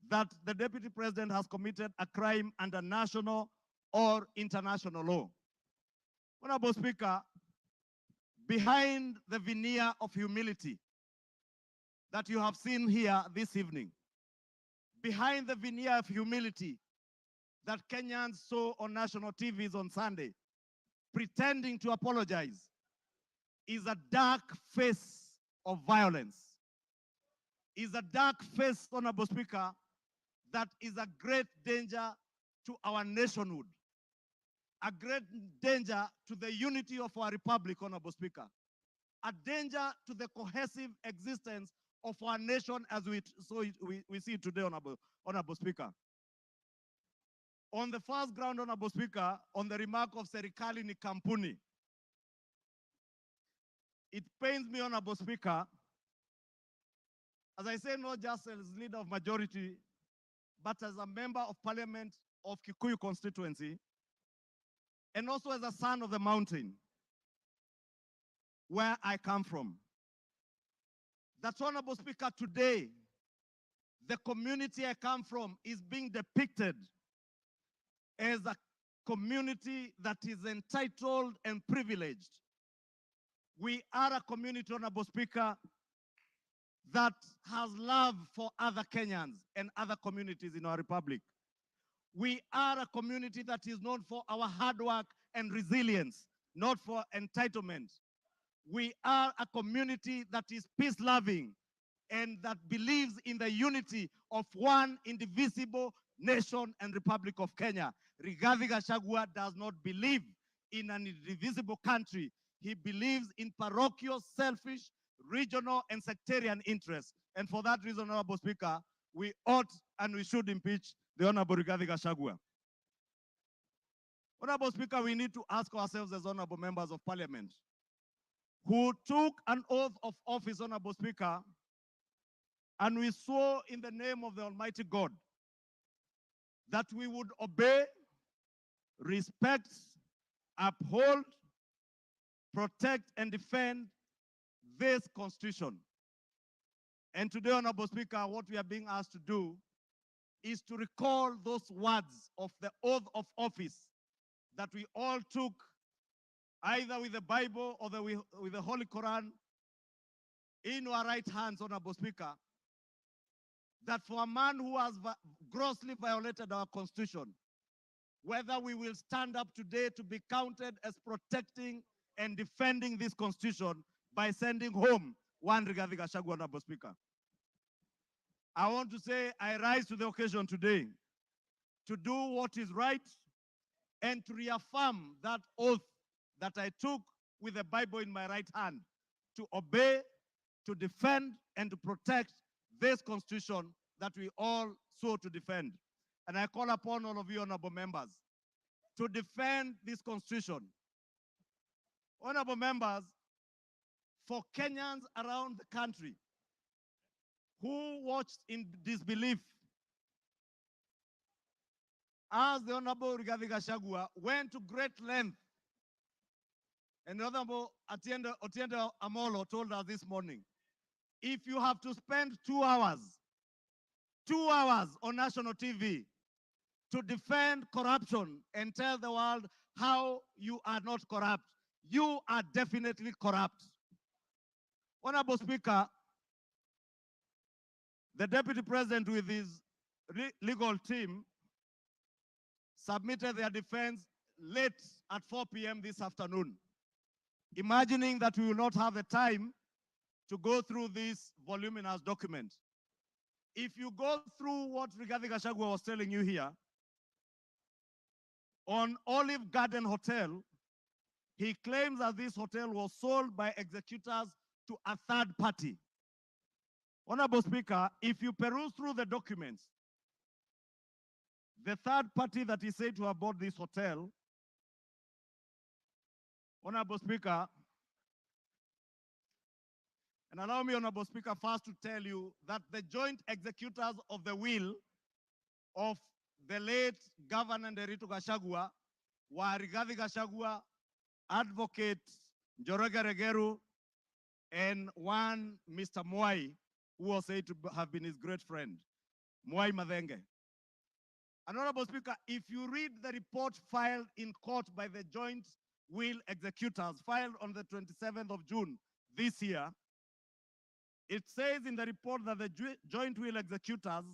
that the Deputy President has committed a crime under national or international law. Honorable Speaker, behind the veneer of humility that you have seen here this evening, behind the veneer of humility that Kenyans saw on national TVs on Sunday, pretending to apologize, is a dark face of violence, is a dark face, Honorable Speaker, that is a great danger to our nationhood. a great danger to the unity of our republic, Honorable Speaker, a danger to the cohesive existence of our nation as we see it today, Honorable Speaker. On the first ground, Honorable Speaker, on the remark of serikali ni kampuni, it pains me, Honorable Speaker, as I say, not just as leader of majority, but as a member of parliament of Kikuyu constituency, and also as a son of the mountain, where I come from. That, Honorable Speaker, today, the community I come from is being depicted as a community that is entitled and privileged. We are a community, Honorable Speaker, that has love for other Kenyans and other communities in our republic. We are a community that is known for our hard work and resilience, not for entitlement. We are a community that is peace-loving and that believes in the unity of one indivisible nation and Republic of Kenya. Rigathi Gachagua does not believe in an indivisible country. He believes in parochial, selfish, regional, and sectarian interests. And for that reason, Honorable Speaker, we ought and we should impeach the Honorable Rigathi Gachagua. Honorable Speaker, we need to ask ourselves as honorable members of parliament, who took an oath of office, Honorable Speaker, and we swore in the name of the Almighty God that we would obey, respect, uphold, protect, and defend this Constitution. And today, Honorable Speaker, what we are being asked to do is to recall those words of the oath of office that we all took either with the Bible or with the Holy Quran in our right hands, Honorable Speaker, that for a man who has grossly violated our Constitution, whether we will stand up today to be counted as protecting and defending this Constitution by sending home one Rigathi Gachagua, Honorable Speaker. I want to say I rise to the occasion today to do what is right and to reaffirm that oath that I took with the Bible in my right hand, to obey, to defend, and to protect this Constitution that we all swore to defend. And I call upon all of you, honorable members, to defend this Constitution. Honorable members, for Kenyans around the country who watched in disbelief as the Honorable Rigathi Gachagua went to great length, and the Honorable Otiende Amolo told us this morning, if you have to spend 2 hours on national TV to defend corruption and tell the world how you are not corrupt, you are definitely corrupt. Honorable Speaker, the Deputy President with his legal team submitted their defense late at 4 p.m. this afternoon, imagining that we will not have the time to go through this voluminous document. If you go through what Rigathi Gachagua was telling you here, on Olive Garden Hotel, he claims that this hotel was sold by executors to a third party. Honorable Speaker, if you peruse through the documents, the third party that is said to have bought this hotel, Honorable Speaker, and allow me, Honorable Speaker, first to tell you that the joint executors of the will of the late Governor Nderitu Gachagua were Rigathi Gachagua, Advocate Njoroge Regeru, and one Mr. Mwai, who was said to have been his great friend, Mwai Madenge. And Honorable Speaker, if you read the report filed in court by the joint will executors, filed on the 27th of June this year, it says in the report that the joint will executors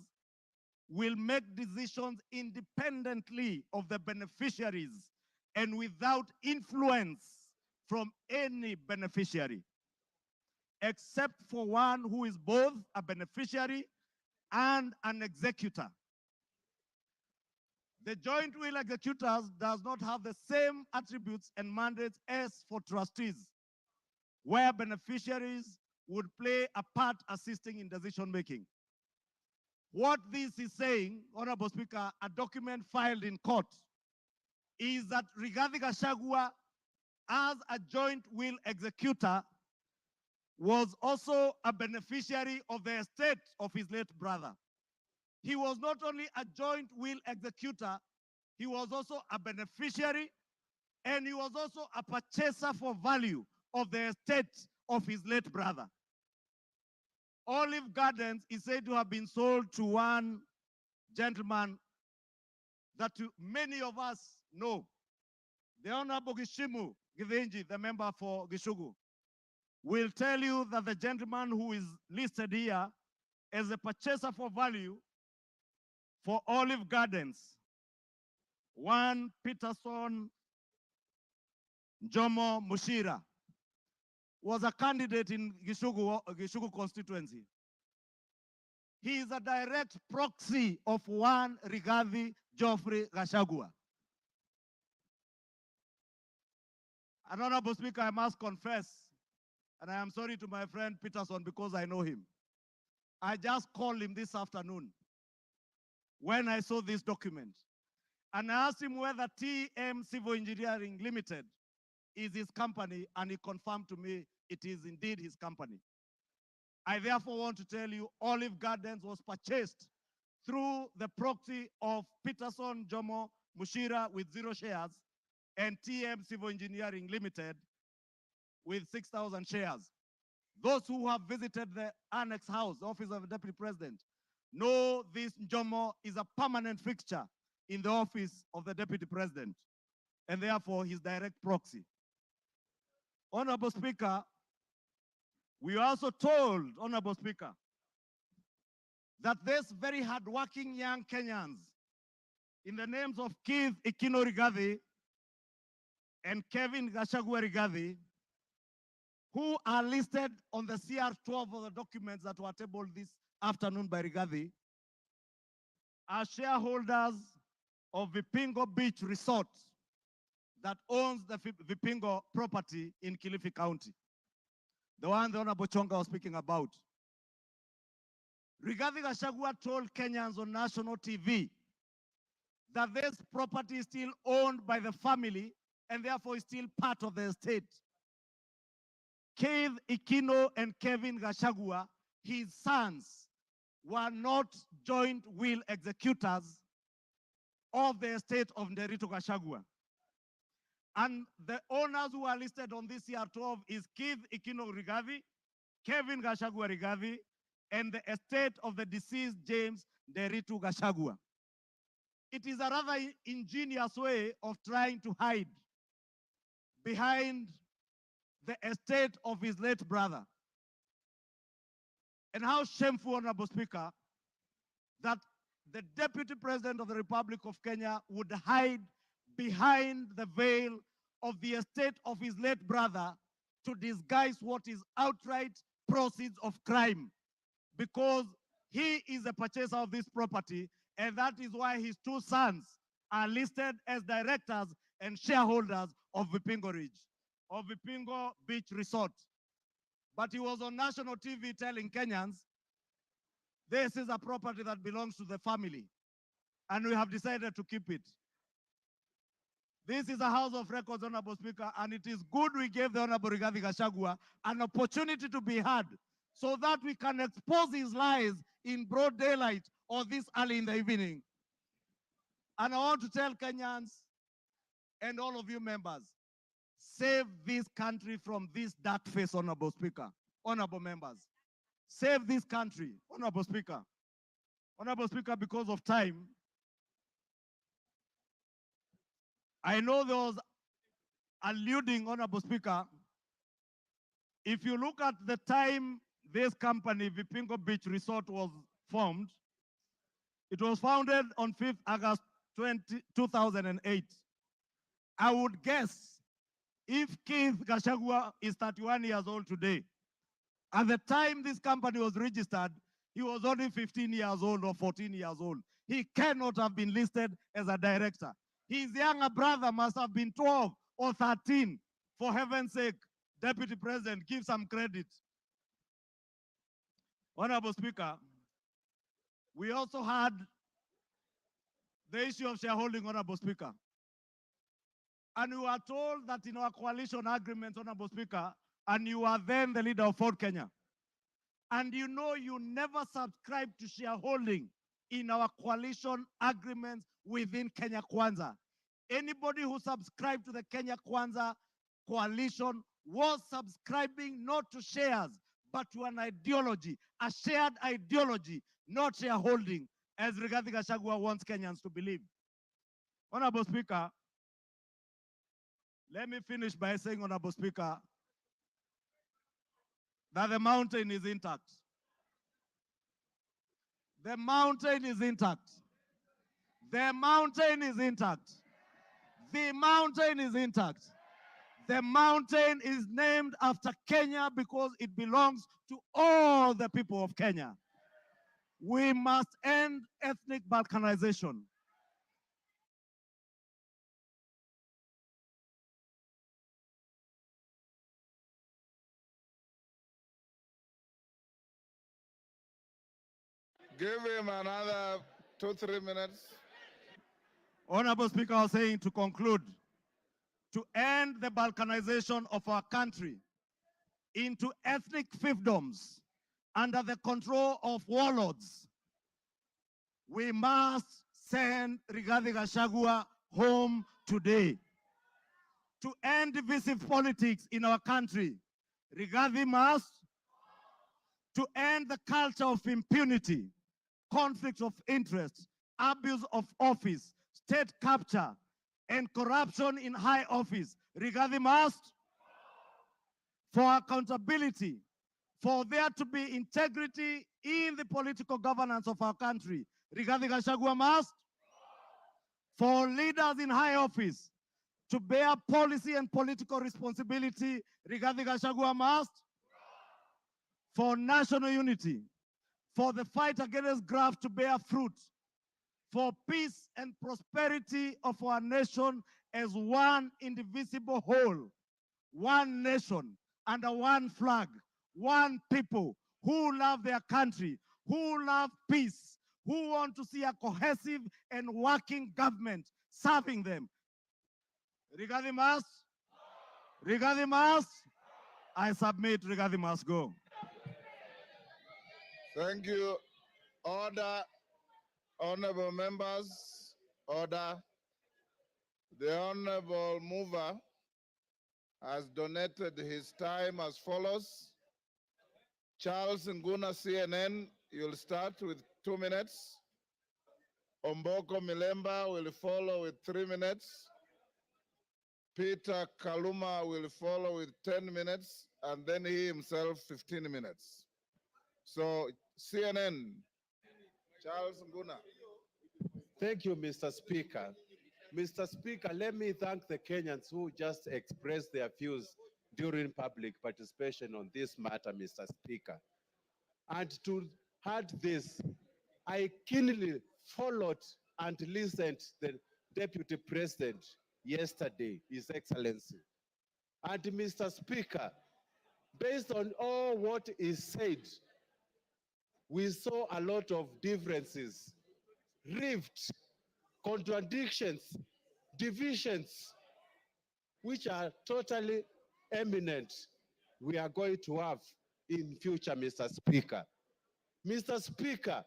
will make decisions independently of the beneficiaries and without influence from any beneficiary, except for one who is both a beneficiary and an executor. The joint will executors does not have the same attributes and mandates as for trustees, where beneficiaries would play a part assisting in decision making. What this is saying, Honorable Speaker, a document filed in court, is that Rigathi Gachagua, as a joint will executor, was also a beneficiary of the estate of his late brother. He was not only a joint will executor, he was also a beneficiary, and he was also a purchaser for value of the estate of his late brother. Olive Gardens is said to have been sold to one gentleman that many of us know, the Honorable Gishimu Githinji, the member for Gishugu, will tell you that the gentleman who is listed here as a purchaser for value for Olive Gardens, one Peterson Jomo Mushira, was a candidate in Gishugu constituency. He is a direct proxy of one Rigathi Geoffrey Gachagua. And Honorable Speaker, I must confess, and I am sorry to my friend Peterson because I know him. I just called him this afternoon when I saw this document. And I asked him whether TM Civil Engineering Limited is his company, and he confirmed to me it is indeed his company. I therefore want to tell you Olive Gardens was purchased through the proxy of Peterson Jomo Mushira with 0 shares and TM Civil Engineering Limited with 6,000 shares. Those who have visited the Annex House, the Office of the Deputy President, know this Jomo is a permanent fixture in the Office of the Deputy President, and therefore his direct proxy. Honorable Speaker, we are also told, Honorable Speaker, that these very hardworking young Kenyans, in the names of Keith Ikino Rigathi and Kevin Gachagua Rigathi, who are listed on the CR12 of the documents that were tabled this afternoon by Rigathi, are shareholders of Vipingo Beach Resort that owns the Vipingo property in Kilifi County, the one the Honorable Chonga was speaking about. Rigathi Gachagua told Kenyans on national TV that this property is still owned by the family and therefore is still part of the estate. Keith Ikino and Kevin Gachagua, his sons, were not joint will executors of the estate of Nderitu Gachagua. And the owners who are listed on this CR12 is Keith Ikino Rigathi, Kevin Gachagua Rigathi, and the estate of the deceased James Nderitu Gachagua. It is a rather ingenious way of trying to hide behind the estate of his late brother. And how shameful, Honorable Speaker, that the Deputy President of the Republic of Kenya would hide behind the veil of the estate of his late brother to disguise what is outright proceeds of crime, because he is a purchaser of this property, and that is why his 2 sons are listed as directors and shareholders of Vipingo Ridge, of Vipingo Beach Resort. But he was on national TV telling Kenyans, this is a property that belongs to the family, and we have decided to keep it. This is a House of Records, Honorable Speaker, and it is good we gave the Honorable Rigathi Gachagua an opportunity to be heard so that we can expose his lies in broad daylight or this early in the evening. And I want to tell Kenyans and all of you members, save this country from this dark face, Honorable Speaker, honorable members. Save this country, Honorable Speaker. Honorable Speaker, because of time, I know there was alluding, Honorable Speaker, if you look at the time this company, Vipingo Beach Resort, was formed, it was founded on 5th August 2008. I would guess if Keith Gachagua is 31 years old today, at the time this company was registered, he was only 15 years old or 14 years old. he cannot have been listed as a director. His younger brother must have been 12 or 13. For heaven's sake, Deputy President, give some credit. Honorable Speaker, we also had the issue of shareholding, Honorable Speaker. And we were told that in our coalition agreement, Honorable Speaker, and you are then the leader of Ford Kenya, and you know you never subscribed to shareholding in our coalition agreements within Kenya Kwanza. Anybody who subscribed to the Kenya Kwanza coalition was subscribing not to shares, but to an ideology, a shared ideology, not shareholding, as Rigathi Gachagua wants Kenyans to believe. Honorable Speaker, let me finish by saying, Honorable Speaker, that the mountain is intact. The mountain is intact. The mountain is intact. The mountain is intact. The mountain is named after Kenya because it belongs to all the people of Kenya. We must end ethnic balkanization. Give him another 2-3 minutes. Honorable Speaker, I was saying to conclude, to end the balkanization of our country into ethnic fiefdoms under the control of warlords, we must send Rigathi Gachagua home today. To end divisive politics in our country, Rigathi must. To end the culture of impunity, conflict of interest, abuse of office, state capture, and corruption in high office, Rigathi must. For accountability, for there to be integrity in the political governance of our country, Rigathi Gachagua must. For leaders in high office to bear policy and political responsibility, Rigathi Gachagua must. For national unity, for the fight against graft to bear fruit, for peace and prosperity of our nation as one indivisible whole, one nation under one flag, one people who love their country, who love peace, who want to see a cohesive and working government serving them. Rigathi must. Rigathi must. I submit, Rigathi must go. Thank you. Order, honorable members, order. The honorable mover has donated his time as follows. Charles Nguna, CNN, you'll start with 2 minutes. Omboko Milemba will follow with 3 minutes. Peter Kaluma will follow with 10 minutes, and then he himself 15 minutes. So CNN, Charles Nguna. Thank you, Mr. Speaker. Mr. Speaker, let me thank the Kenyans who just expressed their views during public participation on this matter, Mr. Speaker. And to add this, I keenly followed and listened to the Deputy President yesterday, His Excellency. And Mr. Speaker, based on all what is said, we saw a lot of differences, rifts, contradictions, divisions, which are totally eminent we are going to have in future, Mr. Speaker. Mr. Speaker,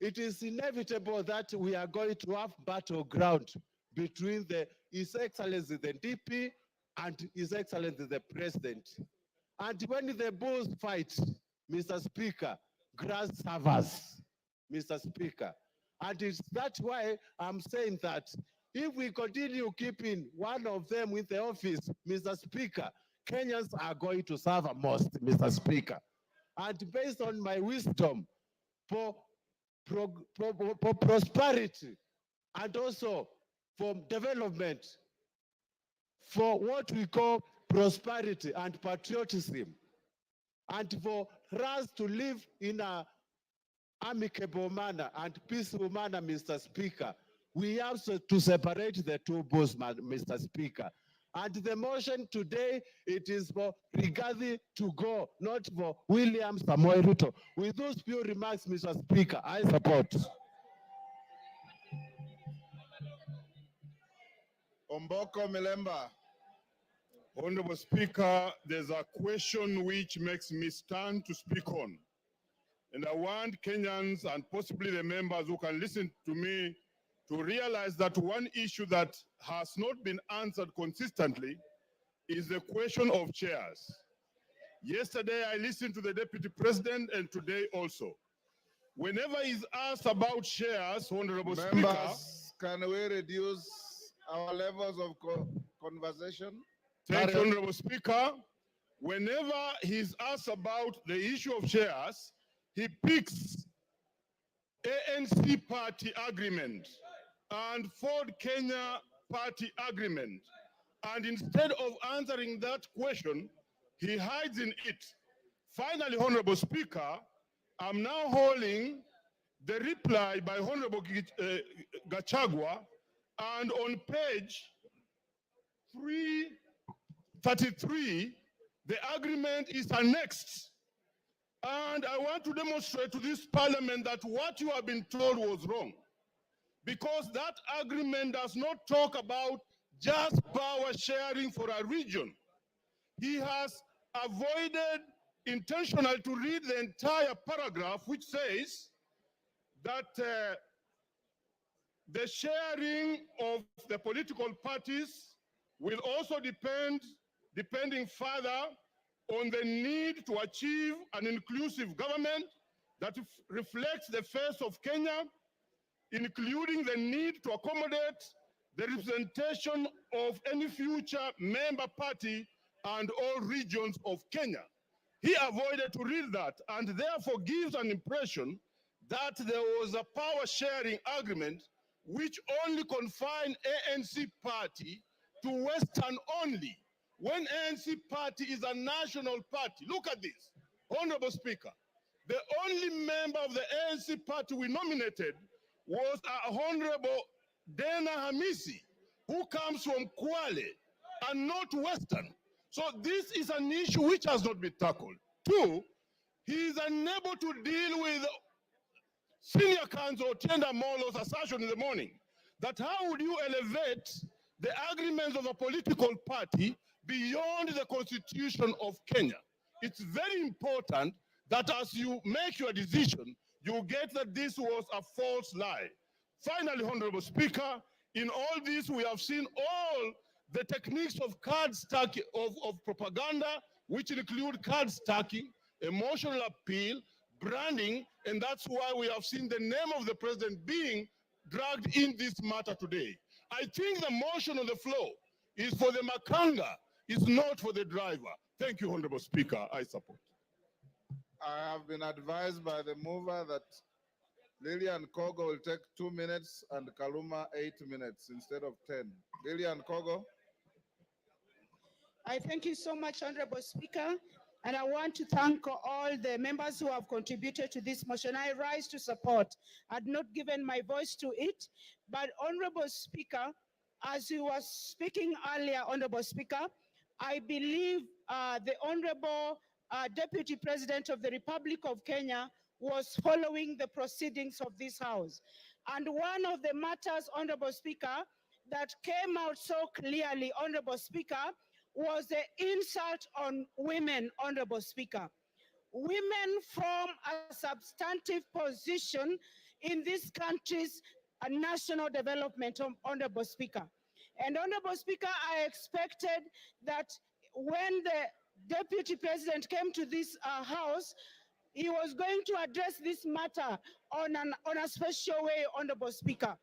it is inevitable that we are going to have battleground between His Excellency the DP and His Excellency the President. And when the bulls fight, Mr. Speaker, grass suffers, Mr. Speaker. And it's that's why I'm saying that if we continue keeping one of them in the office, Mr. Speaker, Kenyans are going to suffer most, Mr. Speaker. And based on my wisdom for prosperity and also for development, for what we call prosperity and patriotism, and for us to live in a amicable manner and peaceful manner, Mr. Speaker. We have to separate the two bulls, Mr. Speaker. And the motion today, it is for Rigathi to go, not for William Samoei Ruto. With those few remarks, Mr. Speaker, I support. Omboko Milemba. Honorable Speaker, there's a question which makes me stand to speak on. And I want Kenyans and possibly the members who can listen to me to realize that one issue that has not been answered consistently is the question of chairs. Yesterday, I listened to the Deputy President and today also. Whenever he's asked about chairs, Honorable Speaker. Members, can we reduce our levels of conversation? Thank you, Honorable Speaker. Whenever he's asked about the issue of chairs, he picks ANC party agreement and Ford Kenya party agreement. And instead of answering that question, he hides in it. Finally, Honorable Speaker, I'm now holding the reply by Honorable Gachagua, and on page 333, the agreement is annexed. And I want to demonstrate to this parliament that what you have been told was wrong. Because that agreement does not talk about just power sharing for a region. He has avoided intentionally to read the entire paragraph, which says that the sharing of the political parties will also depending further on the need to achieve an inclusive government that reflects the face of Kenya, including the need to accommodate the representation of any future member party and all regions of Kenya. He avoided to read that and therefore gives an impression that there was a power sharing agreement which only confined ANC party to Western only, when ANC party is a national party. Look at this, Honorable Speaker. The only member of the ANC party we nominated was Honorable Dana Hamisi, who comes from Kwale and not Western. So this is an issue which has not been tackled. Two, he is unable to deal with Senior Counsel Tienda Molo's assertion in the morning that how would you elevate the agreements of a political party beyond the Constitution of Kenya? It's very important that as you make your decision, you get that this was a false lie. Finally, Honorable Speaker, in all this, we have seen all the techniques of card stacking, of propaganda, which include card stacking, emotional appeal, branding, and that's why we have seen the name of the president being dragged in this matter today. I think the motion on the floor is for the makanga, it's not for the driver. Thank you, Honorable Speaker. I support. I have been advised by the mover that Lillian Kogo will take 2 minutes and Kaluma 8 minutes instead of 10. Lillian Kogo. I thank you so much, Honorable Speaker, and I want to thank all the members who have contributed to this motion. I rise to support. I'd not given my voice to it, but Honorable Speaker, as you were speaking earlier, Honorable Speaker, I believe the Honorable Deputy President of the Republic of Kenya was following the proceedings of this House. And one of the matters, Honorable Speaker, that came out so clearly, Honorable Speaker, was the insult on women, Honorable Speaker. Women form a substantive position in this country's national development, Honorable Speaker. And Honorable Speaker, I expected that when the Deputy President came to this House, he was going to address this matter on a special way, Honorable Speaker.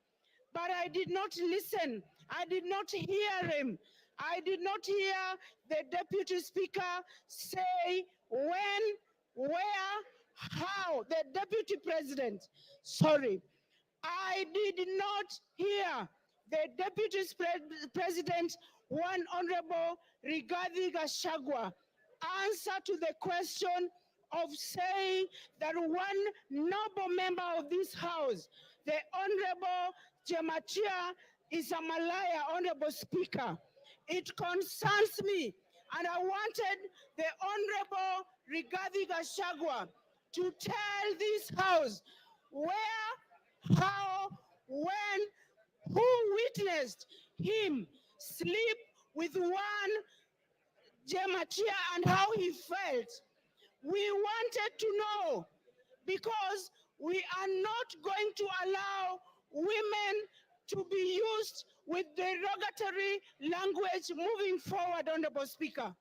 But I did not listen. I did not hear him. I did not hear the Deputy Speaker say when, where, how. The Deputy President, sorry. I did not hear the Deputy President, one Honorable Rigathi Gachagua, answer to the question of saying that one noble member of this house, the Honorable Jemachia, is a Malaya, Honorable Speaker. It concerns me, and I wanted the Honorable Rigathi Gachagua to tell this house where, how, when, who witnessed him sleep with one Jemachia and how he felt. We wanted to know because we are not going to allow women to be used with derogatory language moving forward, Honorable Speaker.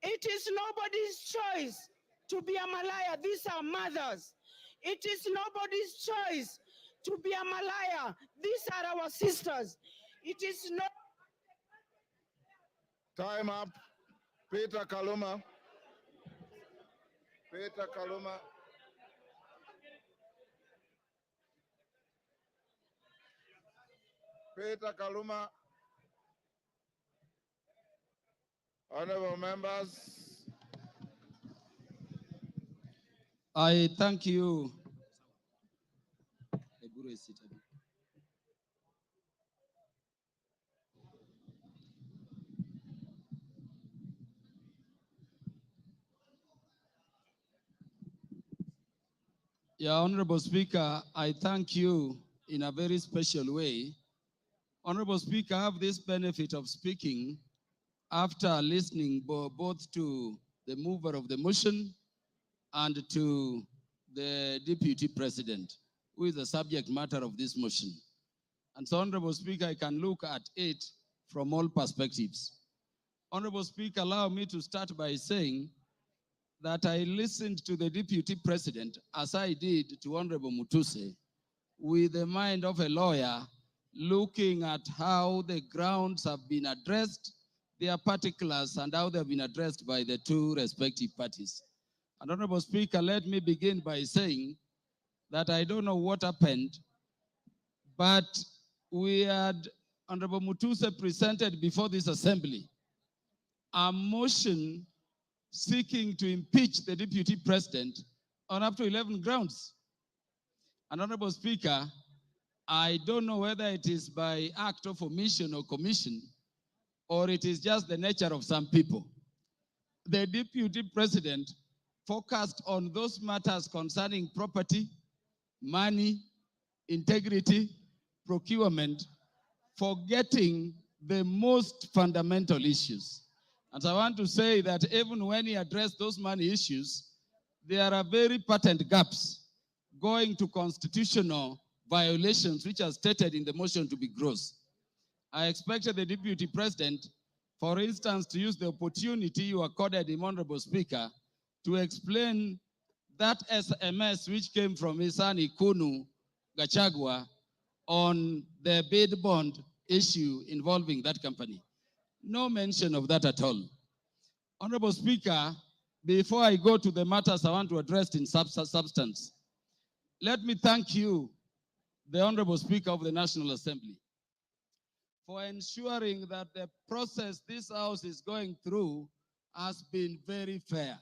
It is nobody's choice to be a Malaya. These are mothers. It is nobody's choice to be a Malaya. These are our sisters. It is not. Time up. Peter Kaluma. Peter Kaluma. Peter Kaluma. Honorable members. I thank you. Yeah, Honorable Speaker, I thank you in a very special way. Honorable Speaker, I have this benefit of speaking after listening both to the mover of the motion and to the Deputy President, who is the subject matter of this motion. And so, Honorable Speaker, I can look at it from all perspectives. Honorable Speaker, allow me to start by saying that I listened to the Deputy President, as I did to Honorable Mutuse, with the mind of a lawyer, looking at how the grounds have been addressed, their particulars, and how they have been addressed by the two respective parties. And Honorable Speaker, let me begin by saying that I don't know what happened, but we had Honorable Mutuse presented before this assembly a motion seeking to impeach the Deputy President on up to 11 grounds. And Honorable Speaker, I don't know whether it is by act of omission or commission, or it is just the nature of some people. The Deputy President focused on those matters concerning property, money, integrity, procurement, forgetting the most fundamental issues. And I want to say that even when he addressed those money issues, there are very patent gaps going to constitutional violations which are stated in the motion to be gross. I expected the Deputy President, for instance, to use the opportunity you accorded him, Honorable Speaker, to explain that SMS which came from his son Ikunu Gachagua on the bid bond issue involving that company. No mention of that at all. Honorable Speaker, before I go to the matters I want to address in substance, let me thank you, the Honorable Speaker of the National Assembly, for ensuring that the process this House is going through has been very fair.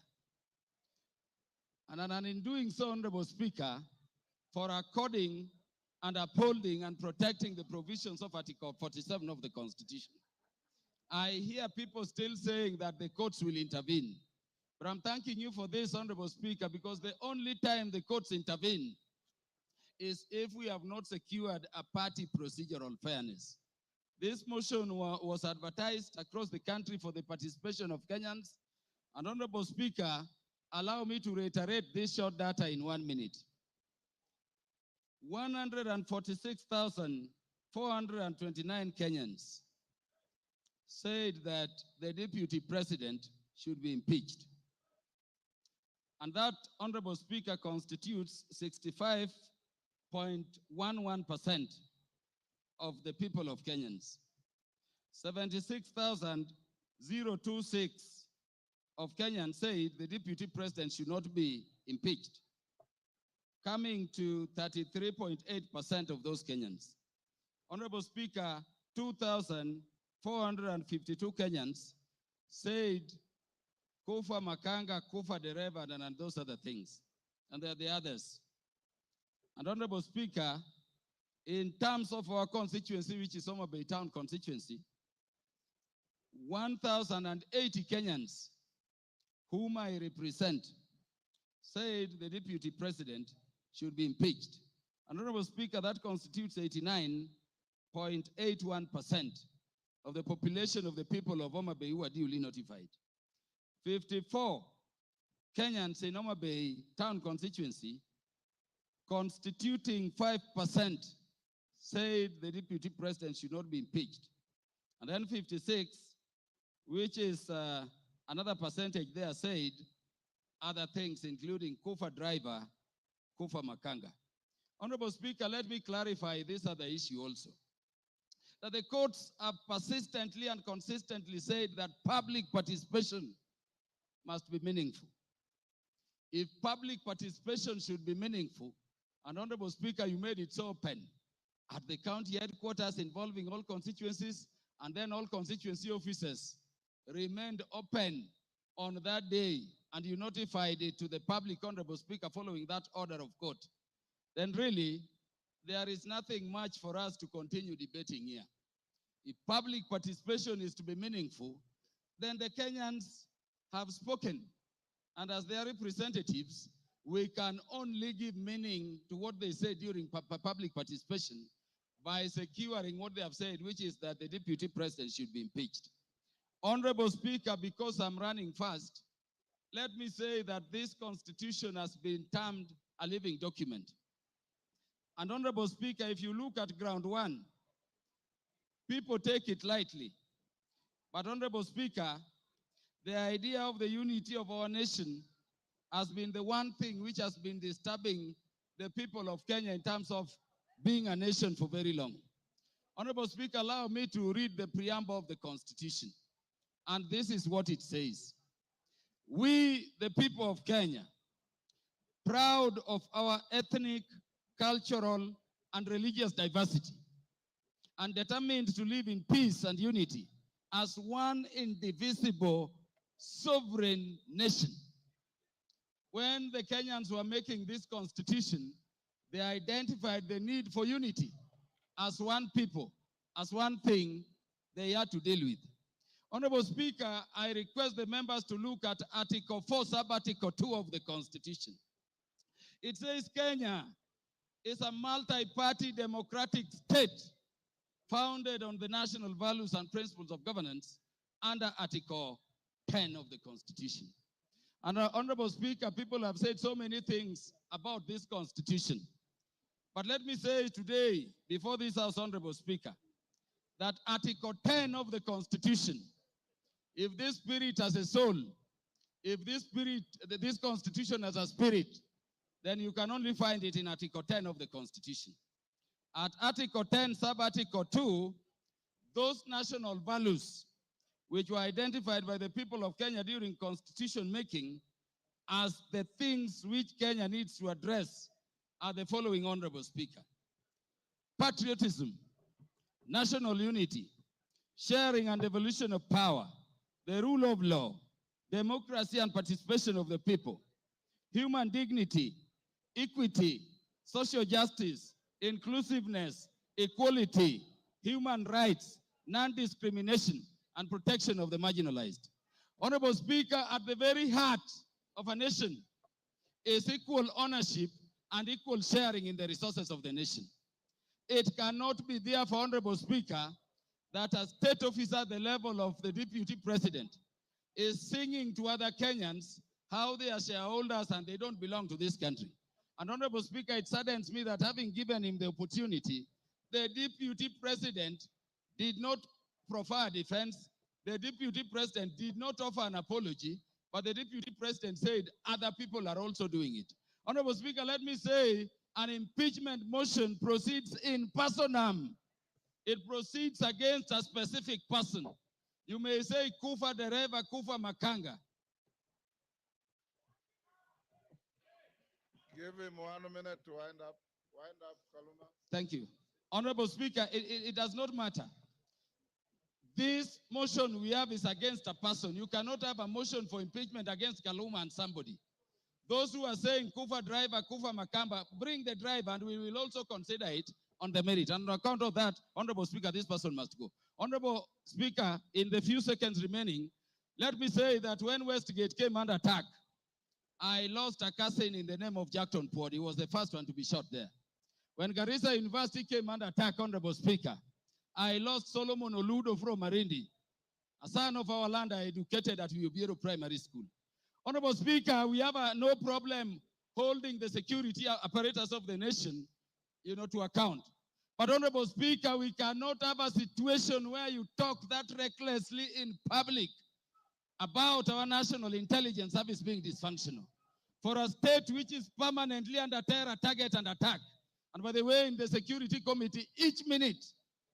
And in doing so, Honorable Speaker, for according and upholding and protecting the provisions of Article 47 of the Constitution. I hear people still saying that the courts will intervene. But I'm thanking you for this, Honorable Speaker, because the only time the courts intervene is if we have not secured a party procedural fairness. This motion was advertised across the country for the participation of Kenyans. And Honorable Speaker, allow me to reiterate this short data in 1 minute. 146,429 Kenyans said that the Deputy President should be impeached. And that, Honorable Speaker, constitutes 65.11% of the people of Kenyans. 76,026 of Kenyans said the Deputy President should not be impeached, coming to 33.8% of those Kenyans. Honorable Speaker, 2,452 Kenyans said Kufa Makanga, Kufa Dereva, and those other things. And there are the others. And Honorable Speaker, in terms of our constituency, which is Homa Bay Town constituency, 1,080 Kenyans whom I represent said the deputy president should be impeached. And Honorable Speaker, that constitutes 89.81% of the population of the people of Homa Bay who are duly notified. 54 Kenyans in Homa Bay Town constituency, constituting 5%, said the deputy president should not be impeached. And then 56, which is another percentage there, said other things, including Kufa driver, Kufa Makanga. Honorable Speaker, let me clarify this other issue also. That the courts have persistently and consistently said that public participation must be meaningful. If public participation should be meaningful, and Honorable Speaker, you made it so open at the county headquarters involving all constituencies, and then all constituency officers remained open on that day, and you notified it to the public, Honorable Speaker, following that order of court, then really there is nothing much for us to continue debating here. If public participation is to be meaningful, then the Kenyans have spoken. And as their representatives, we can only give meaning to what they say during public participation by securing what they have said, which is that the deputy president should be impeached. Honorable Speaker, because I'm running fast, let me say that this constitution has been termed a living document. And Honorable Speaker, if you look at ground one, people take it lightly. But Honorable Speaker, the idea of the unity of our nation has been the one thing which has been disturbing the people of Kenya in terms of being a nation for very long. Honorable Speaker, allow me to read the preamble of the Constitution. And this is what it says. We, the people of Kenya, proud of our ethnic, cultural, and religious diversity, and determined to live in peace and unity as one indivisible sovereign nation. When the Kenyans were making this constitution, they identified the need for unity as one people, as one thing they had to deal with. Honorable Speaker, I request the members to look at Article 4, Sub-Article 2 of the Constitution. It says Kenya is a multi-party democratic state founded on the national values and principles of governance under Article 10 of the Constitution. And Honorable Speaker, people have said so many things about this Constitution. But let me say today, before this House, Honorable Speaker, that Article 10 of the Constitution, if this spirit has a soul, if this Constitution has a spirit, then you can only find it in Article 10 of the Constitution. At Article 10, Sub-Article 2, those national values which were identified by the people of Kenya during constitution making as the things which Kenya needs to address are the following, Honorable Speaker. Patriotism, national unity, sharing and devolution of power, the rule of law, democracy and participation of the people, human dignity, equity, social justice, inclusiveness, equality, human rights, non-discrimination, and protection of the marginalized. Honorable Speaker, at the very heart of a nation is equal ownership and equal sharing in the resources of the nation. It cannot be therefore, Honorable Speaker, that a state officer at the level of the deputy president is singing to other Kenyans how they are shareholders and they don't belong to this country. And Honorable Speaker, it saddens me that having given him the opportunity, the deputy president did not proffer a defense. The deputy president did not offer an apology, but the deputy president said other people are also doing it. Honorable Speaker, let me say an impeachment motion proceeds in personam. It proceeds against a specific person. You may say Kufa Dereva, Kufa Makanga. Give him 1 minute to wind up. Wind up, Kaluma. Thank you. Honorable Speaker, it does not matter. this motion we have is against a person. You cannot have a motion for impeachment against Kaluma and somebody. Those who are saying Kufa driver, Kufa Makamba, bring the driver and we will also consider it on the merit. And on account of that, Honorable Speaker, this person must go. Honorable Speaker, in the few seconds remaining, let me say that when Westgate came under attack, I lost a cousin in the name of Jackton Port. He was the first one to be shot there. When Garissa University came under attack, Honorable Speaker, I lost Solomon Oludo from Marindi, a son of our land I educated at Ubiero Primary School. Honorable Speaker, we have no problem holding the security apparatus of the nation, to account. But Honorable Speaker, we cannot have a situation where you talk that recklessly in public about our national intelligence service being dysfunctional. For a state which is permanently under terror, target, and attack. And by the way, in the Security Committee, each minute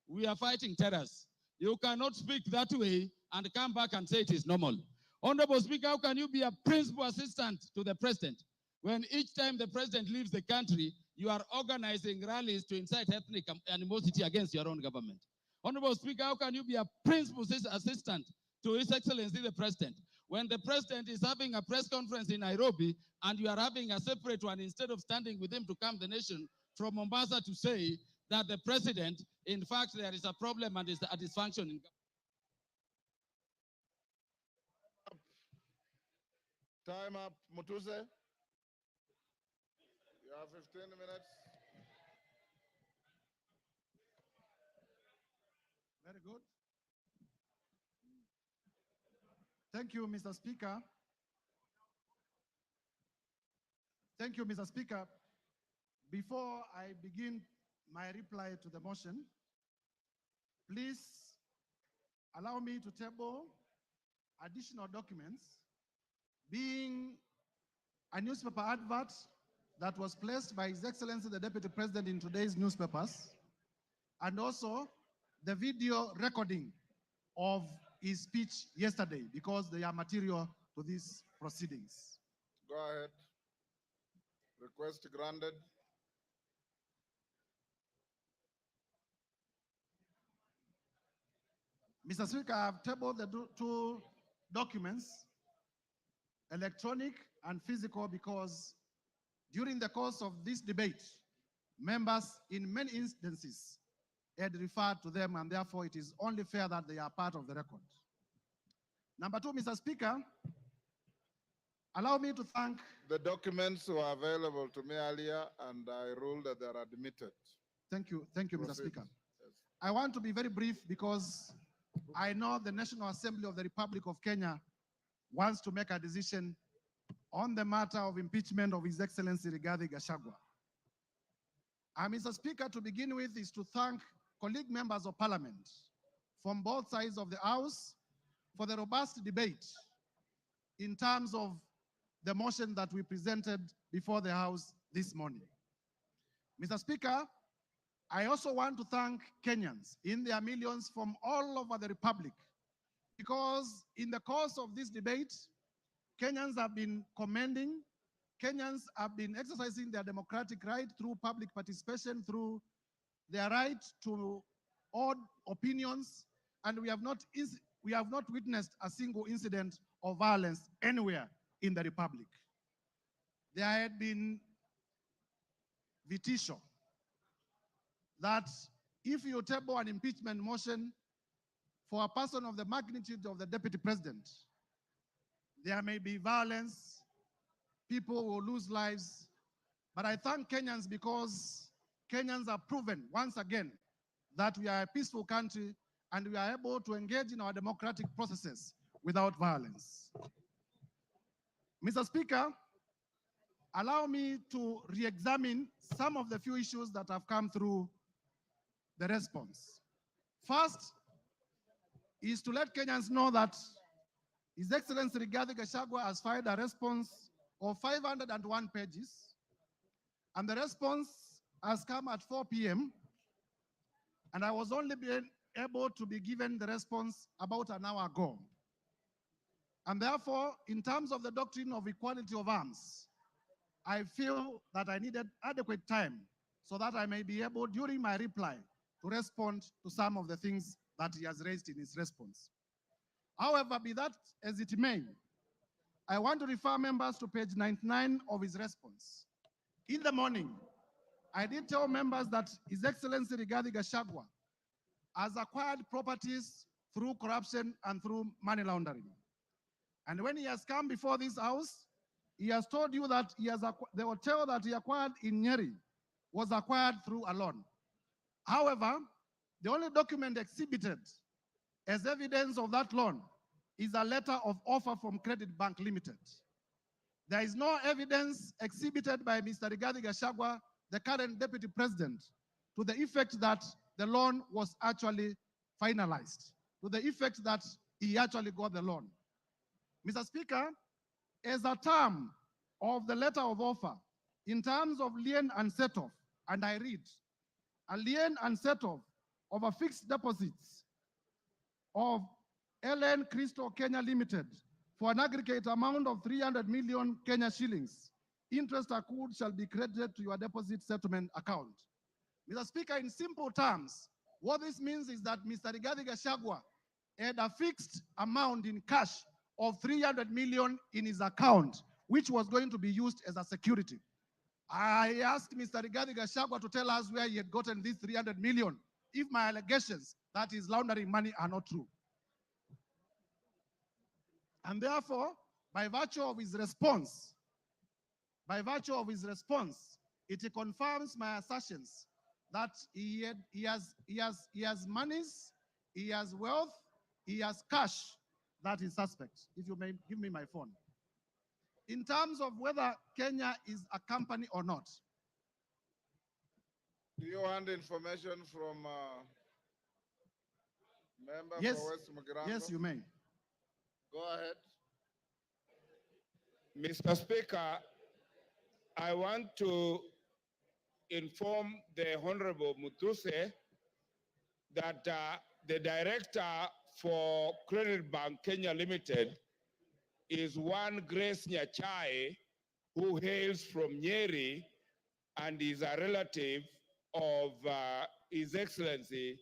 we are fighting terrorists. You cannot speak that way and come back and say it is normal. Honorable Speaker, how can you be a principal assistant to the president when each time the president leaves the country, you are organizing rallies to incite ethnic animosity against your own government? Honorable Speaker, how can you be a principal assistant to His Excellency the President when the President is having a press conference in Nairobi and you are having a separate one instead of standing with him to calm the nation from Mombasa to say that the President, in fact, there is a problem and is a dysfunction in government? Time up, Mutuse. You have 15 minutes. Very good. Thank you, Mr. Speaker. Thank you, Mr. Speaker. Before I begin my reply to the motion, please allow me to table additional documents, being a newspaper advert that was placed by His Excellency the Deputy President in today's newspapers, and also the video recording of his speech yesterday, because they are material to these proceedings. Go ahead. Request granted. Mr. Speaker, I have tabled the two documents, electronic and physical, because during the course of this debate, members in many instances had referred to them, and therefore it is only fair that they are part of the record. Number two, Mr. Speaker, allow me to thank... The documents were available to me earlier, and I ruled that they are admitted. Thank you, Mr. Speaker. Yes. I want to be very brief because I know the National Assembly of the Republic of Kenya wants to make a decision on the matter of impeachment of His Excellency Rigathi Gachagua. Mr. Speaker, to begin with is to thank colleague members of Parliament from both sides of the House for the robust debate in terms of the motion that we presented before the House this morning. Mr. Speaker, I also want to thank Kenyans in their millions from all over the Republic, because in the course of this debate, Kenyans have been commending, Kenyans have been exercising their democratic right through public participation, through their right to odd opinions, and we have not witnessed a single incident of violence anywhere in the Republic. There had been vitisho that if you table an impeachment motion for a person of the magnitude of the Deputy President, there may be violence, people will lose lives. But I thank Kenyans because Kenyans have proven once again that we are a peaceful country and we are able to engage in our democratic processes without violence. Mr. Speaker, allow me to re-examine some of the few issues that have come through the response. First is to let Kenyans know that His Excellency Rigathi Gachagua has filed a response of 501 pages, and the response has come at 4 p.m., and I was only able to be given the response about an hour ago. And therefore, in terms of the doctrine of equality of arms, I feel that I needed adequate time so that I may be able, during my reply, to respond to some of the things that he has raised in his response. However, be that as it may, I want to refer members to page 99 of his response. In the morning, I did tell members that His Excellency Rigathi Gachagua has acquired properties through corruption and through money laundering. And when he has come before this house, he has told you that the hotel that he acquired in Nyeri was acquired through a loan. However, the only document exhibited as evidence of that loan is a letter of offer from Credit Bank Limited. There is no evidence exhibited by Mr. Rigathi Gachagua, the current deputy president, to the effect that the loan was actually finalized, to the effect that he actually got the loan. Mr. Speaker, as a term of the letter of offer, in terms of lien and set-off, and I read, a lien and set-off of a fixed deposits of LN Crystal Kenya Limited for an aggregate amount of 300 million Kenya shillings. Interest accrued shall be credited to your deposit settlement account. Mr. Speaker, in simple terms, what this means is that Mr. Rigathi Gachagua had a fixed amount in cash of 300 million in his account, which was going to be used as a security. I asked Mr. Rigathi Gachagua to tell us where he had gotten this 300 million if my allegations that he's laundering money are not true. And therefore, by virtue of his response, it confirms my assertions that he has monies, he has wealth, he has cash that is suspect. If you may give me my phone. In terms of whether Kenya is a company or not. Do you want information from member Yes, for West Mugirango? yes, you may. Go ahead. Mr. Speaker, I want to inform the Honorable Mutuse that the director for Credit Bank Kenya Limited is one Grace Nyachai, who hails from Nyeri and is a relative of His Excellency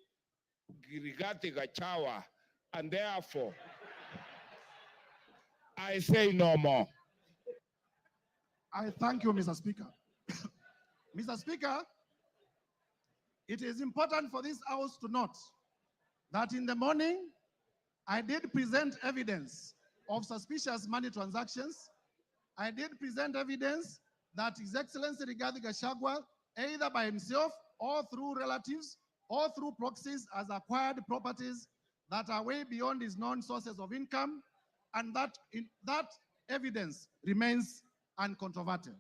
Rigathi Gachagua, and therefore I say no more. I thank you, Mr. Speaker. Mr. Speaker, it is important for this House to note that in the morning, I did present evidence of suspicious money transactions. I did present evidence that His Excellency Rigathi Gachagua, either by himself or through relatives or through proxies, has acquired properties that are way beyond his known sources of income, and that evidence remains uncontroverted.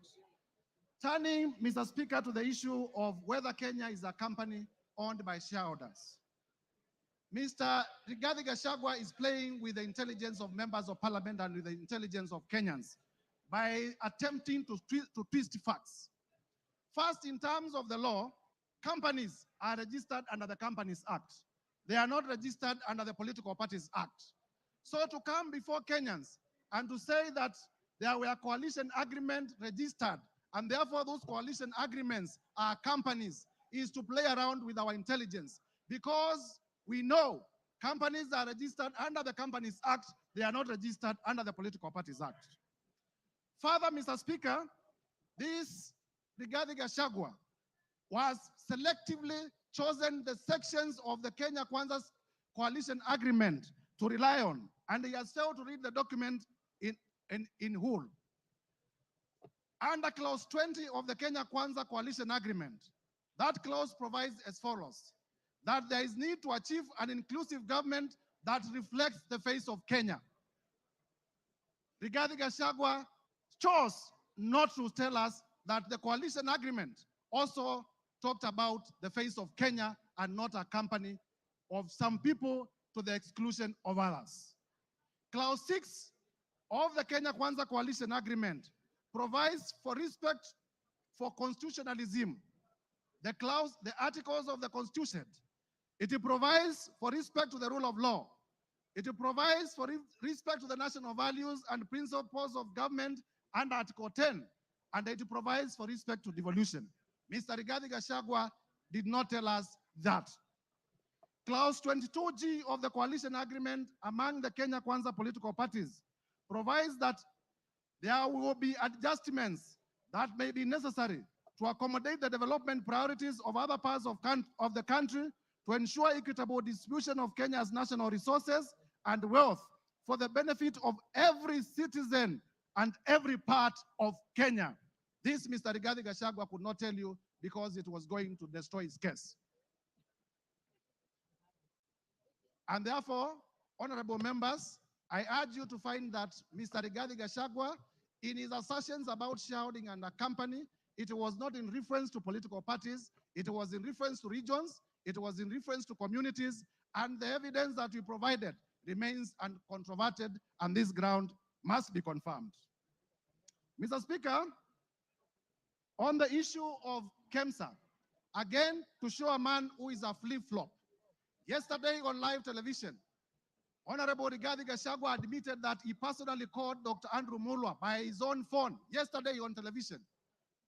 Turning, Mr. Speaker, to the issue of whether Kenya is a company owned by shareholders. Mr. Rigathi Gachagua is playing with the intelligence of members of parliament and with the intelligence of Kenyans by attempting to twist facts. First, in terms of the law, companies are registered under the Companies Act. They are not registered under the Political Parties Act. So to come before Kenyans and to say that there were coalition agreements registered and therefore those coalition agreements are companies is to play around with our intelligence, because we know companies are registered under the Companies Act, they are not registered under the Political Parties Act. Further, Mr. Speaker, this Rigathi Gachagua was selectively chosen the sections of the Kenya Kwanza's coalition agreement to rely on, and he has failed to read the document in whole. Under clause 20 of the Kenya Kwanza coalition agreement, that clause provides as follows: that there is need to achieve an inclusive government that reflects the face of Kenya. Rigathi Gachagua chose not to tell us that the coalition agreement also talked about the face of Kenya and not a company of some people to the exclusion of others. Clause 6 of the Kenya Kwanza coalition agreement provides for respect for constitutionalism. The articles of the Constitution. It provides for respect to the rule of law. It provides for respect to the national values and principles of government under Article 10, and it provides for respect to devolution. Mr. Rigathi Gachagua did not tell us that. Clause 22G of the coalition agreement among the Kenya Kwanza political parties provides that there will be adjustments that may be necessary to accommodate the development priorities of other parts of the country to ensure equitable distribution of Kenya's national resources and wealth for the benefit of every citizen and every part of Kenya. This Mr. Rigathi Gachagua could not tell you because it was going to destroy his case. And therefore, honorable members, I urge you to find that Mr. Rigathi Gachagua, in his assertions about shareholding and a company, it was not in reference to political parties, it was in reference to regions, it was in reference to communities, and the evidence that we provided remains uncontroverted, and this ground must be confirmed. Mr. Speaker, on the issue of KEMSA, again, to show a man who is a flip-flop, yesterday on live television, Honorable Rigathi Gachagua admitted that he personally called Dr. Andrew Mulwa by his own phone yesterday on television.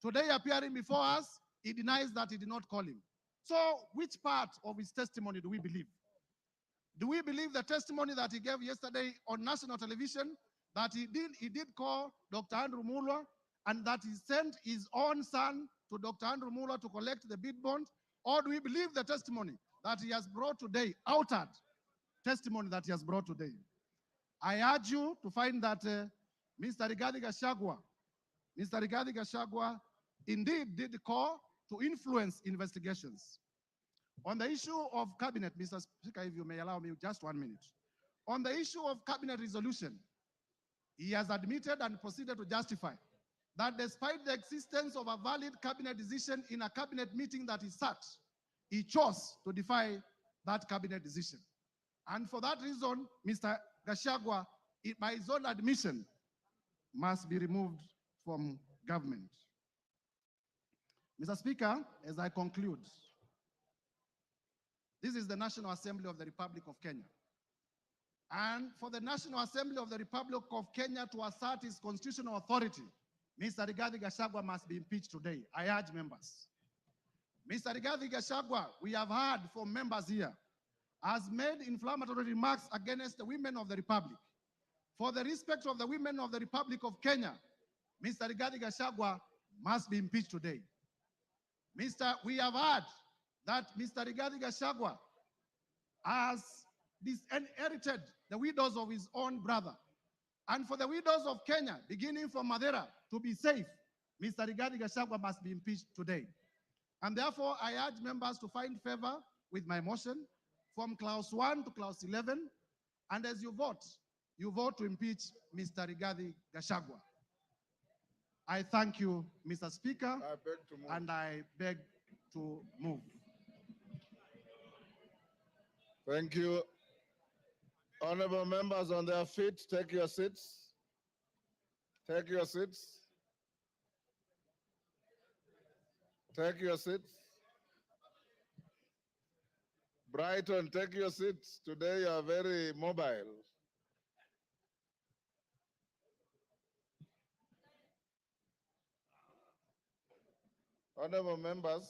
Today, appearing before us, he denies that he did not call him. So, which part of his testimony do we believe? Do we believe the testimony that he gave yesterday on national television, that he did call Dr. Andrew Mulwa, and that he sent his own son to Dr. Andrew Mulwa to collect the bid bond? Or do we believe the testimony that he has brought today, altered testimony that he has brought today? I urge you to find that Mr. Rigathi Gachagua indeed did call to influence investigations. On the issue of cabinet, Mr. Speaker, if you may allow me just 1 minute. On the issue of cabinet resolution, he has admitted and proceeded to justify that despite the existence of a valid cabinet decision in a cabinet meeting that he sat, he chose to defy that cabinet decision. And for that reason, Mr. Gachagua, by his own admission, must be removed from government. Mr. Speaker, as I conclude, this is the National Assembly of the Republic of Kenya. And for the National Assembly of the Republic of Kenya to assert its constitutional authority, Mr. Rigathi Gachagua must be impeached today. I urge members. Mr. Rigathi Gachagua, we have heard from members here, has made inflammatory remarks against the women of the Republic. For the respect of the women of the Republic of Kenya, Mr. Rigathi Gachagua must be impeached today. We have heard that Mr. Rigathi Gachagua has disinherited the widows of his own brother. And for the widows of Kenya, beginning from Madeira, to be safe, Mr. Rigathi Gachagua must be impeached today. And therefore, I urge members to find favor with my motion from clause 1 to clause 11. And as you vote to impeach Mr. Rigathi Gachagua. I thank you, Mr. Speaker, and I beg to move. Thank you. Honorable members on their feet, take your seats. Take your seats. Take your seats. Brighton, take your seats. Today you are very mobile. Honorable members,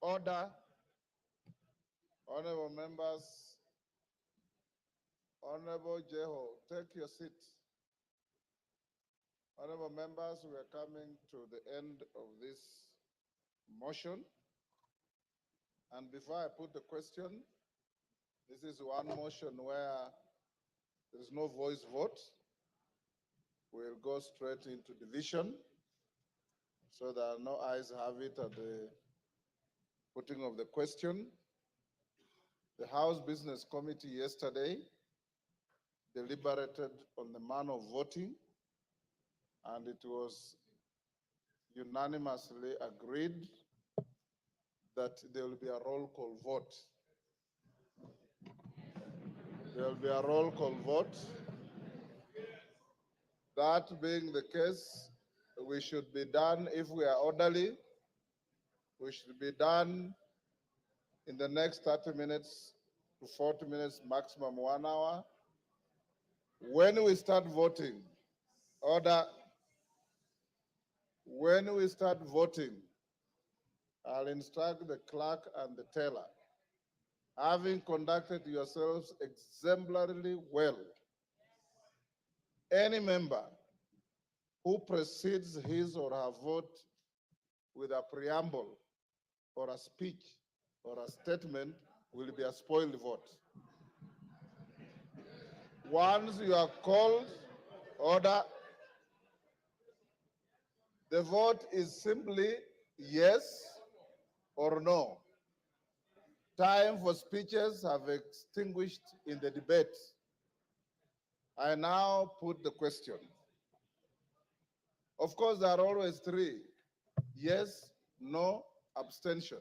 order. Honorable members, Honorable Jeho, take your seat. Honorable members, we are coming to the end of this motion. And before I put the question, this is one motion where there is no voice vote. We'll go straight into division. So there are no ayes have it at the putting of the question. The House Business Committee yesterday deliberated on the manner of voting, and it was unanimously agreed that there will be a roll call vote. There will be a roll call vote. That being the case, we should be done, if we are orderly, we should be done in the next 30 minutes to 40 minutes, maximum 1 hour. When we start voting, order, when we start voting, I'll instruct the clerk and the teller having conducted yourselves exemplarily well, any member who precedes his or her vote with a preamble or a speech or a statement will be a spoiled vote. Once you are called, order, the vote is simply yes or no. Time for speeches have extinguished in the debate. I now put the question. Of course, there are always three: yes, no, abstention.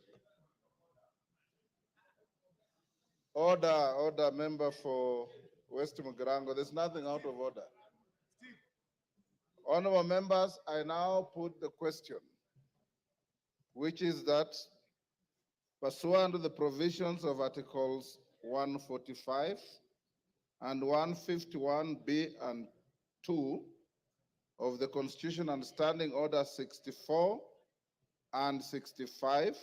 Order, member for West Mugirango. There's nothing out of order. Honorable members, I now put the question, which is that pursuant to the provisions of Articles 145 and 151B and 2 of the Constitution and Standing Order 64 and 65,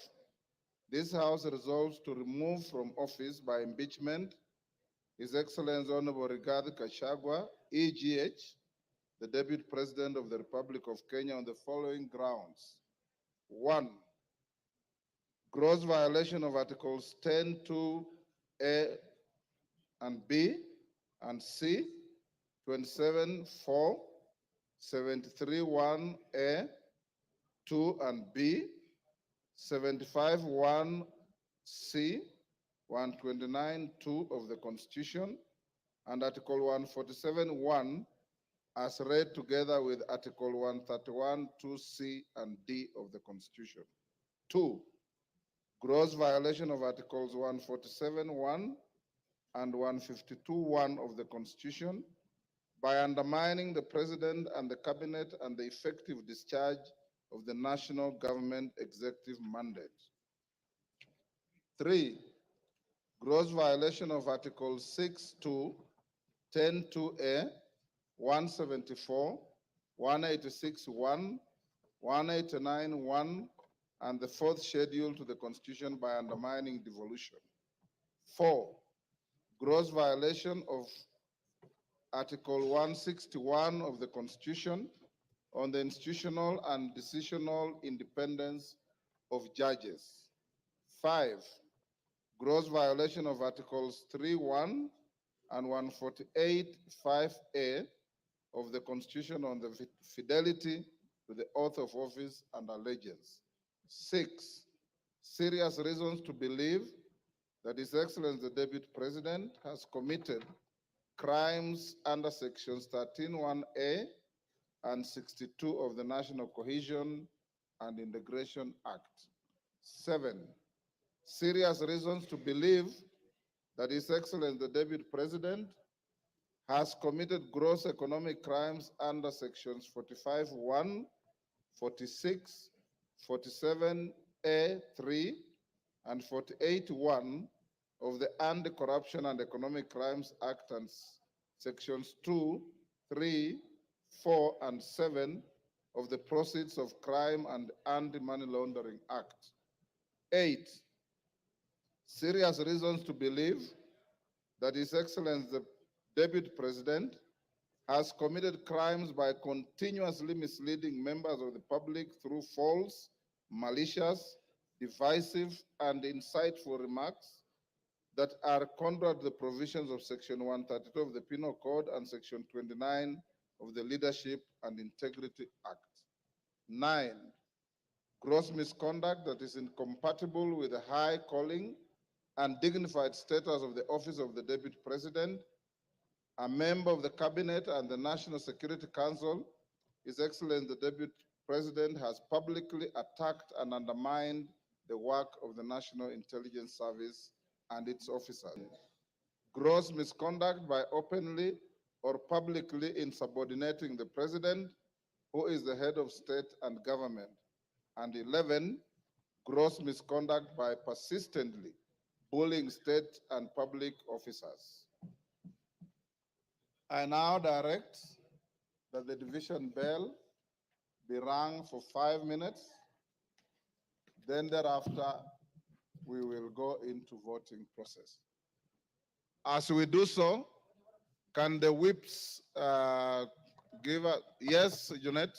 this House resolves to remove from office by impeachment His Excellency Honorable Rigathi Gachagua, EGH, the Deputy President of the Republic of Kenya, on the following grounds. 1, gross violation of Articles 10(2)A and B and C, 27(4), 73(1)A, 2 and B, 75(1)C, 129(2) of the Constitution, and Article 147(1) as read together with Article 131(2)C and D of the Constitution. 2, gross violation of Articles 147(1) and 152(1) of the Constitution by undermining the President and the Cabinet and the effective discharge of the national government executive mandate. 3, gross violation of Articles 6(2), 10(2)A, 174, 186(1), 189(1), and the fourth schedule to the Constitution by undermining devolution. 4, gross violation of Article 161 of the Constitution on the institutional and decisional independence of judges. 5, gross violation of Articles 3(1) and 148(5)A of the Constitution on the fidelity to the oath of office and allegiance. 6, serious reasons to believe that His Excellency the Deputy President has committed crimes under Sections 13(1)A and 62 of the National Cohesion and Integration Act. 7, serious reasons to believe that His Excellency the Deputy President has committed gross economic crimes under Sections 45(1), 46, 47(a)(3), and 48(1) of the Anti-Corruption and Economic Crimes Act and Sections 2, 3, 4, and 7 of the Proceeds of Crime and Anti-Money Laundering Act. 8, serious reasons to believe that His Excellency the Deputy President has committed crimes by continuously misleading members of the public through false, malicious, divisive, and insightful remarks that are contrary to the provisions of Section 132 of the Penal Code and Section 29 of the Leadership and Integrity Act. 9, gross misconduct that is incompatible with the high calling and dignified status of the office of the Deputy President, a member of the Cabinet and the National Security Council. His Excellency the Deputy President has publicly attacked and undermined the work of the National Intelligence Service and its officers. Gross misconduct by openly or publicly insubordinating the President, who is the head of state and government. And 11, gross misconduct by persistently bullying state and public officers. I now direct that the division bell be rung for 5 minutes. Then thereafter, we will go into voting process. As we do so, can the whips give a, yes, Jeanette?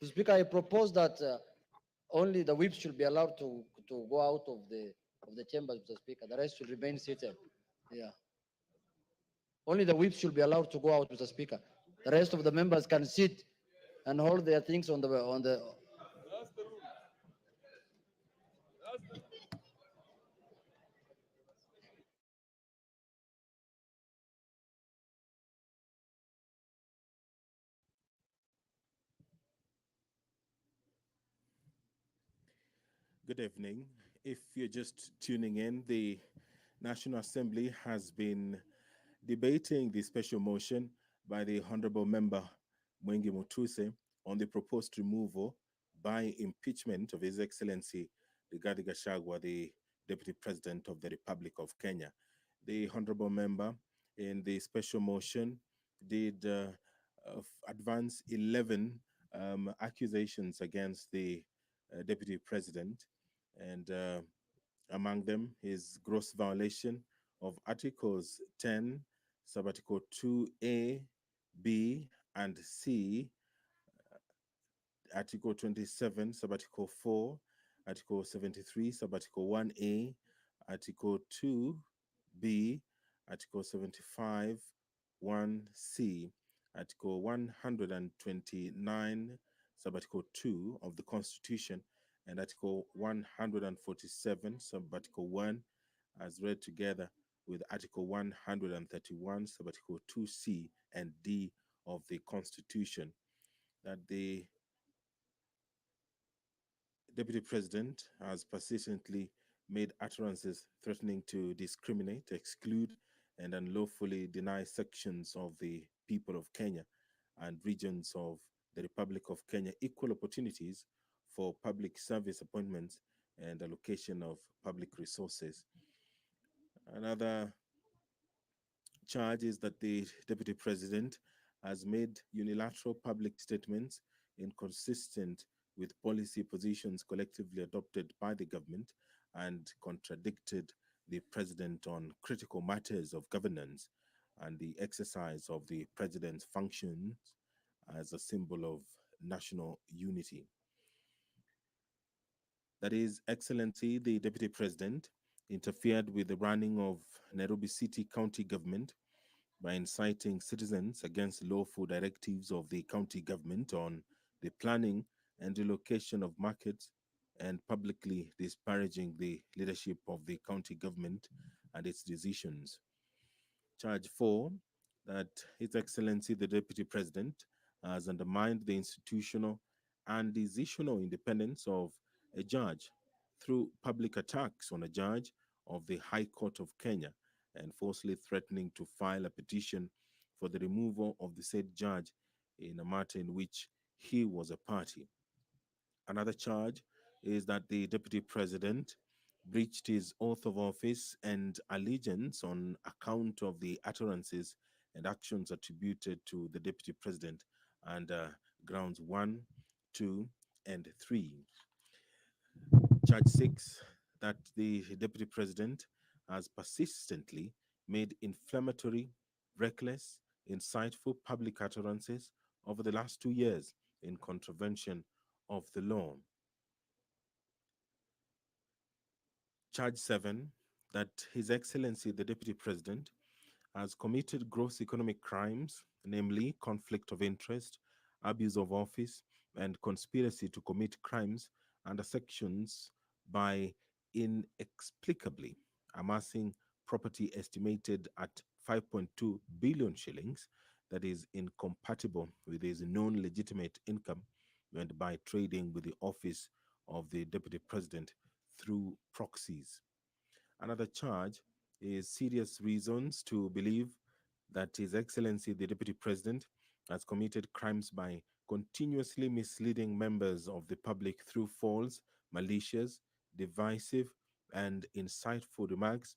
Mr. Speaker, I propose that only the whips should be allowed to go out of the chambers, Mr. Speaker. The rest should remain seated. Yeah. Only the whips should be allowed to go out, Mr. Speaker. The rest of the members can sit and hold their things on the. Good evening. If you're just tuning in, the National Assembly has been debating the special motion by the Honorable Member Mwengi Mutuse on the proposed removal by impeachment of His Excellency Rigathi Gachagua, the Deputy President of the Republic of Kenya. The Honorable Member in the special motion did advance 11 accusations against the Deputy President, and among them is gross violation of Articles 10, Subarticle 2A, B, and C, Article 27, Subarticle 4, Article 73, Subarticle 1A, Article 2B, Article 75, 1C, Article 129, Subarticle 2 of the Constitution, and Article 147, Subarticle 1, as read together with Article 131, Subarticle 2C and D of the Constitution, that the Deputy President has persistently made utterances threatening to discriminate, exclude, and unlawfully deny sections of the people of Kenya and regions of the Republic of Kenya equal opportunities for public service appointments and allocation of public resources. Another charge is that the Deputy President has made unilateral public statements inconsistent with policy positions collectively adopted by the government and contradicted the President on critical matters of governance and the exercise of the President's functions as a symbol of national unity. That His Excellency, the Deputy President, interfered with the running of Nairobi City County government by inciting citizens against lawful directives of the county government on the planning and relocation of markets, and publicly disparaging the leadership of the county government and its decisions. Charge 4, that His Excellency the Deputy President has undermined the institutional and decisional independence of a judge through public attacks on a judge of the High Court of Kenya and falsely threatening to file a petition for the removal of the said judge in a matter in which he was a party. Another charge is that the Deputy President breached his oath of office and allegiance on account of the utterances and actions attributed to the Deputy President under grounds 1, 2, and 3. Charge 6, that the Deputy President has persistently made inflammatory, reckless, insightful public utterances over the last 2 years in contravention of the law. Charge 7, that His Excellency the Deputy President has committed gross economic crimes, namely conflict of interest, abuse of office, and conspiracy to commit crimes under sections by inexplicably amassing property estimated at 5.2 billion shillings that is incompatible with his known legitimate income and by trading with the office of the Deputy President through proxies. Another charge is serious reasons to believe that His Excellency the Deputy President has committed crimes by continuously misleading members of the public through false, malicious, divisive, and insightful remarks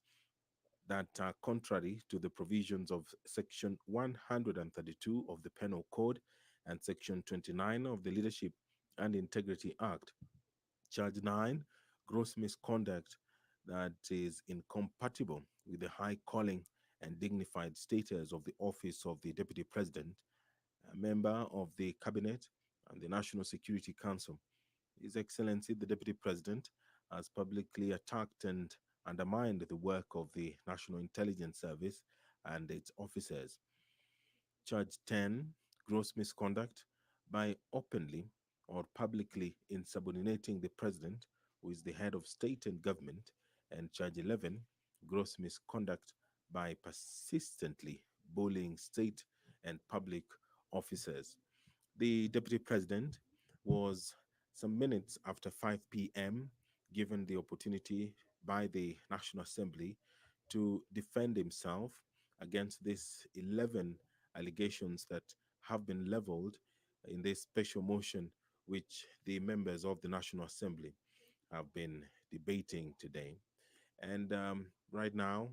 that are contrary to the provisions of Section 132 of the Penal Code and Section 29 of the Leadership and Integrity Act. Charge 9 gross misconduct that is incompatible with the high calling and dignified status of the office of the Deputy President, a member of the Cabinet and the National Security Council. His Excellency the Deputy President has publicly attacked and undermined the work of the National Intelligence Service and its officers. Charge 10, gross misconduct, by openly or publicly insubordinating the President, who is the head of state and government, and charge 11, gross misconduct, by persistently bullying state and public officers. The Deputy President was some minutes after 5 p.m. given the opportunity by the National Assembly to defend himself against these 11 allegations that have been leveled in this special motion which the members of the National Assembly have been debating today. And right now,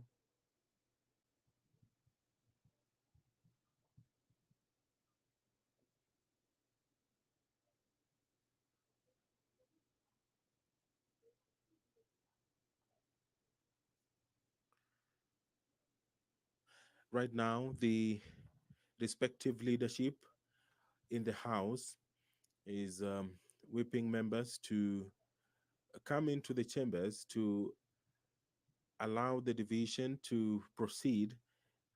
the respective leadership in the House is whipping members to come into the chambers to allow the division to proceed.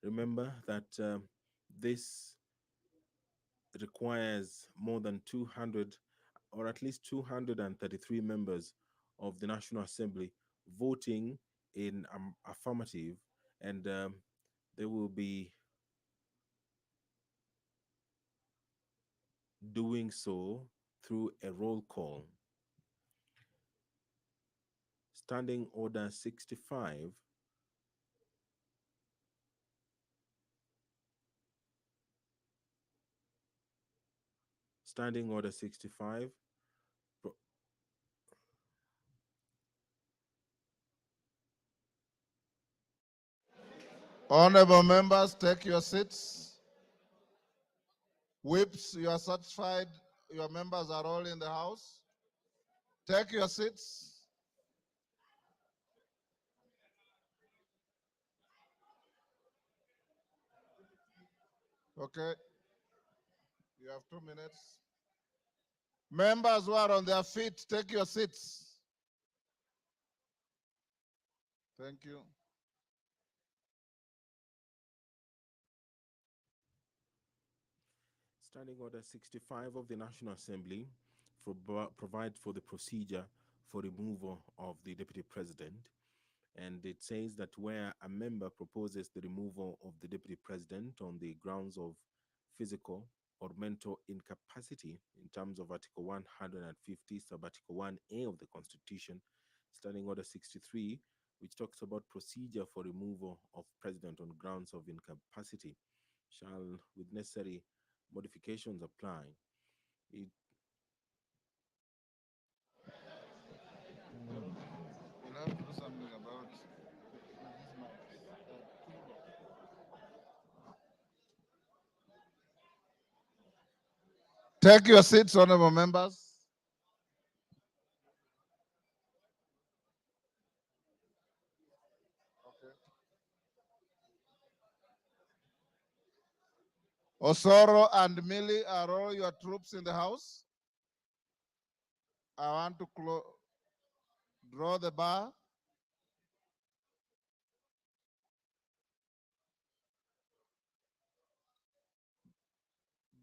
Remember that this requires more than 200 or at least 233 members of the National Assembly voting in affirmative, and they will be doing so through a roll call. Standing Order 65 Standing Order 65 Honorable members, take your seats. Whips, you are satisfied your members are all in the house? Take your seats. Okay. You have 2 minutes. Members who are on their feet, take your seats. Thank you. Standing Order 65 of the National Assembly provides for the procedure for removal of the Deputy President. And it says that where a member proposes the removal of the Deputy President on the grounds of physical or mental incapacity in terms of Article 150, Sub-Article 1A of the Constitution, Standing Order 63, which talks about procedure for removal of President on grounds of incapacity, shall, with necessary modifications, apply. It We'll have to do something about Take your seats, honorable members. Osoro and Millie, are all your troops in the house? I want to draw the bar.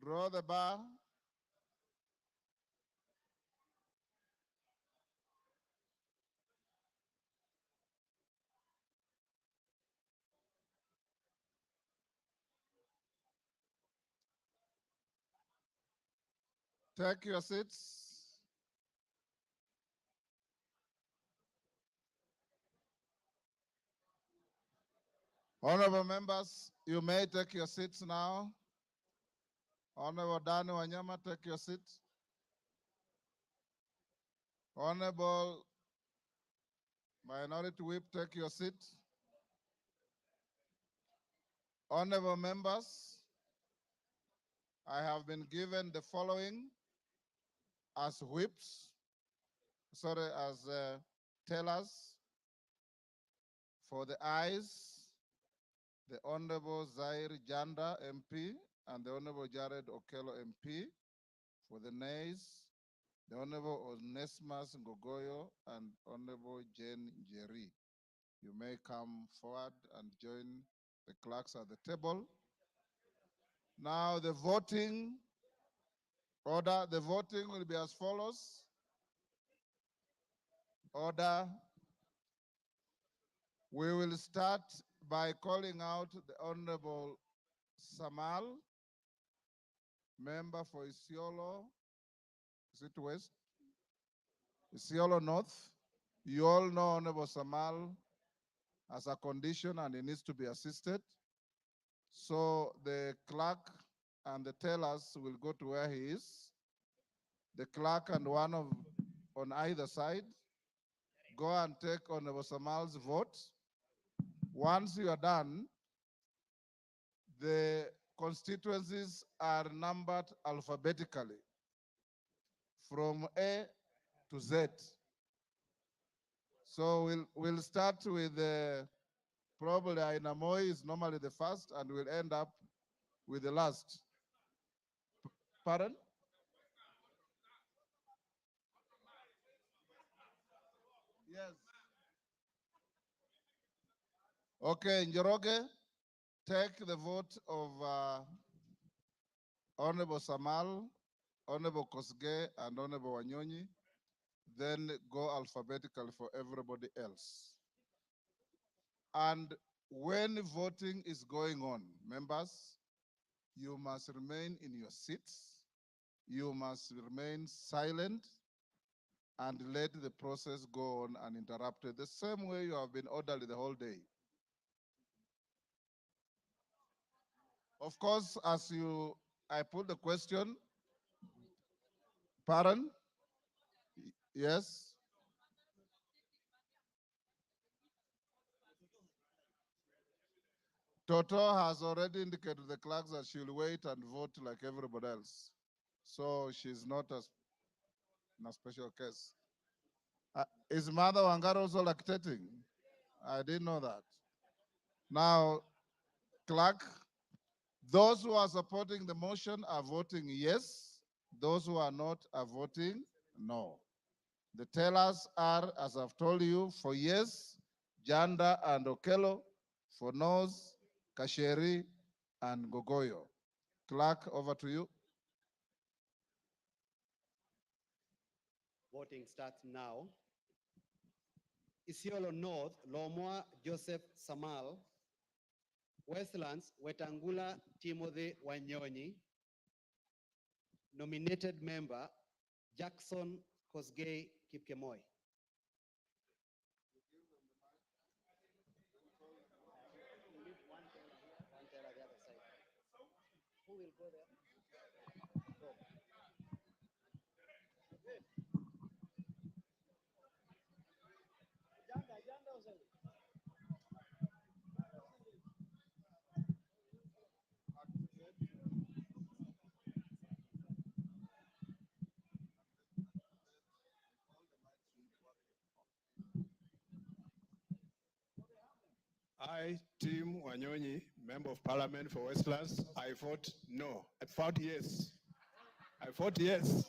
Draw the bar. Take your seats. Honorable members, you may take your seats now. Honorable Dani Wanyama, take your seat. Honorable Minority Whip, take your seat. Honorable members, I have been given the following as whips, as tellers. For the ayes, the Honorable Zaire Janda MP and the Honorable Jared Okello MP. For the nays, the Honorable Onesmus Ngogoyo and Honorable Jane Jerry. You may come forward and join the clerks at the table. Now the voting order, the voting will be as follows. Order. We will start by calling out the Honorable Samal, member for Isiolo. Is it West? Isiolo North. You all know Honorable Samal has a condition and he needs to be assisted. So the clerk and the tellers will go to where he is. The clerk and one on either side go and take Honorable Samal's vote. Once you are done, the constituencies are numbered alphabetically from A to Z. So we'll start with probably Ainamoi is normally the first, and we'll end up with the last. Pardon? Yes. Okay, Njoroge, take the vote of Honorable Samal, Honorable Kosge, and Honorable Wanyonyi. Then go alphabetically for everybody else. And when voting is going on, members, you must remain in your seats. You must remain silent and let the process go on uninterrupted, the same way you have been orderly the whole day. Of course, I put the question, pardon? Yes? Toto has already indicated to the clerks that she'll wait and vote like everybody else. So she's not in a special case. Is Mother Wangara also lactating? I didn't know that. Now, clerk, those who are supporting the motion are voting yes. Those who are not are voting no. The tellers are, as I've told you, for yes, Janda and Okello, for no's, Kasheri and Gogoyo. Clerk, over to you. Voting starts now. Isiolo North, Lomwa Joseph Samal. Westlands, Wetangula Timothy Wanyonyi. Nominated member, Jackson Kosgei Kipkemoi. Who will go there? Go. I, Tim Wanyonyi, Member of Parliament for Westlands, I vote no. I vote yes. I vote yes.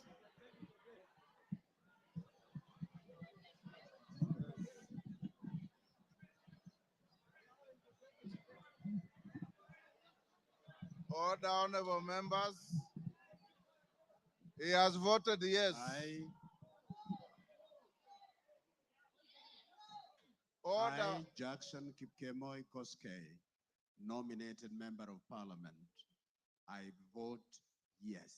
Order, honorable members. He has voted yes. Order. I, Jackson Kipkemoi Koskei, nominated Member of Parliament, I vote yes.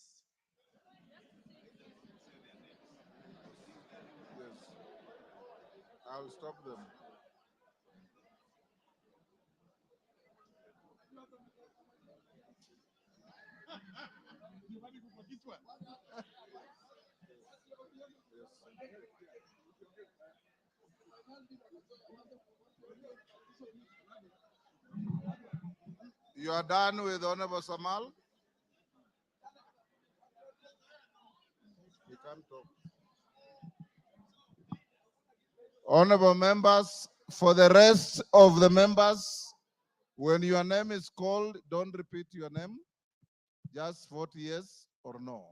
Yes. I'll stop them. You are done with Honorable Samal? You can't talk. Honorable members, for the rest of the members, when your name is called, don't repeat your name. Just vote yes or no.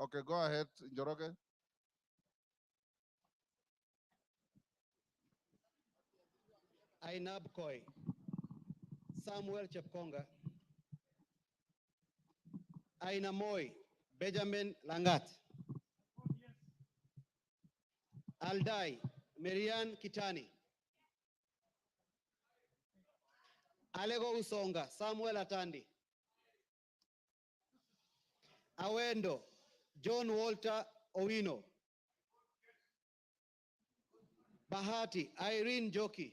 Okay, go ahead, Njoroge. Ainab Koi, Samuel Chepkonga, Aina Moi, Benjamin Langat, Aldai, Marian Kitani, Alego Usonga, Samuel Atandi, Awendo, John Walter Owino, Bahati, Irene Joki,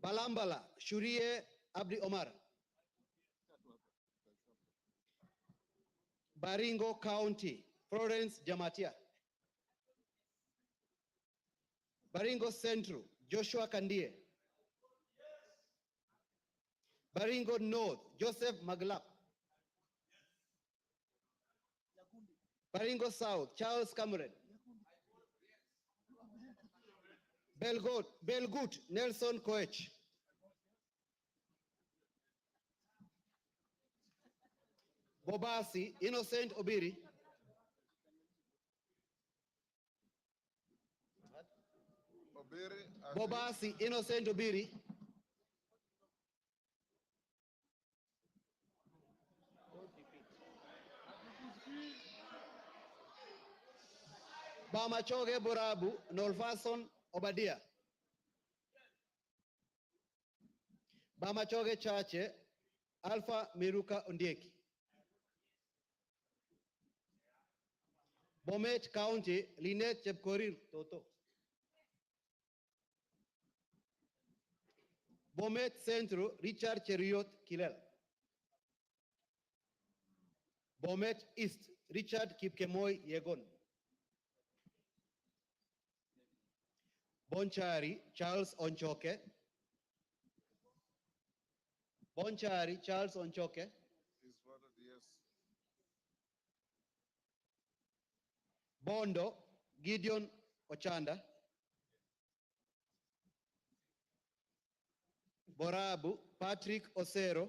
Balambala, Shurie Abdi Omar, Baringo County, Florence Jamatia, Baringo Central, Joshua Kandie, Baringo North, Joseph Maglap, Baringo South, Charles Cameron, Belgut, Nelson Koech, Bobasi, Innocent Obiri, Bobasi, Innocent Obiri, Bamachoge Borabu, Nolfason Obadia, Bamachoge Chache, Alpha Miruka Ondieki, Bomet County, Linet Chepkorir Toto, Bomet Central, Richard Cheriot Kilel, Bomet East, Richard Kipkemoi Yegon, Bonchari, Charles Onchoke, Bonchari, Charles Onchoke, Bondo, Gideon Ochanda, Borabu, Patrick Osero,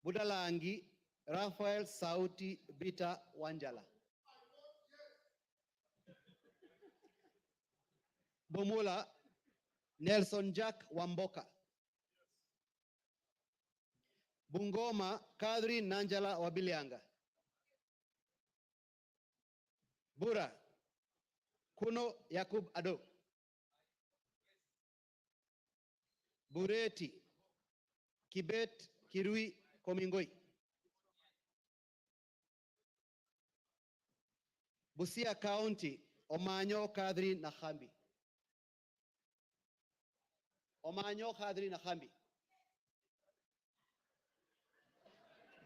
Budalangi, Raphael Sauti Bita Wanjala, Bomula, Nelson Jack Wamboka, Bungoma, Kadri Nanjala Wabilianga, Bura, Kuno Yakub Ado, Bureti, Kibet Kirui Komingoi, Busia County, Omanyo Kadri Nahambi, Omanyo Kadri Nahambi,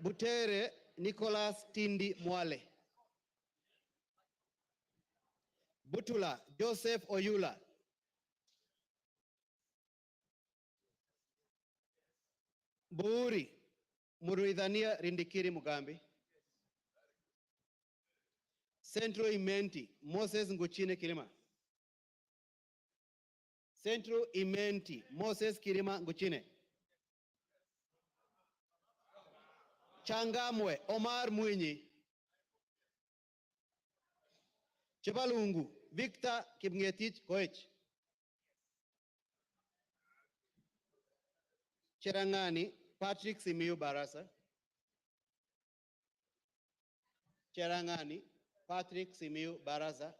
Butere Nicholas Tindi Mwale, Butula Joseph Oyula, Buuri Muruidhania Rindikiri Mugambi, Central Imenti Moses Nguchine Kirima, Central Imenti Moses Kirima Nguchine, Changamwe Omar Mwinyi, Chebalungu Victor Kipngetich Koech, Cherangani Patrick Simiyu Barasa, Cherangani Patrick Simiyu Barasa,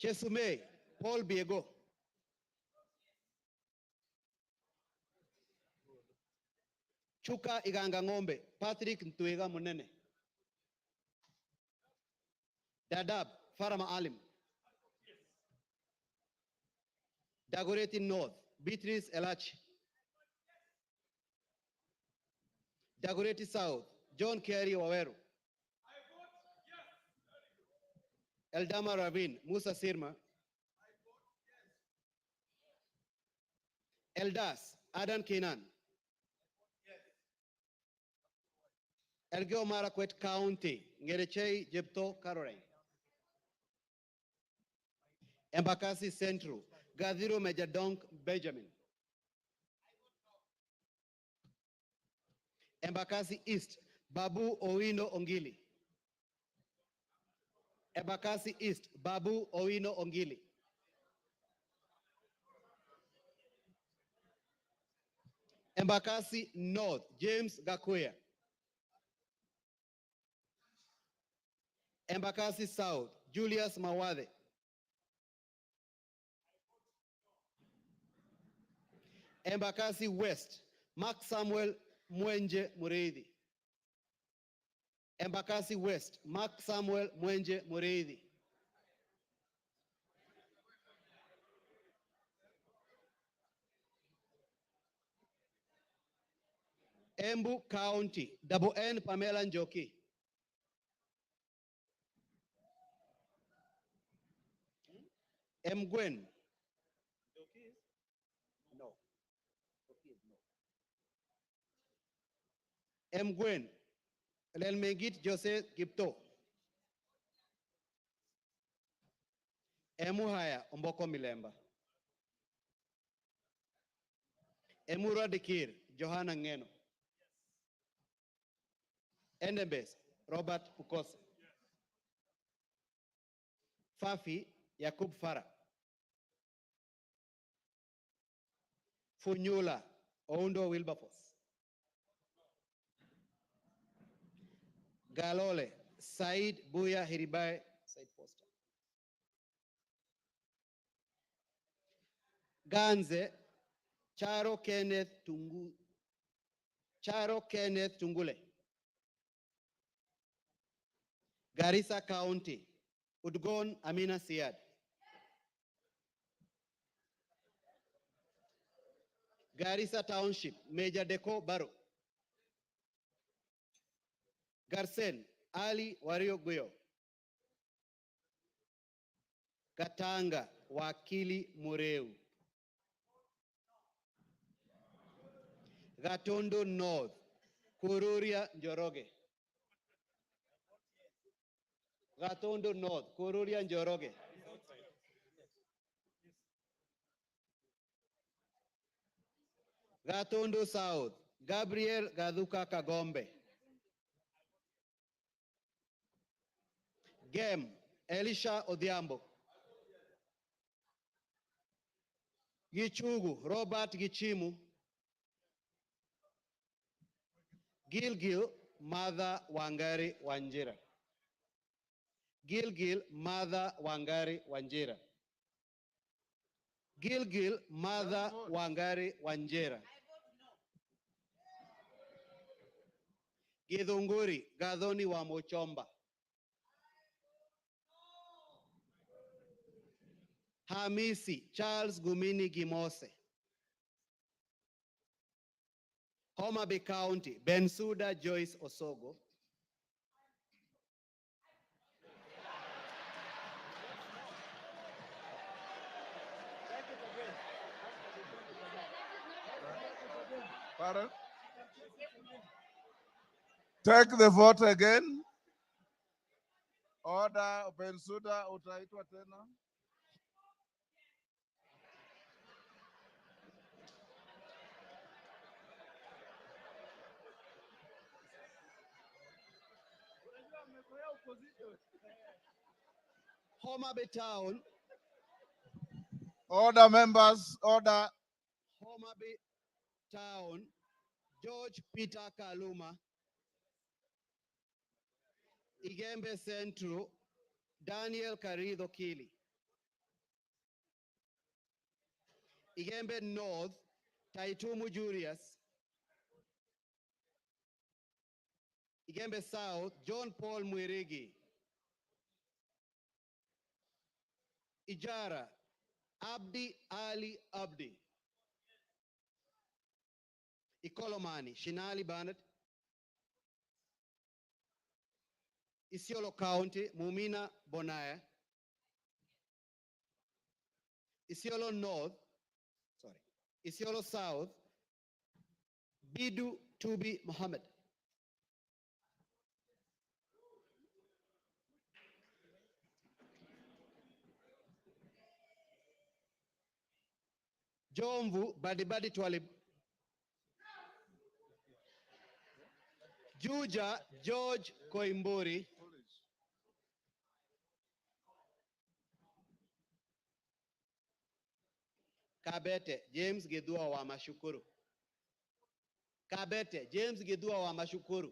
Chesumei Paul Biego, Chuka Iganga Ng'ombe Patrick Ntwega Munene, Dadab Farama Alim, Dagoretti North Beatrice Elachi, Dagoretti South John Kerry Waweru, Eldama Ravine Musa Sirma, Eldas Adan Kenan, Elgeyo Marakwet County, Ngerechei Jepto Caroline. Embakasi Central, Gadhiro Majadonk Benjamin. Embakasi East, Babu Owino Ongili. Embakasi East, Babu Owino Ongili. Embakasi North, James Gakuya. Embakasi South, Julius Mawade. Embakasi West, Mark Samuel Mwenje Mureithi. Embakasi West, Mark Samuel Mwenje Mureithi. Embu County, Double N Pamela Njoki. Mgwen. No. Mgwen. Lelmegit Joseph Gipto. Emuhaya Omboko Milemba. Emura Dikir Johanna Ngeno. Endebes Robert Pukose. Fafi Yakub Farah. Funyula Oundo Wilberforce. Galole Said Buya Hiribai Said Poster. Ganze Charo Kenneth Tungule. Garissa County, Udgon Amina Siad. Garissa Township, Major Deko Baro. Garsen, Ali Wario Guyo. Katanga, Wakili Mureu. Gatondo North, Kururia Njoroge. Gatondo North, Kururia Njoroge. Gatondo South, Gabriel Gaduka Kagombe. Gem, Elisha Odhiambo. Gichugu, Robert Gichimu. Gilgil, Mother Wangari Wanjira. Gilgil, Mother Wangari Wanjira. Gilgil, Mother Wangari Wanjira. Githunguri, Gadhoni wa Mochomba. Hamisi, Charles Gumini Gimose. Homa Bay County, Bensuda Joyce Osogo. Pardon? Take the vote again. Order, Bensuda utaitwa tena. Homa Bay Town. Order, members, order. Homa Bay Town, George Peter Kaluma. Igembe Central, Daniel Karido Kili. Igembe North, Taitumu Julius. Igembe South, John Paul Mwirigi. Ijara, Abdi Ali Abdi. Ikolomani, Shinali Barnett. Isiolo County, Mumina Bonaya. Isiolo North, Isiolo South, Bidu Tubi Mohammed. Jomvu Badibadi Twali. Juja George Koimburi. Kabete James Gedua wa Mashukuru. Kabete James Gedua wa Mashukuru.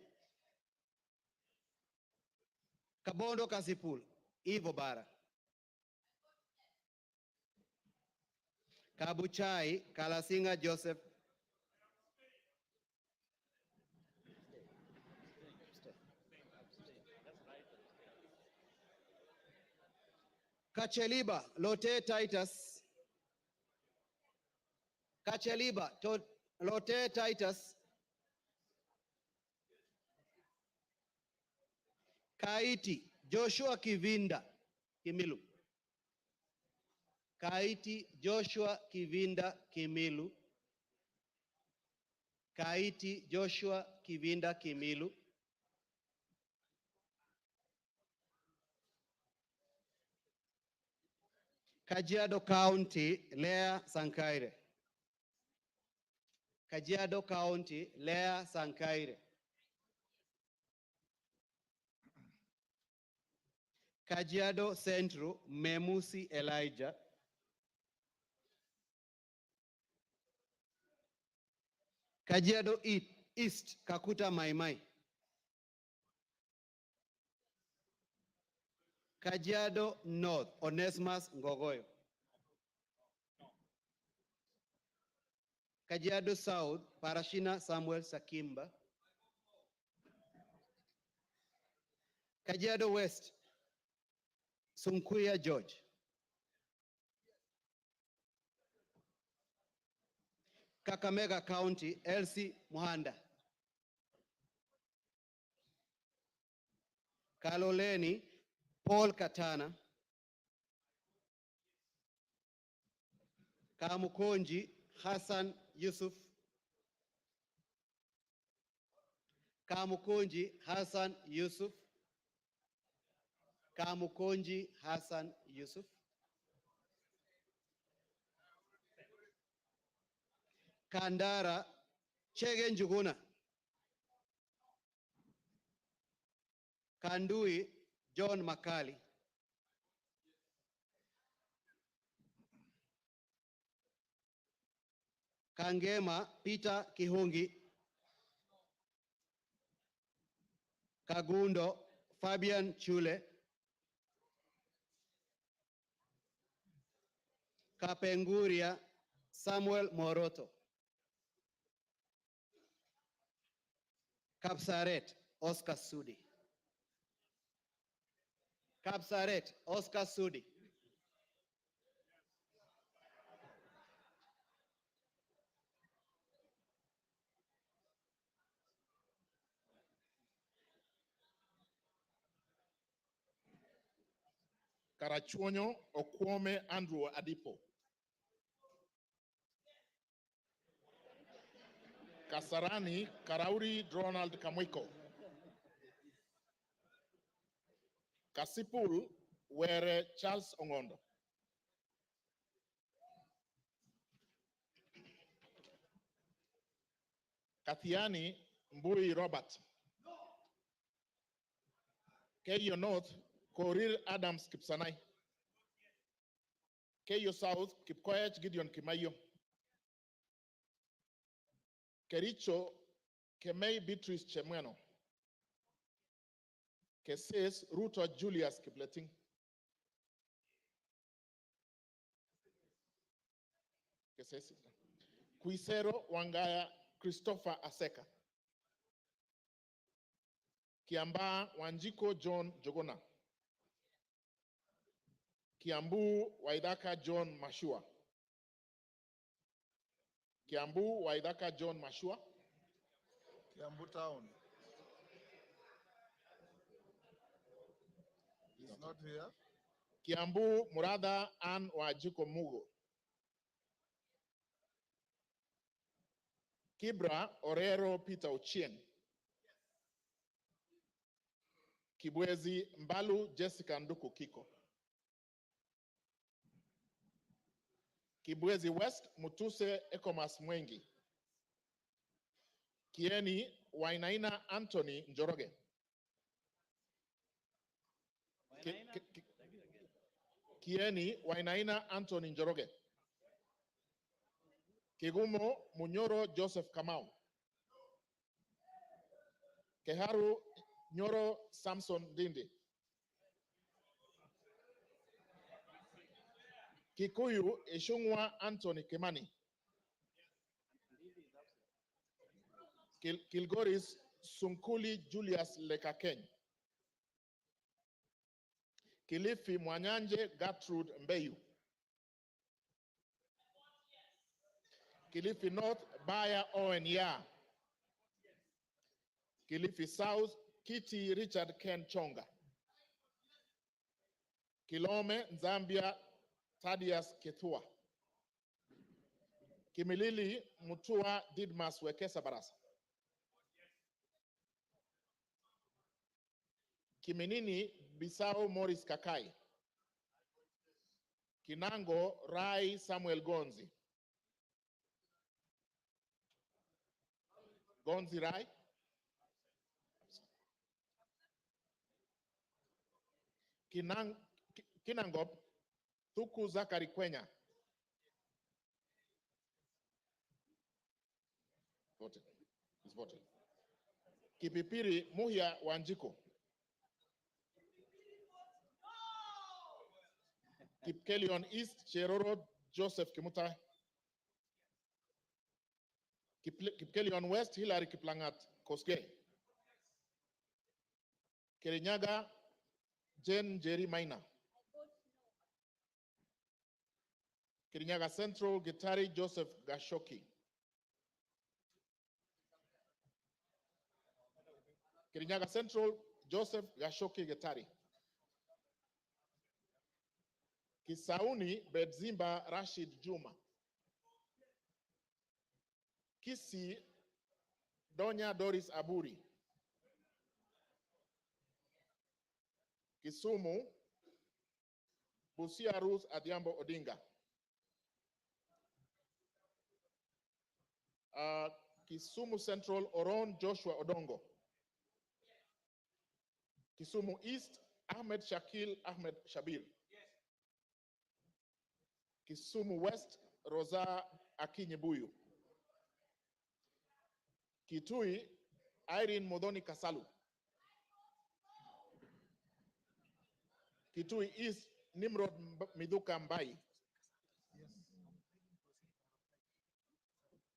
Kabondo Kasipul Ivo Bara. Kabuchai Kalasinga Joseph. Kacheliba Lote Titus. Kacheliba Lote Titus. Kaiti Joshua Kivinda Kimilu. Kaiti Joshua Kivinda Kimilu. Kaiti Joshua Kivinda Kimilu. Kajiado County Lea Sankaire. Kajiado County Lea Sankaire. Kajiado Central Memusi Elijah. Kajiado East Kakuta Maimai. Kajiado North Onesimus Ngogoyo. Kajiado South Parashina Samuel Sakimba. Kajiado West Sunkuya George. Kakamega County Elsie Muhanda. Kaloleni Paul Katana. Kamukonji Hassan Yusuf. Kamukonji Hassan Yusuf. Kamukonji Hassan Yusuf. Kandara Chege Njuguna. Kandui John Makali. Kangema Peter Kihungi. Kagundo Fabian Chule. Kapenguria Samuel Moroto. Kapsaret Oscar Sudi. Kapsaret Oscar Sudi. Karachuonyo Okwome Andrew Adipo. Kasarani Karauri Ronald Kamwiko. Kasipul Were Charles Ongondo. Kathiani Mbui Robert. Keyo North Korir Adams Kipsanai. Keyo South Kipkoech Gideon Kimayo. Kericho Kemei Beatrice Chemweno. Keses Ruto Julius Kipleting. Keses. Kuisero Wangaya Christopher Aseka. Kiamba Wanjiko John Jogona. Kiambu Waidaka John Mashua. Kiambu Waidaka John Mashua. Kiambu Town. He's not here. Kiambu Murada Ann Wajiko Mugo. Kibra Orero Peter Ochieng. Kibwezi Mbalu Jessica Nduku Kiko. Kibwezi West, Mutuse Ekomas Mwengi. Kieni Wainaina Anthony Njoroge. Kieni Wainaina Anthony Njoroge. Kigumo Munyoro Joseph Kamau. Keharu Nyoro Samson Dindi. Kikuyu Ishungwa Anthony Kimani. Kilgoris Sunkuli Julius Lekakeny. Kilifi Mwanyanje Gertrude Mbeyu. Kilifi North Baya Owen Ya. Kilifi South Kitty Richard Ken Chonga. Kilome Zambia Thaddeus Kethua. Kimilili Mutua Didmas Wekesa Barasa. Kiminini Bisao Morris Kakai. Kinango Rai Samuel Gonzi. Gonzi Rai. Kinangop Thuku Zakari Kwenya. Voted. It's voted. Kipipiri Muhia Wanjiko. Kipkelion East Cheroro Joseph Kimutai. Kipkelion West Hilary Kiplangat Koske. Kirinyaga Jen Jerry Maina. Kirinyaga Central Gitari Joseph Gashoki. Kirinyaga Central Joseph Gashoki Gitari. Kisauni Bedzimba Rashid Juma. Kisi Donya Doris Aburi. Kisumu Busia Ruth Adhiambo Odinga. Kisumu Central Oron Joshua Odongo. Kisumu East Ahmed Shakil Ahmed Shabir. Kisumu West Rosa Akinyibuyu. Kitui Irene Modoni Kasalu. Kitui East Nimrod Miduka Mbai.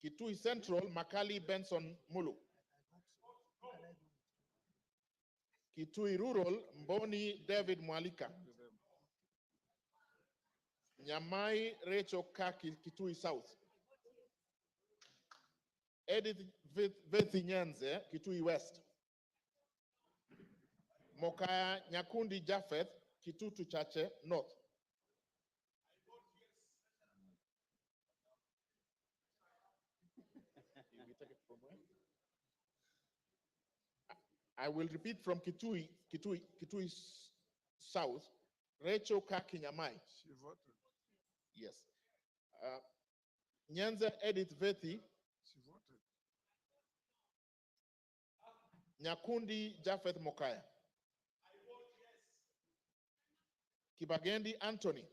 Kitui Central Makali Benson Mulu. Kitui Rural Mboni David Mwalika. Nyamai Rachel Kaki Kitui South. Edith Vethi Nyanze Kitui West. Mokaya Nyakundi Japheth Kitutu Chache North. I will repeat from Kitui South. Rachel Kaki Nyamai. She voted. Yes. Nyanza Edith Vethi. She voted. Nyakundi Japheth Mokaya. Kibagendi Anthony.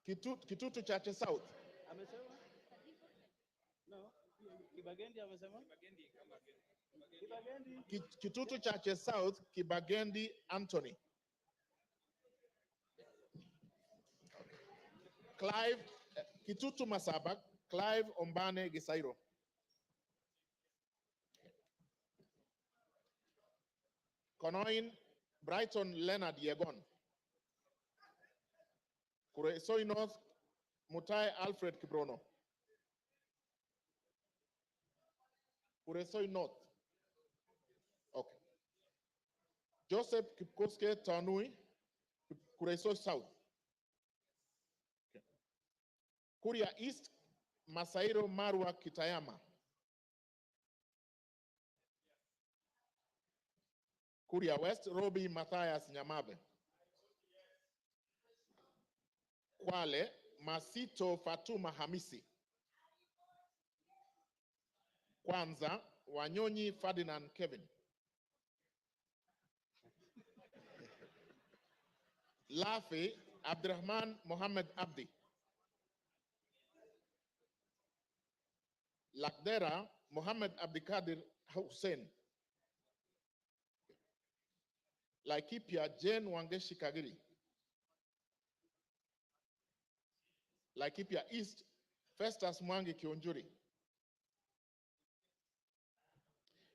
Kitutu Chache South. Amesema? No. Kibagendi amesema? Kibagendi. Kitutu Chache South, Kibagendi Anthony. Clive, Kitutu Masabak, Clive Ombane Gisairo. Konoin, Brighton Leonard Yegon. Kuresoi North, Mutai Alfred Kibrono. Kuresoi North. Okay. Joseph Kipkoske Tanui, Kuresoi South. Okay. Kuria East, Masairo Marwa Kitayama. Kuria West, Robi Matthias Nyamabe. Kwale Masito Fatuma Hamisi. Kwanza Wanyonyi Ferdinand Kevin. Lafi Abdurrahman Mohammed Abdi. Lakdera Mohammed Abdikadir Hussein. Laikipia Jane Wangeshi Kagiri. Laikipia East Festus Mwangi Kionjuri.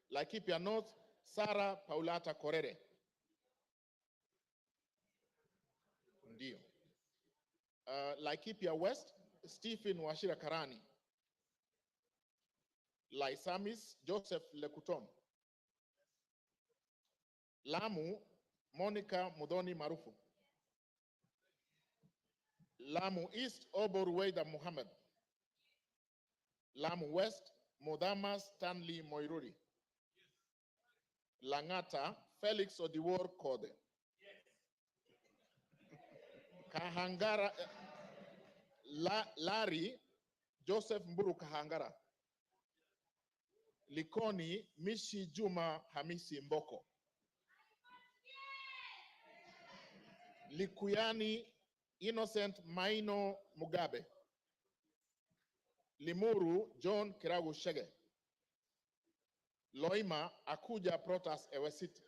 Laikipia North Sarah Paulata Korere. Ndio. Laikipia West Stephen Washira Karani. Laisamis Joseph Lekutom. Lamu Monica Mudoni Marufu. Lamu East Obor Weida Muhammad. Lamu West Modama Stanley Moiruri. Langata Felix Odiwor Kode. Kahangara Larry Joseph Mburu Kahangara. Likoni Mishi Juma Hamisi Mboko. Likuyani Innocent Maino Mugabe. Limuru John Kiragu Shege. Loima Akuja Protas Ewesiti.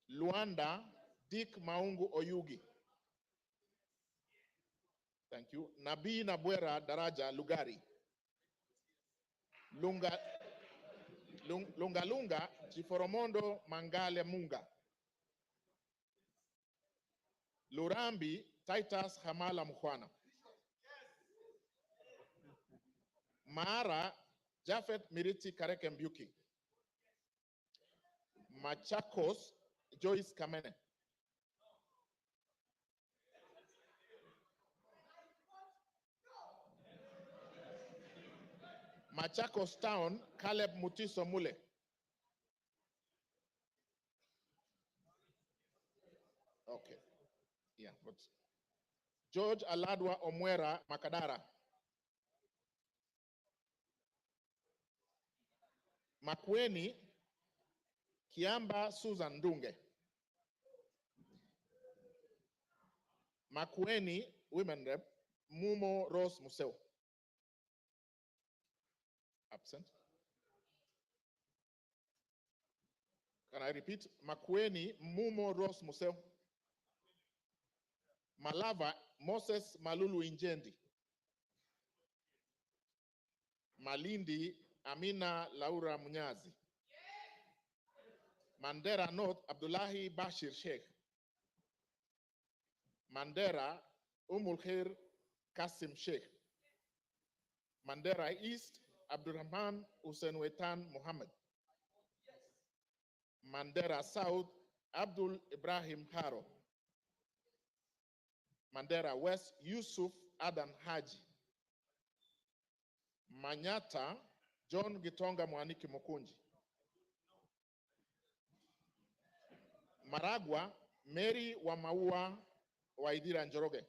Luanda Dick Maungu Oyugi. Thank you. Nabi Nabwera Daraja Lugari. Lunga Chiforomondo Mangale Munga. Lurambi Titus Hamala Mkhwana. Mara Jafet Miriti Kareke Mbyuki. Machakos Joyce Kamene. Machakos Town Caleb Mutiso Mule. Okay. Yeah, but George Aladwa Omwera Makadara. Makweni Kiamba Susan Dunge. Makweni Women Rep Mumo Rose Museo. Absent. Can I repeat? Makweni Mumo Rose Museo. Malava Moses Malulu Injendi. Malindi Amina Laura Munyazi. Mandera North Abdullahi Bashir Sheikh. Mandera Khair Kasim Sheikh. Mandera East Abdurrahman Hussein Wetan Muhammad. Mandera South Abdul Ibrahim Haro. Mandera West Yusuf Adan Haji. Manyata John Gitonga Mwaniki Mukunji. Maragwa Mary Wamaua Waidira Njoroge.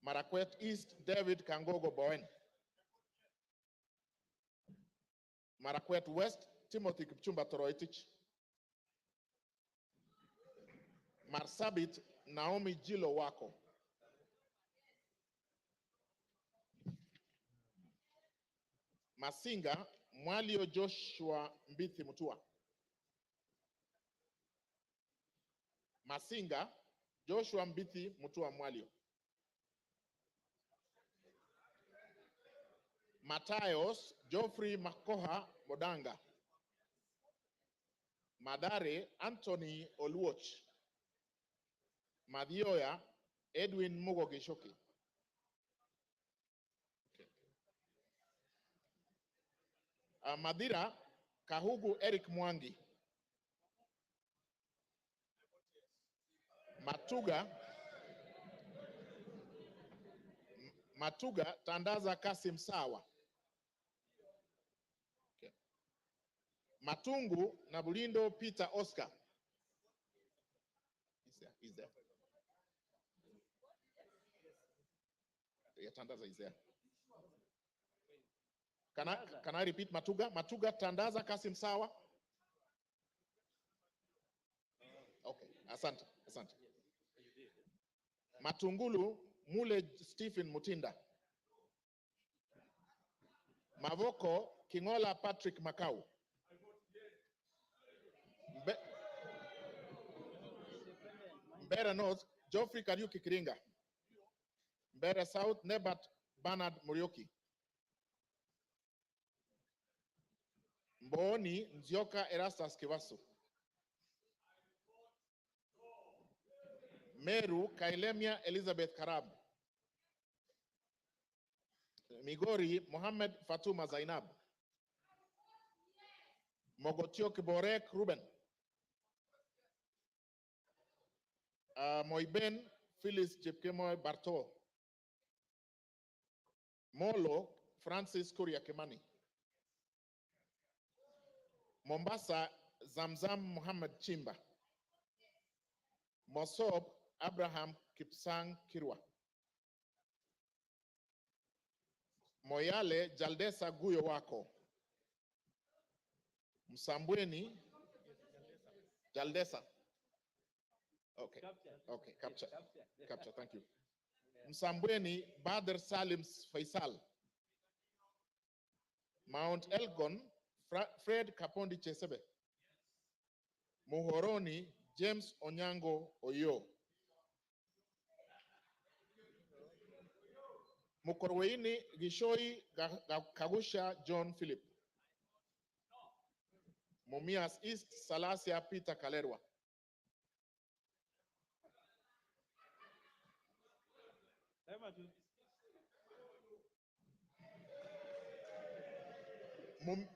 Marakwet East David Kangogo Bowen. Marakwet West Timothy Kipchumba Toroitich. Marsabit Naomi Jilo Wako. Masinga Mwalio Joshua Mbithi Mutua. Masinga Joshua Mbithi Mutua Mwalio. Matayos Geoffrey Makoha Modanga. Madare Anthony Oluoch. Madioya Edwin Mugo Gishoki. Madira Kahugu Eric Mwangi. Matuga Tandaza Kasim Sawa. Okay. Matungu Nabulindo Peter Oscar. Is there? Yeah, Tandaza is there. Can I repeat Matuga? Matuga, Tandaza, Kasim Sawa? Okay, asante, asante. Matungulu, Mule Stephen Mutinda. Mavoko, Kingola Patrick Makau. Mbera North, Geoffrey Kariuki Kiringa. Mbera South, Nebat Bernard Murioki. Mboni, Nzioka Erastus Kivasu. Meru, Kailemia Elizabeth Karab. Migori, Mohammed Fatuma Zainab. Mogotio Kiborek Ruben. Moiben Phyllis Chepkemoy Barto. Molo Francis Kuria Kimani. Mombasa Zamzam Muhammad Chimba. Mosob Abraham Kipsang Kirwa. Moyale Jaldesa Guyo Wako. Msambweni Jaldesa. Okay, okay, capture, thank you. Msambweni Badr Salim Faisal. Mount Elgon Fred Kapondi Chesebe. Muhoroni James Onyango Oyo. Mukorweini Gishoi Kagusha John Philip. Mumias East Salasia Peter Kalerwa.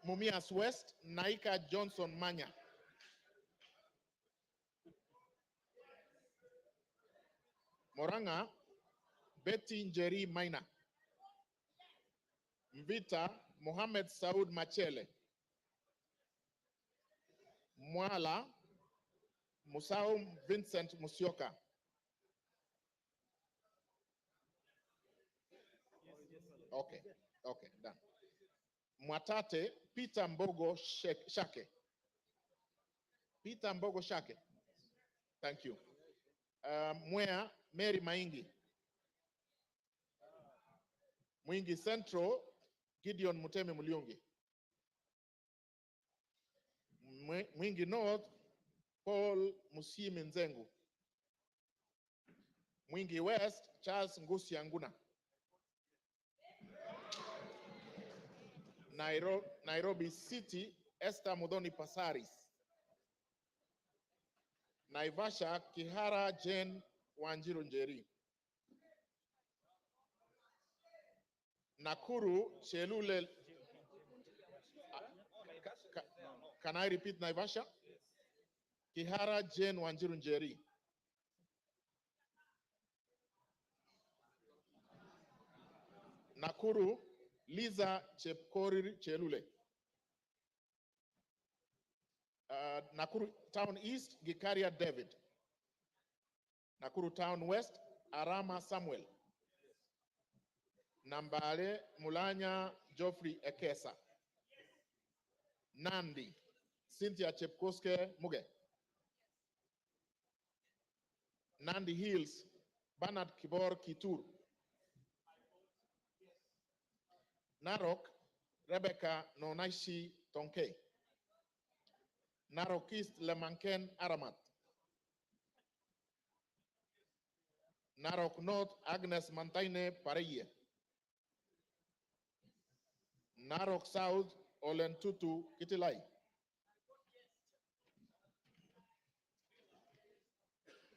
Mumias West Naika Johnson Manya. Moranga Betty Njeri Maina. Mvita Mohamed Saud Machele. Mwala Musau Vincent Musioka. Okay, okay, done. Mwatate Peter Mbogo Shake. Peter Mbogo Shake. Thank you. Mwea Mary Maingi. Mwingi Central Gideon Muteme Muliungi. Mwingi North Paul Musimi Nzengu. Mwingi West Charles Ngusi Anguna. Nairobi City Esther Mudoni Pasaris. Naivasha Kihara Jane Wanjiru Njeri. Nakuru Chelule. Can I repeat Naivasha? Kihara Jane Wanjiru Njeri. Nakuru Liza Chepkorir Chelule. Nakuru Town East Gikaria David. Nakuru Town West Arama Samuel. Nambale Mulanya Geoffrey Ekesa. Nandi Cynthia Chepkoske Muge. Nandi Hills Bernard Kibor Kitur. Narok Rebecca Nonaishi Tonke. Narok East Lemanken Aramat. Narok North Agnes Mantaine Pareye. Narok South Olentutu Kitilai.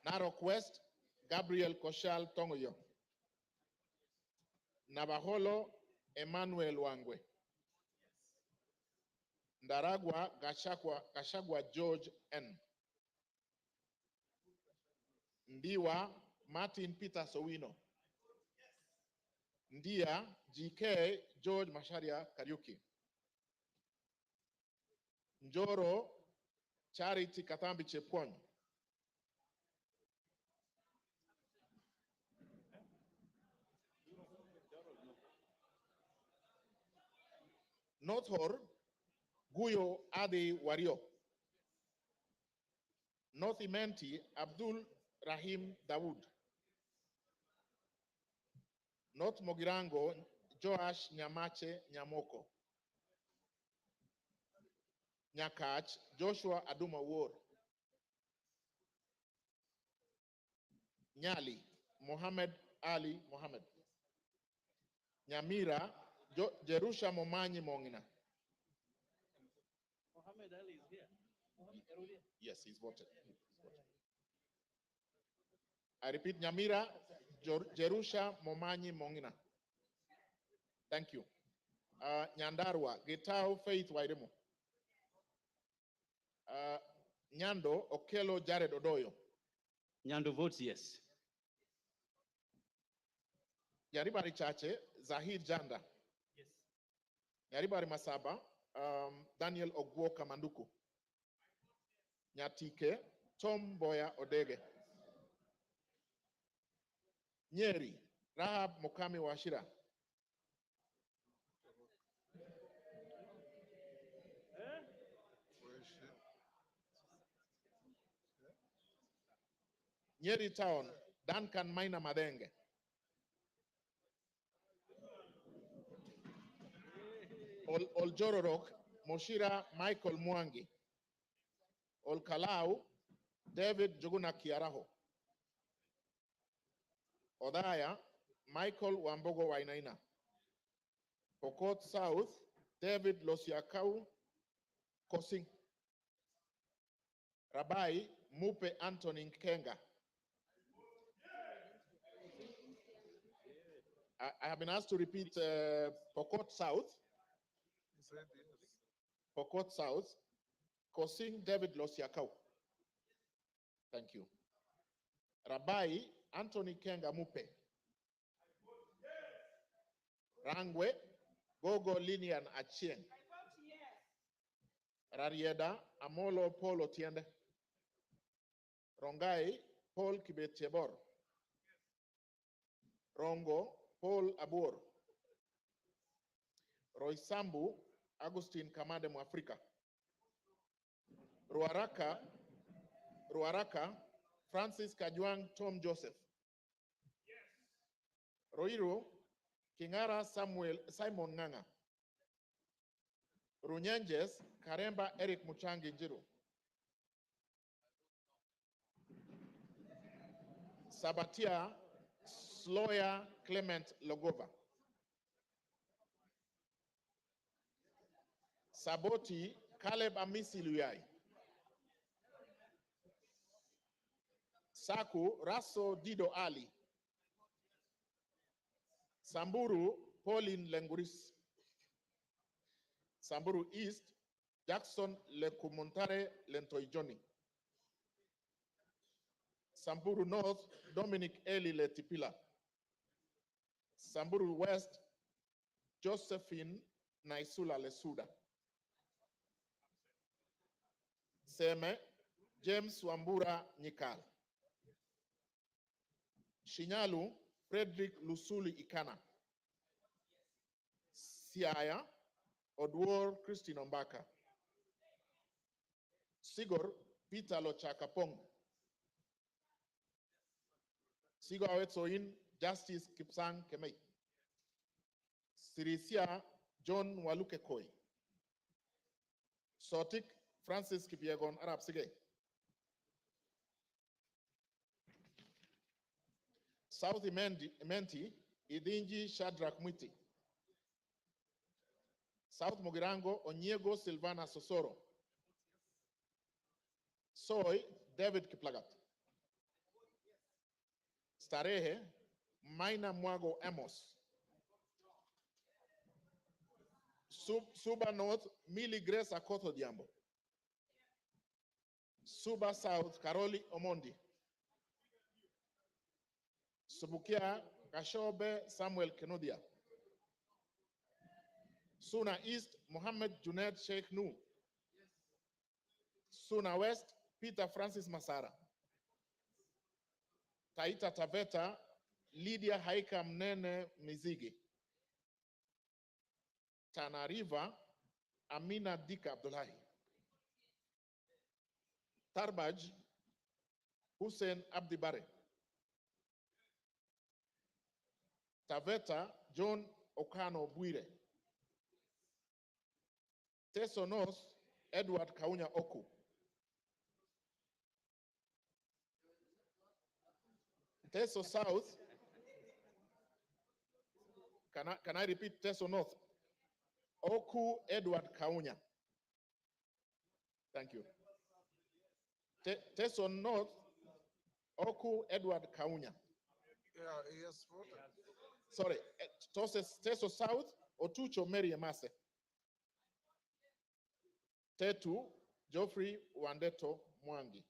Narok West Gabriel Koshal Tongoyo. Navajolo Emmanuel Wangwe. Ndaragwa Gachagua George N. Ndiwa Martin Peter Sowino. Ndia GK George Masharia Kariuki. Njoro Charity Katambi Chepkwony. North Hor, Guyo Adi Wario. North Imenti, Abdul Rahim Dawood. North Mogirango, Joash Nyamache Nyamoko. Nyakach, Joshua Aduma War. Nyali, Mohammed Ali Mohammed. Nyamira, Jerusha Momanyi Mongina. Mohammed Ali is here. Yes, he's voted. I repeat, Nyamira, Jerusha Momanyi Mongina. Thank you. Nyandarua, Gitao Faith Wairemo. Nyando, Okelo Jared Odoyo. Nyando votes yes. Yaribari Chache, Zahir Janda. Yes. Yaribari Masaba, Daniel Ogwo Kamanduku. Nyatike, Tom Boya Odege. Nyeri, Rahab Mokami Washira. Nyeri Town, Duncan Maina Madenge. Oljororok, Moshira Michael Mwangi. Olkalau, David Juguna Kiaraho. Odaya, Michael Wambogo Wainaina. Pokot South, David Losiakau Kosing. Rabai, Mupe Anthony Kenga. I have been asked to repeat Pokot South. Pokot South, Kosing David Losiakau. Thank you. Rabai Anthony Kenga Mupe. Rangwe Gogo Linian Achieng. Rarieda Amolo Paul Otiende. Rongai Paul Kibetebor. Rongo Paul Abur. Roysambu Agustin Kamade Mwafrika. Ruaraka Francis Kajwang Tom Joseph. Roiro Kingara Simon Nganga. Runyenjes Karemba Eric Muchangi Njiru. Sabatia Sloya Clement Logova. Saboti Caleb Amisi Luyai. Saku Raso Dido Ali. Samburu Pauline Lenguris. Samburu East Jackson Lekumuntare Lentoijoni. Samburu North Dominic Eli Letipila. Samburu West Josephine Naisula Lesuda. Seme James Wambura Nyikal. Shinyalu Frederick Lusuli Ikana. Siaya Odwor Christine Ombaka. Sigor Peter Lochakapong. Sigor Awetsoin Justice Kipsang Kemei. Sirisia John Waluke Koi. Sotik Francis Kipiegon Arab Sige. South Imenti Idinji Shadrach Mwiti. South Mogirango Onyego Silvana Sosoro. Soy David Kiplagat. Starehe Maina Mwago Amos. Suba North Millie Grace Akoto Diambo. Suba South Karoli Omondi. Subukia Kashobe Samuel Kenodia. Suna East Mohammed Junaid Sheikh Nu. Suna West Peter Francis Masara. Taita Taveta Lydia Haika Mnene Mizigi. Tana River Amina Dika Abdullahi. Tarbaj Hussein Abdi Bare. Taveta John Okano Bwire. Teso North Edward Kaunya Oku. Teso South, can I repeat Teso North? Oku Edward Kaunya. Thank you. Teso North, Oku Edward Kaunya. Yeah, yes, voted. Sorry, Teso South, Otucho Mary Emase. Tetu, Geoffrey Wandeto Mwangi.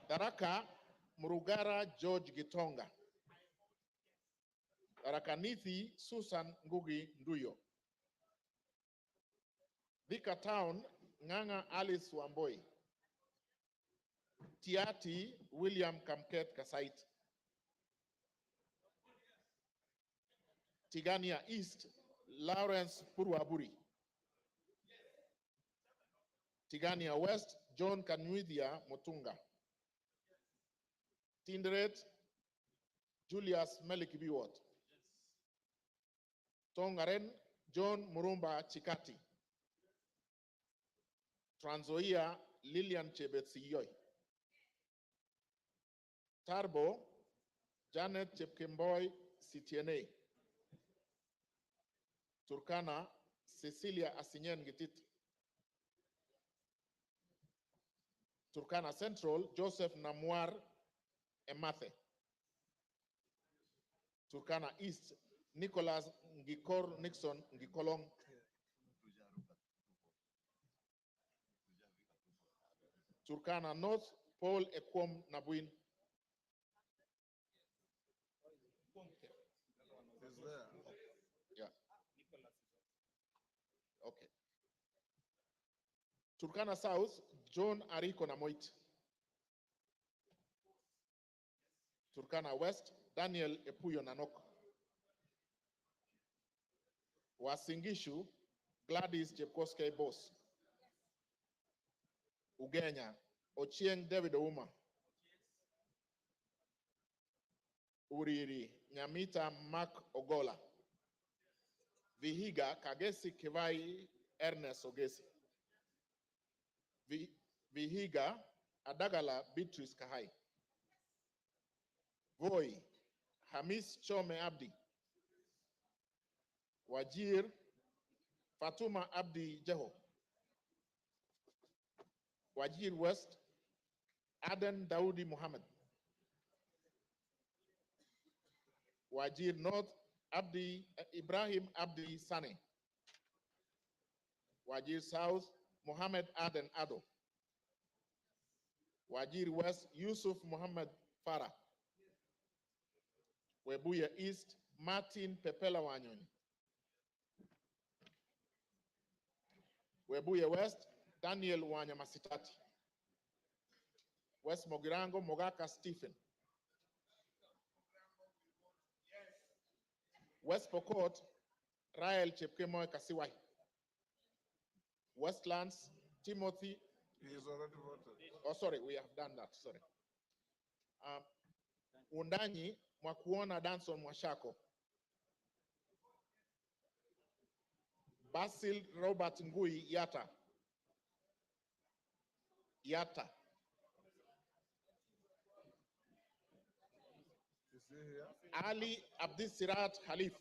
Daraka, Murugara George Gitonga. Darakanithi, Susan Ngugi Nduyo. Thika Town, Nganga Alice Wamboi. Tiati, William Kamket Kasait. Tigania East, Lawrence Purwaburi. Tigania West, John Kanwithia Motunga. Tinderet, Julius Melikibiwot. Tongaren, John Murumba Chikati. Transoia, Lilian Chebetsiyoy. Tarbo, Janet Chepkemboy Sitiene. Turkana, Cecilia Asinyen Gitit. Turkana Central, Joseph Namwar Emathe. Turkana East, Nicholas Ngikor Nixon Ngikolong. Turkana North, Paul Ekwom Nabuin. Is there? Yeah. Okay. Turkana South, John Ariko Namoit. Turkana West, Daniel Epuyo Nanok. Wasingishu, Gladys Jepkoske Boss. Ugenya, Ochieng David Ouma. Uriri, Nyamita Mark Ogola. Vihiga, Kagesi Kivai Ernest Ogesi. Vihiga, Adagala Beatrice Kahai. Voi, Hamis Chome Abdi. Wajir, Fatuma Abdi Jeho. Wajir West, Aden Daudi Muhammad. Wajir North, Ibrahim Abdi Sane. Wajir South, Muhammad Aden Ado. Wajir West, Yusuf Muhammad Farah. Webuye East, Martin Pepela Wanyoni. Webuye West, Daniel Wanyamasitati. West Mogirango, Mogaka Stephen. West Pokot, Rael Chepkemoy Kasiwai. Westlands, Timothy. He is already voted. Oh, sorry, we have done that, sorry. Undanyi, Mwakuona Danson Mwashako. Basil Robert Ngui Yata. Yata. Is he here? Ali Abdisirat Khalif.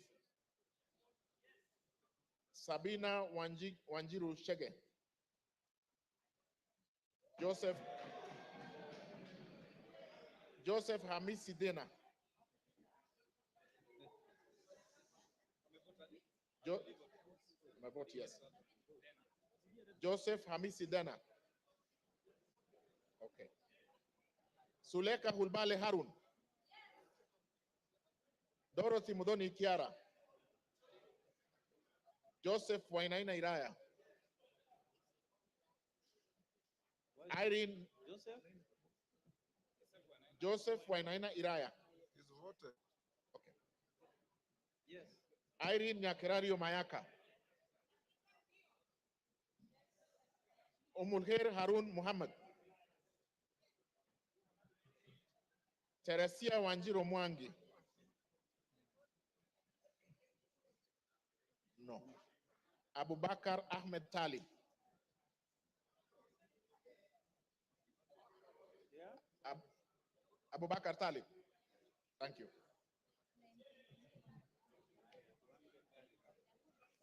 Sabina Wanjiru Shege. Joseph Hamisi Dena. My vote, yes. Joseph Hamisi Dena. Okay. Suleka Hulbale Harun. Dorothy Mudoni Kiara. Joseph Wainaina Iraya. Irene. Joseph Wainaina Iraya. He's voted. Okay. Yes. Irene Nyakerario Mayaka. Umulher Harun Muhammad. Teresia Wanjiro Mwangi. No. Abubakar Ahmed Talib. Abubakar Talib. Thank you.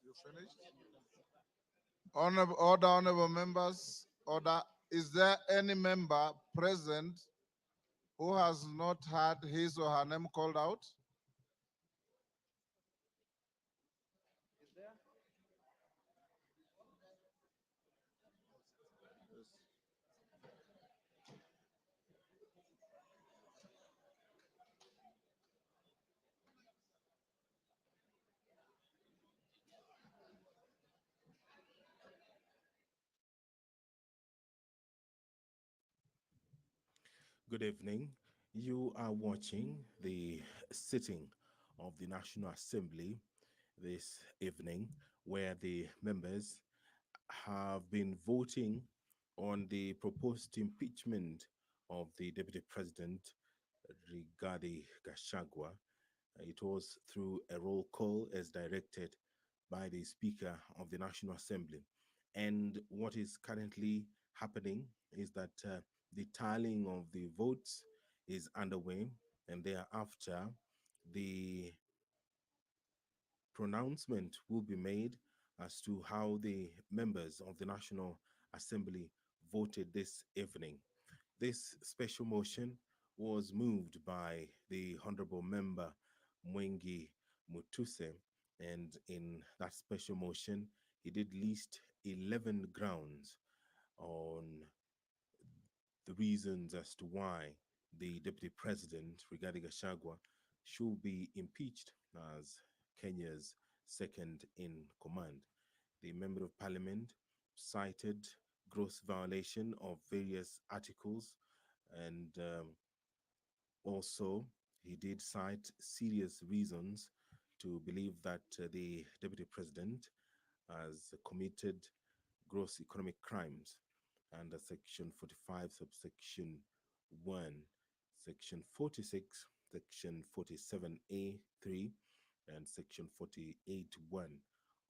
You finished? Honorable members, order. Is there any member present who has not had his or her name called out? Good evening. You are watching the sitting of the National Assembly this evening, where the members have been voting on the proposed impeachment of the Deputy President, Rigathi Gachagua. It was through a roll call as directed by the Speaker of the National Assembly. And what is currently happening is that the tallying of the votes is underway, and thereafter, the pronouncement will be made as to how the members of the National Assembly voted this evening. This special motion was moved by the Honorable Member Mwengi Mutuse, and in that special motion, he did list 11 grounds on the reasons as to why the Deputy President, Rigathi Gachagua, should be impeached as Kenya's second in command. The Member of Parliament cited gross violation of various articles, and also he did cite serious reasons to believe that the Deputy President has committed gross economic crimes under Section 45, subsection 1, Section 46, Section 47A3, and Section 48(1)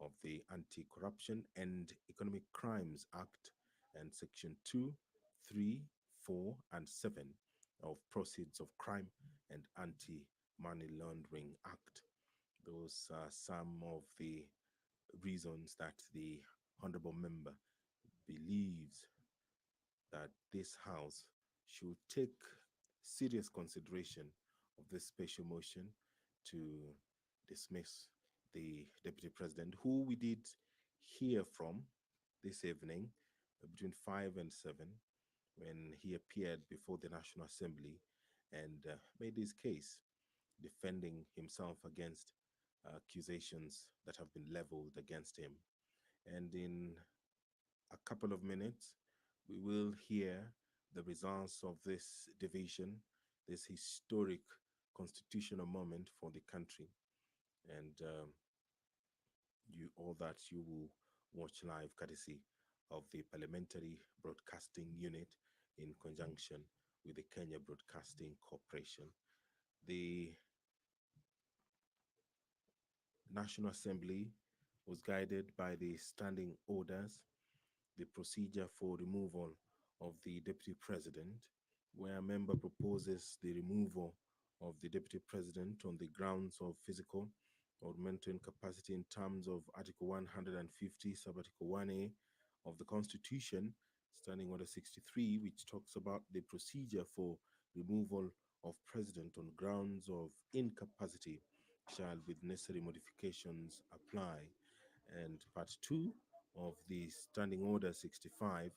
of the Anti-Corruption and Economic Crimes Act, and Section 2, 3, 4, and 7 of Proceeds of Crime and Anti-Money Laundering Act. Those are some of the reasons that the honorable member believes that this House should take serious consideration of this special motion to dismiss the Deputy President, who we did hear from this evening between 5 and 7 when he appeared before the National Assembly and made his case, defending himself against accusations that have been leveled against him. And in a couple of minutes, we will hear the results of this division, this historic constitutional moment for the country. And all that you will watch live courtesy of the Parliamentary Broadcasting Unit in conjunction with the Kenya Broadcasting Corporation. The National Assembly was guided by the standing orders, the procedure for removal of the Deputy President, where a member proposes the removal of the Deputy President on the grounds of physical or mental incapacity in terms of Article 150, Sub-Article 1A of the Constitution, Standing Order 63, which talks about the procedure for removal of President on grounds of incapacity, shall with necessary modifications apply. And Part 2 of the Standing Order 65,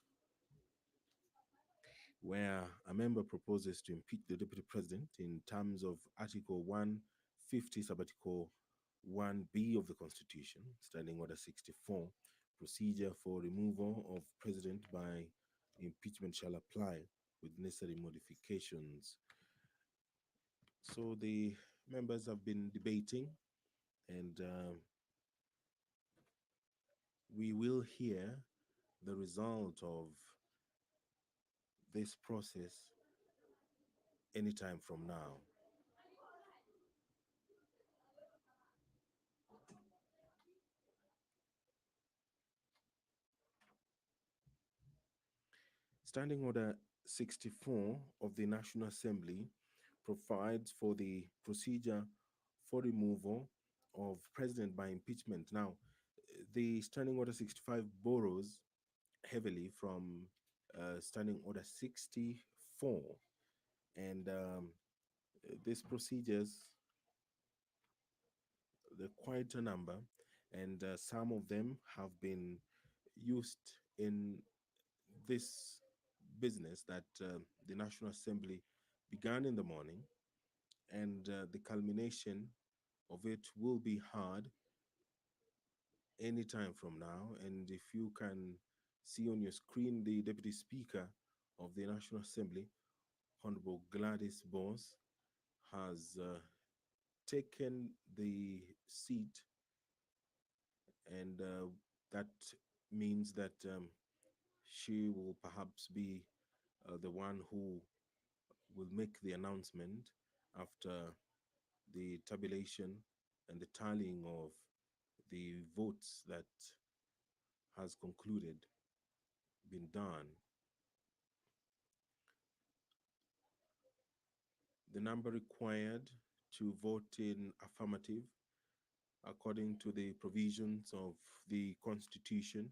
where a member proposes to impeach the Deputy President in terms of Article 150, Sub-Article 1B of the Constitution, Standing Order 64, procedure for removal of President by impeachment shall apply with necessary modifications. So the members have been debating And we will hear the result of this process anytime from now. Standing Order 64 of the National Assembly provides for the procedure for removal of president by impeachment. Now, the Standing Order 65 borrows heavily from Standing Order 64, and these procedures, the quite a number, and some of them have been used in this business that the National Assembly began in the morning, and the culmination of it will be hard any time from now. And if you can see on your screen, the Deputy Speaker of the National Assembly, Honorable Gladys Bose, has taken the seat, and that means that she will perhaps be the one who will make the announcement after the tabulation and the tallying of the votes that has concluded, been done. The number required to vote in affirmative, according to the provisions of the Constitution,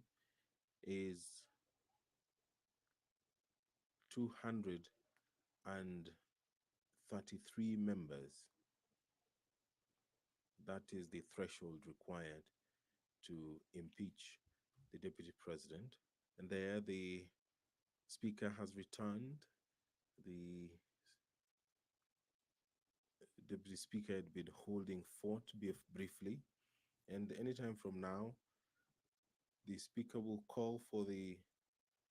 is 233 members. That is the threshold required to impeach the Deputy President. And there the Speaker has returned. The Deputy Speaker had been holding fort briefly, and anytime from now, the Speaker will call for the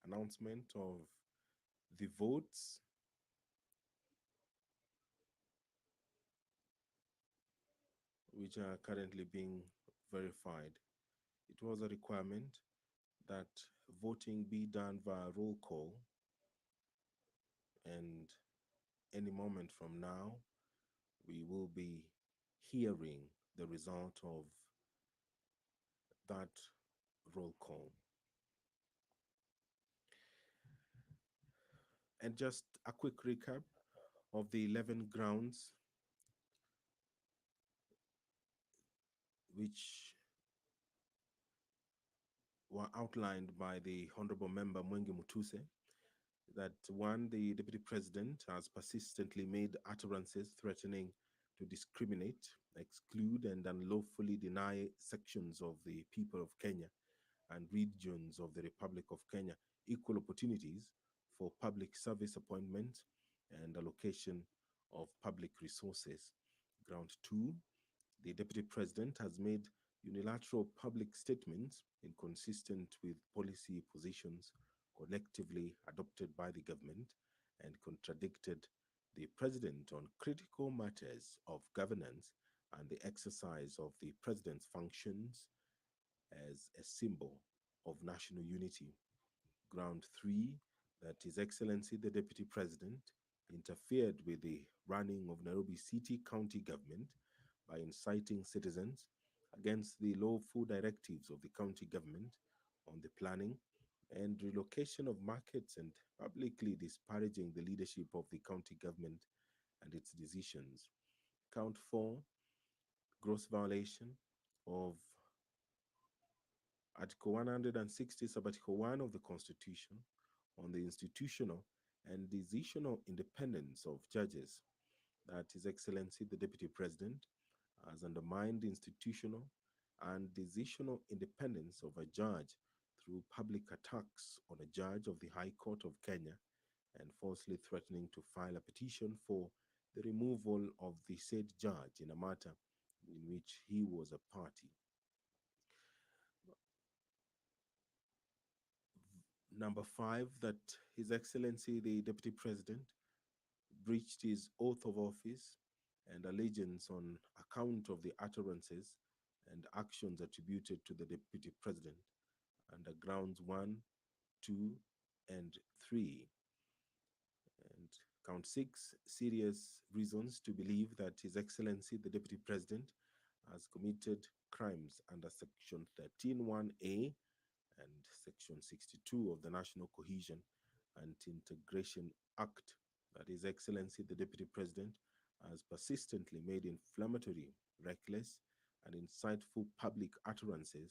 announcement of the votes, which are currently being verified. It was a requirement that voting be done via roll call, and any moment from now, we will be hearing the result of that roll call. And just a quick recap of the 11 grounds which were outlined by the Honorable Member Mwenge Mutuse. That one, the Deputy President has persistently made utterances threatening to discriminate, exclude, and unlawfully deny sections of the people of Kenya and regions of the Republic of Kenya equal opportunities for public service appointment and allocation of public resources. Ground two, the Deputy President has made unilateral public statements inconsistent with policy positions collectively adopted by the government and contradicted the President on critical matters of governance and the exercise of the President's functions as a symbol of national unity. Ground three, that His Excellency the Deputy President interfered with the running of Nairobi City County Government by inciting citizens against the lawful directives of the county government on the planning and relocation of markets and publicly disparaging the leadership of the county government and its decisions. Count four, gross violation of Article 160, Subarticle 1 of the Constitution on the institutional and decisional independence of judges. That His Excellency the Deputy President has undermined institutional and decisional independence of a judge through public attacks on a judge of the High Court of Kenya and falsely threatening to file a petition for the removal of the said judge in a matter in which he was a party. Number five, that His Excellency the Deputy President breached his oath of office and allegiance on account of the utterances and actions attributed to the Deputy President under grounds 1, 2, and 3. And count 6, serious reasons to believe that His Excellency the Deputy President has committed crimes under Section 13(1)(a) and Section 62 of the National Cohesion and Integration Act, that His Excellency the Deputy President has persistently made inflammatory, reckless, and insightful public utterances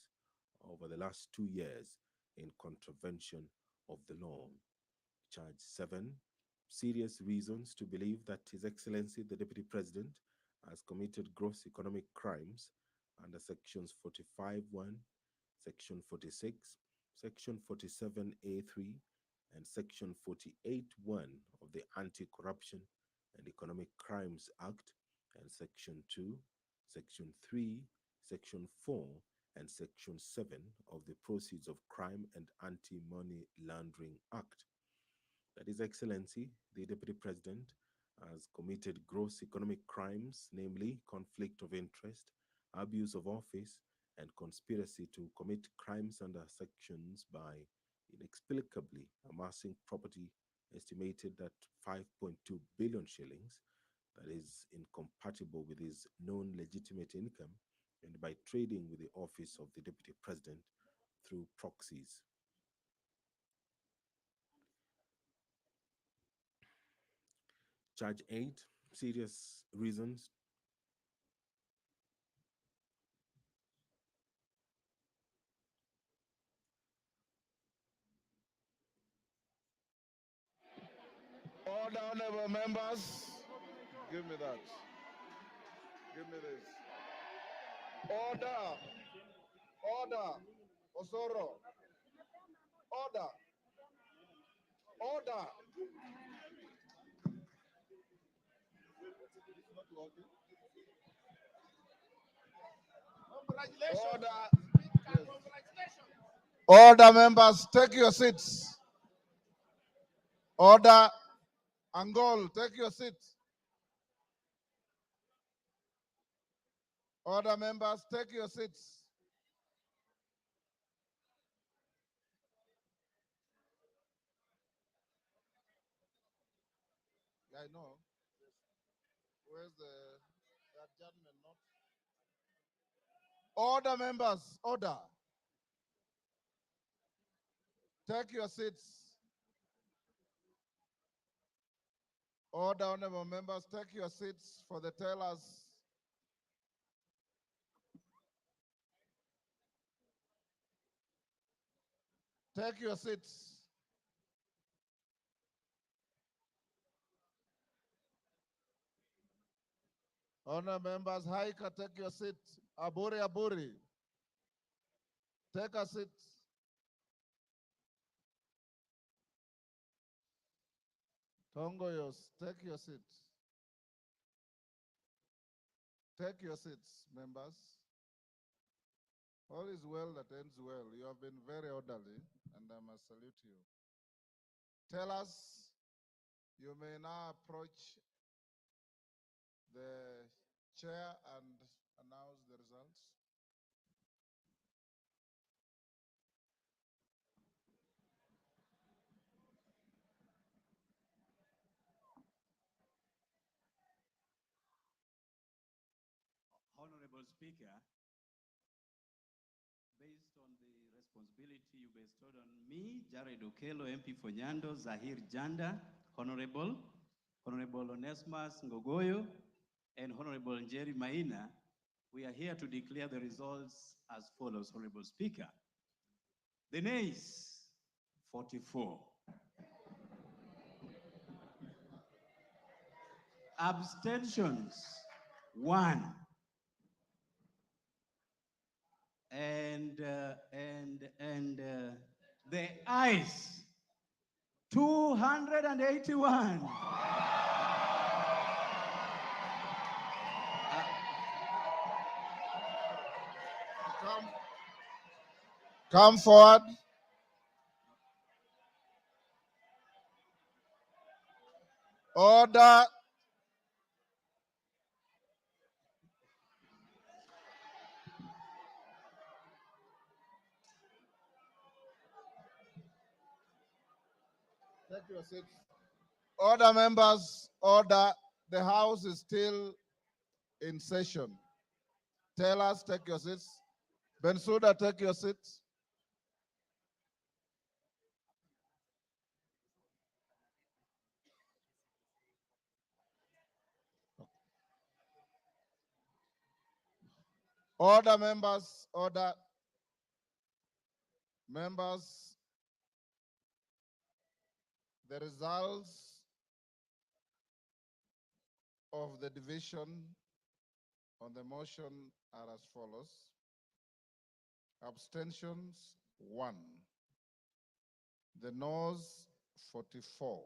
over the last 2 years in contravention of the law. Charge 7, serious reasons to believe that His Excellency the Deputy President has committed gross economic crimes under Sections 45(1), Section 46, Section 47(a)(3), and Section 48(1) of the Anti-Corruption and Economic Crimes Act, and Section 2, Section 3, Section 4, and Section 7 of the Proceeds of Crime and Anti-Money Laundering Act. That His Excellency, the Deputy President, has committed gross economic crimes, namely conflict of interest, abuse of office, and conspiracy to commit crimes under sections by inexplicably amassing property estimated at 5.2 billion shillings, that is incompatible with his known legitimate income, and by trading with the office of the Deputy President through proxies. Charge 8, serious reasons Order, honorable members. Give me that. Give me this. Order. Order. Osoro. Order. Order. Order, members, take your seats. Order. Angol, take your seats. Order, members, take your seats. Yeah, I know. Where's the adjournment note? Order, members, order. Take your seats. Order, honorable members, take your seats for the tellers. Take your seats. Honor members, Haika, take your seat. Aburi, Aburi, take a seat. Tongoyos, take your seat. Take your seats, members. All is well that ends well. You have been very orderly, and I must salute you. Tell us, you may now approach the chair and announce the results. Honorable Speaker, based on the responsibility you bestowed on me, Jared Okello, MP for Nyando, Zahir Janda, Honorable Onesmus Ngogoyo, and Honorable Njeri Maina, we are here to declare the results as follows, Honorable Speaker. The nays, 44. Abstentions, 1. And the ayes, 281. Come forward. Order. Take your seats. Order, members, order. The House is still in session. Tell us, take your seats. Bensouda, take your seats. Order, members, order. Members, the results of the division on the motion are as follows. Abstentions, 1. The noes, 44.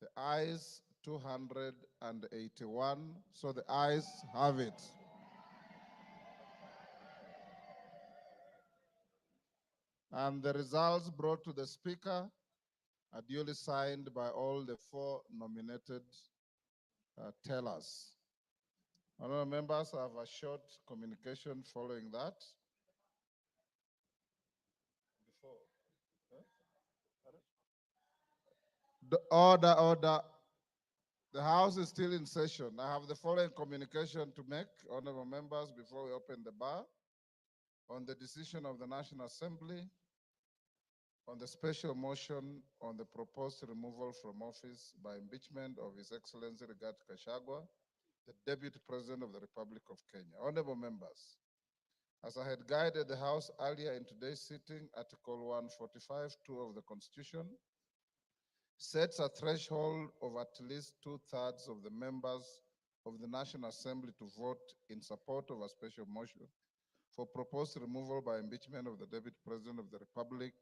The ayes, 281. So the ayes have it. And the results brought to the Speaker are duly signed by all the 4 nominated tellers. Honourable members, I have a short communication following that. The order. The House is still in session. I have the following communication to make, honourable members, before we open the bar. On the decision of the National Assembly, on the special motion on the proposed removal from office by impeachment of His Excellency Rigathi Gachagua, the Deputy President of the Republic of Kenya. Honourable members, as I had guided the House earlier in today's sitting, Article 145(2) of the Constitution sets a threshold of at least 2/3 of the members of the National Assembly to vote in support of a special motion for proposed removal by impeachment of the Deputy President of the Republic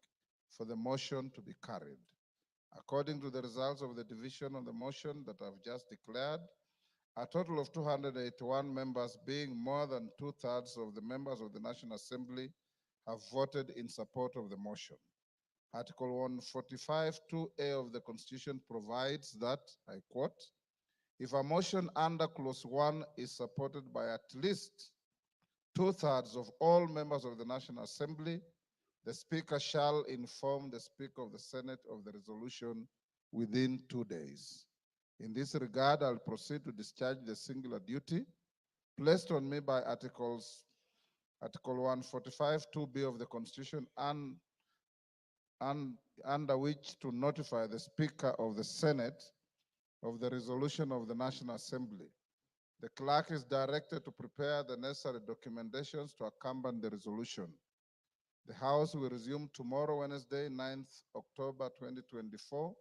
for the motion to be carried. According to the results of the division on the motion that I've just declared, a total of 281 members, being more than 2/3 of the members of the National Assembly, have voted in support of the motion. Article 145(2)(a) of the Constitution provides that, I quote, if a motion under clause 1 is supported by at least 2/3 of all members of the National Assembly, the Speaker shall inform the Speaker of the Senate of the resolution within 2 days. In this regard, I'll proceed to discharge the singular duty placed on me by Article 145(2)(b) of the Constitution and under which to notify the Speaker of the Senate of the resolution of the National Assembly. The clerk is directed to prepare the necessary documentations to accompany the resolution. The House will resume tomorrow, Wednesday, 9th October 2024,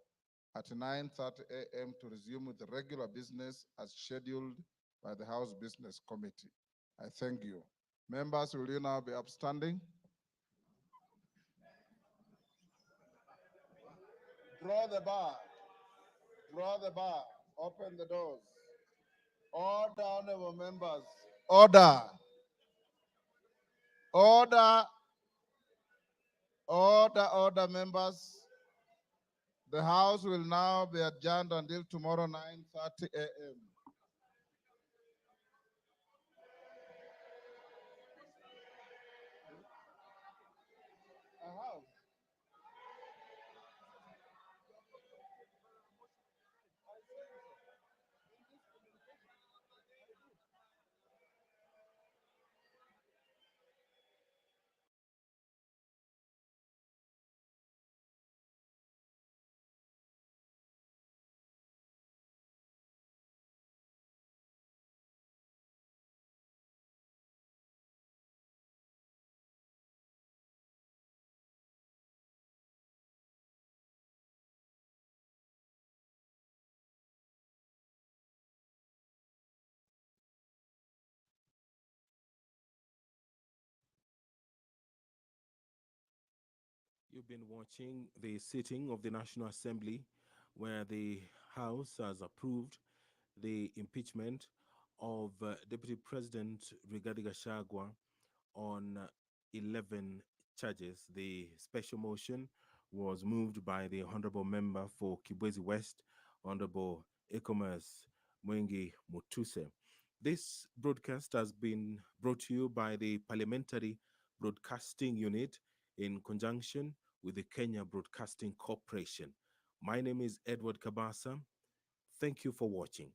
at 9:30 a.m. to resume with the regular business as scheduled by the House Business Committee. I thank you. Members, will you now be upstanding? Draw the bar. Draw the bar. Open the doors. Order, honorable members. Order. Order. Order, members. The House will now be adjourned until tomorrow, 9:30 a.m. You've been watching the sitting of the National Assembly where the House has approved the impeachment of Deputy President Rigathi Gachagua on 11 charges. The special motion was moved by the Honorable Member for Kibwezi West, Honorable Ecomas Mwengi Mutuse. This broadcast has been brought to you by the Parliamentary Broadcasting Unit in conjunction with the Kenya Broadcasting Corporation. My name is Edward Kabasa. Thank you for watching.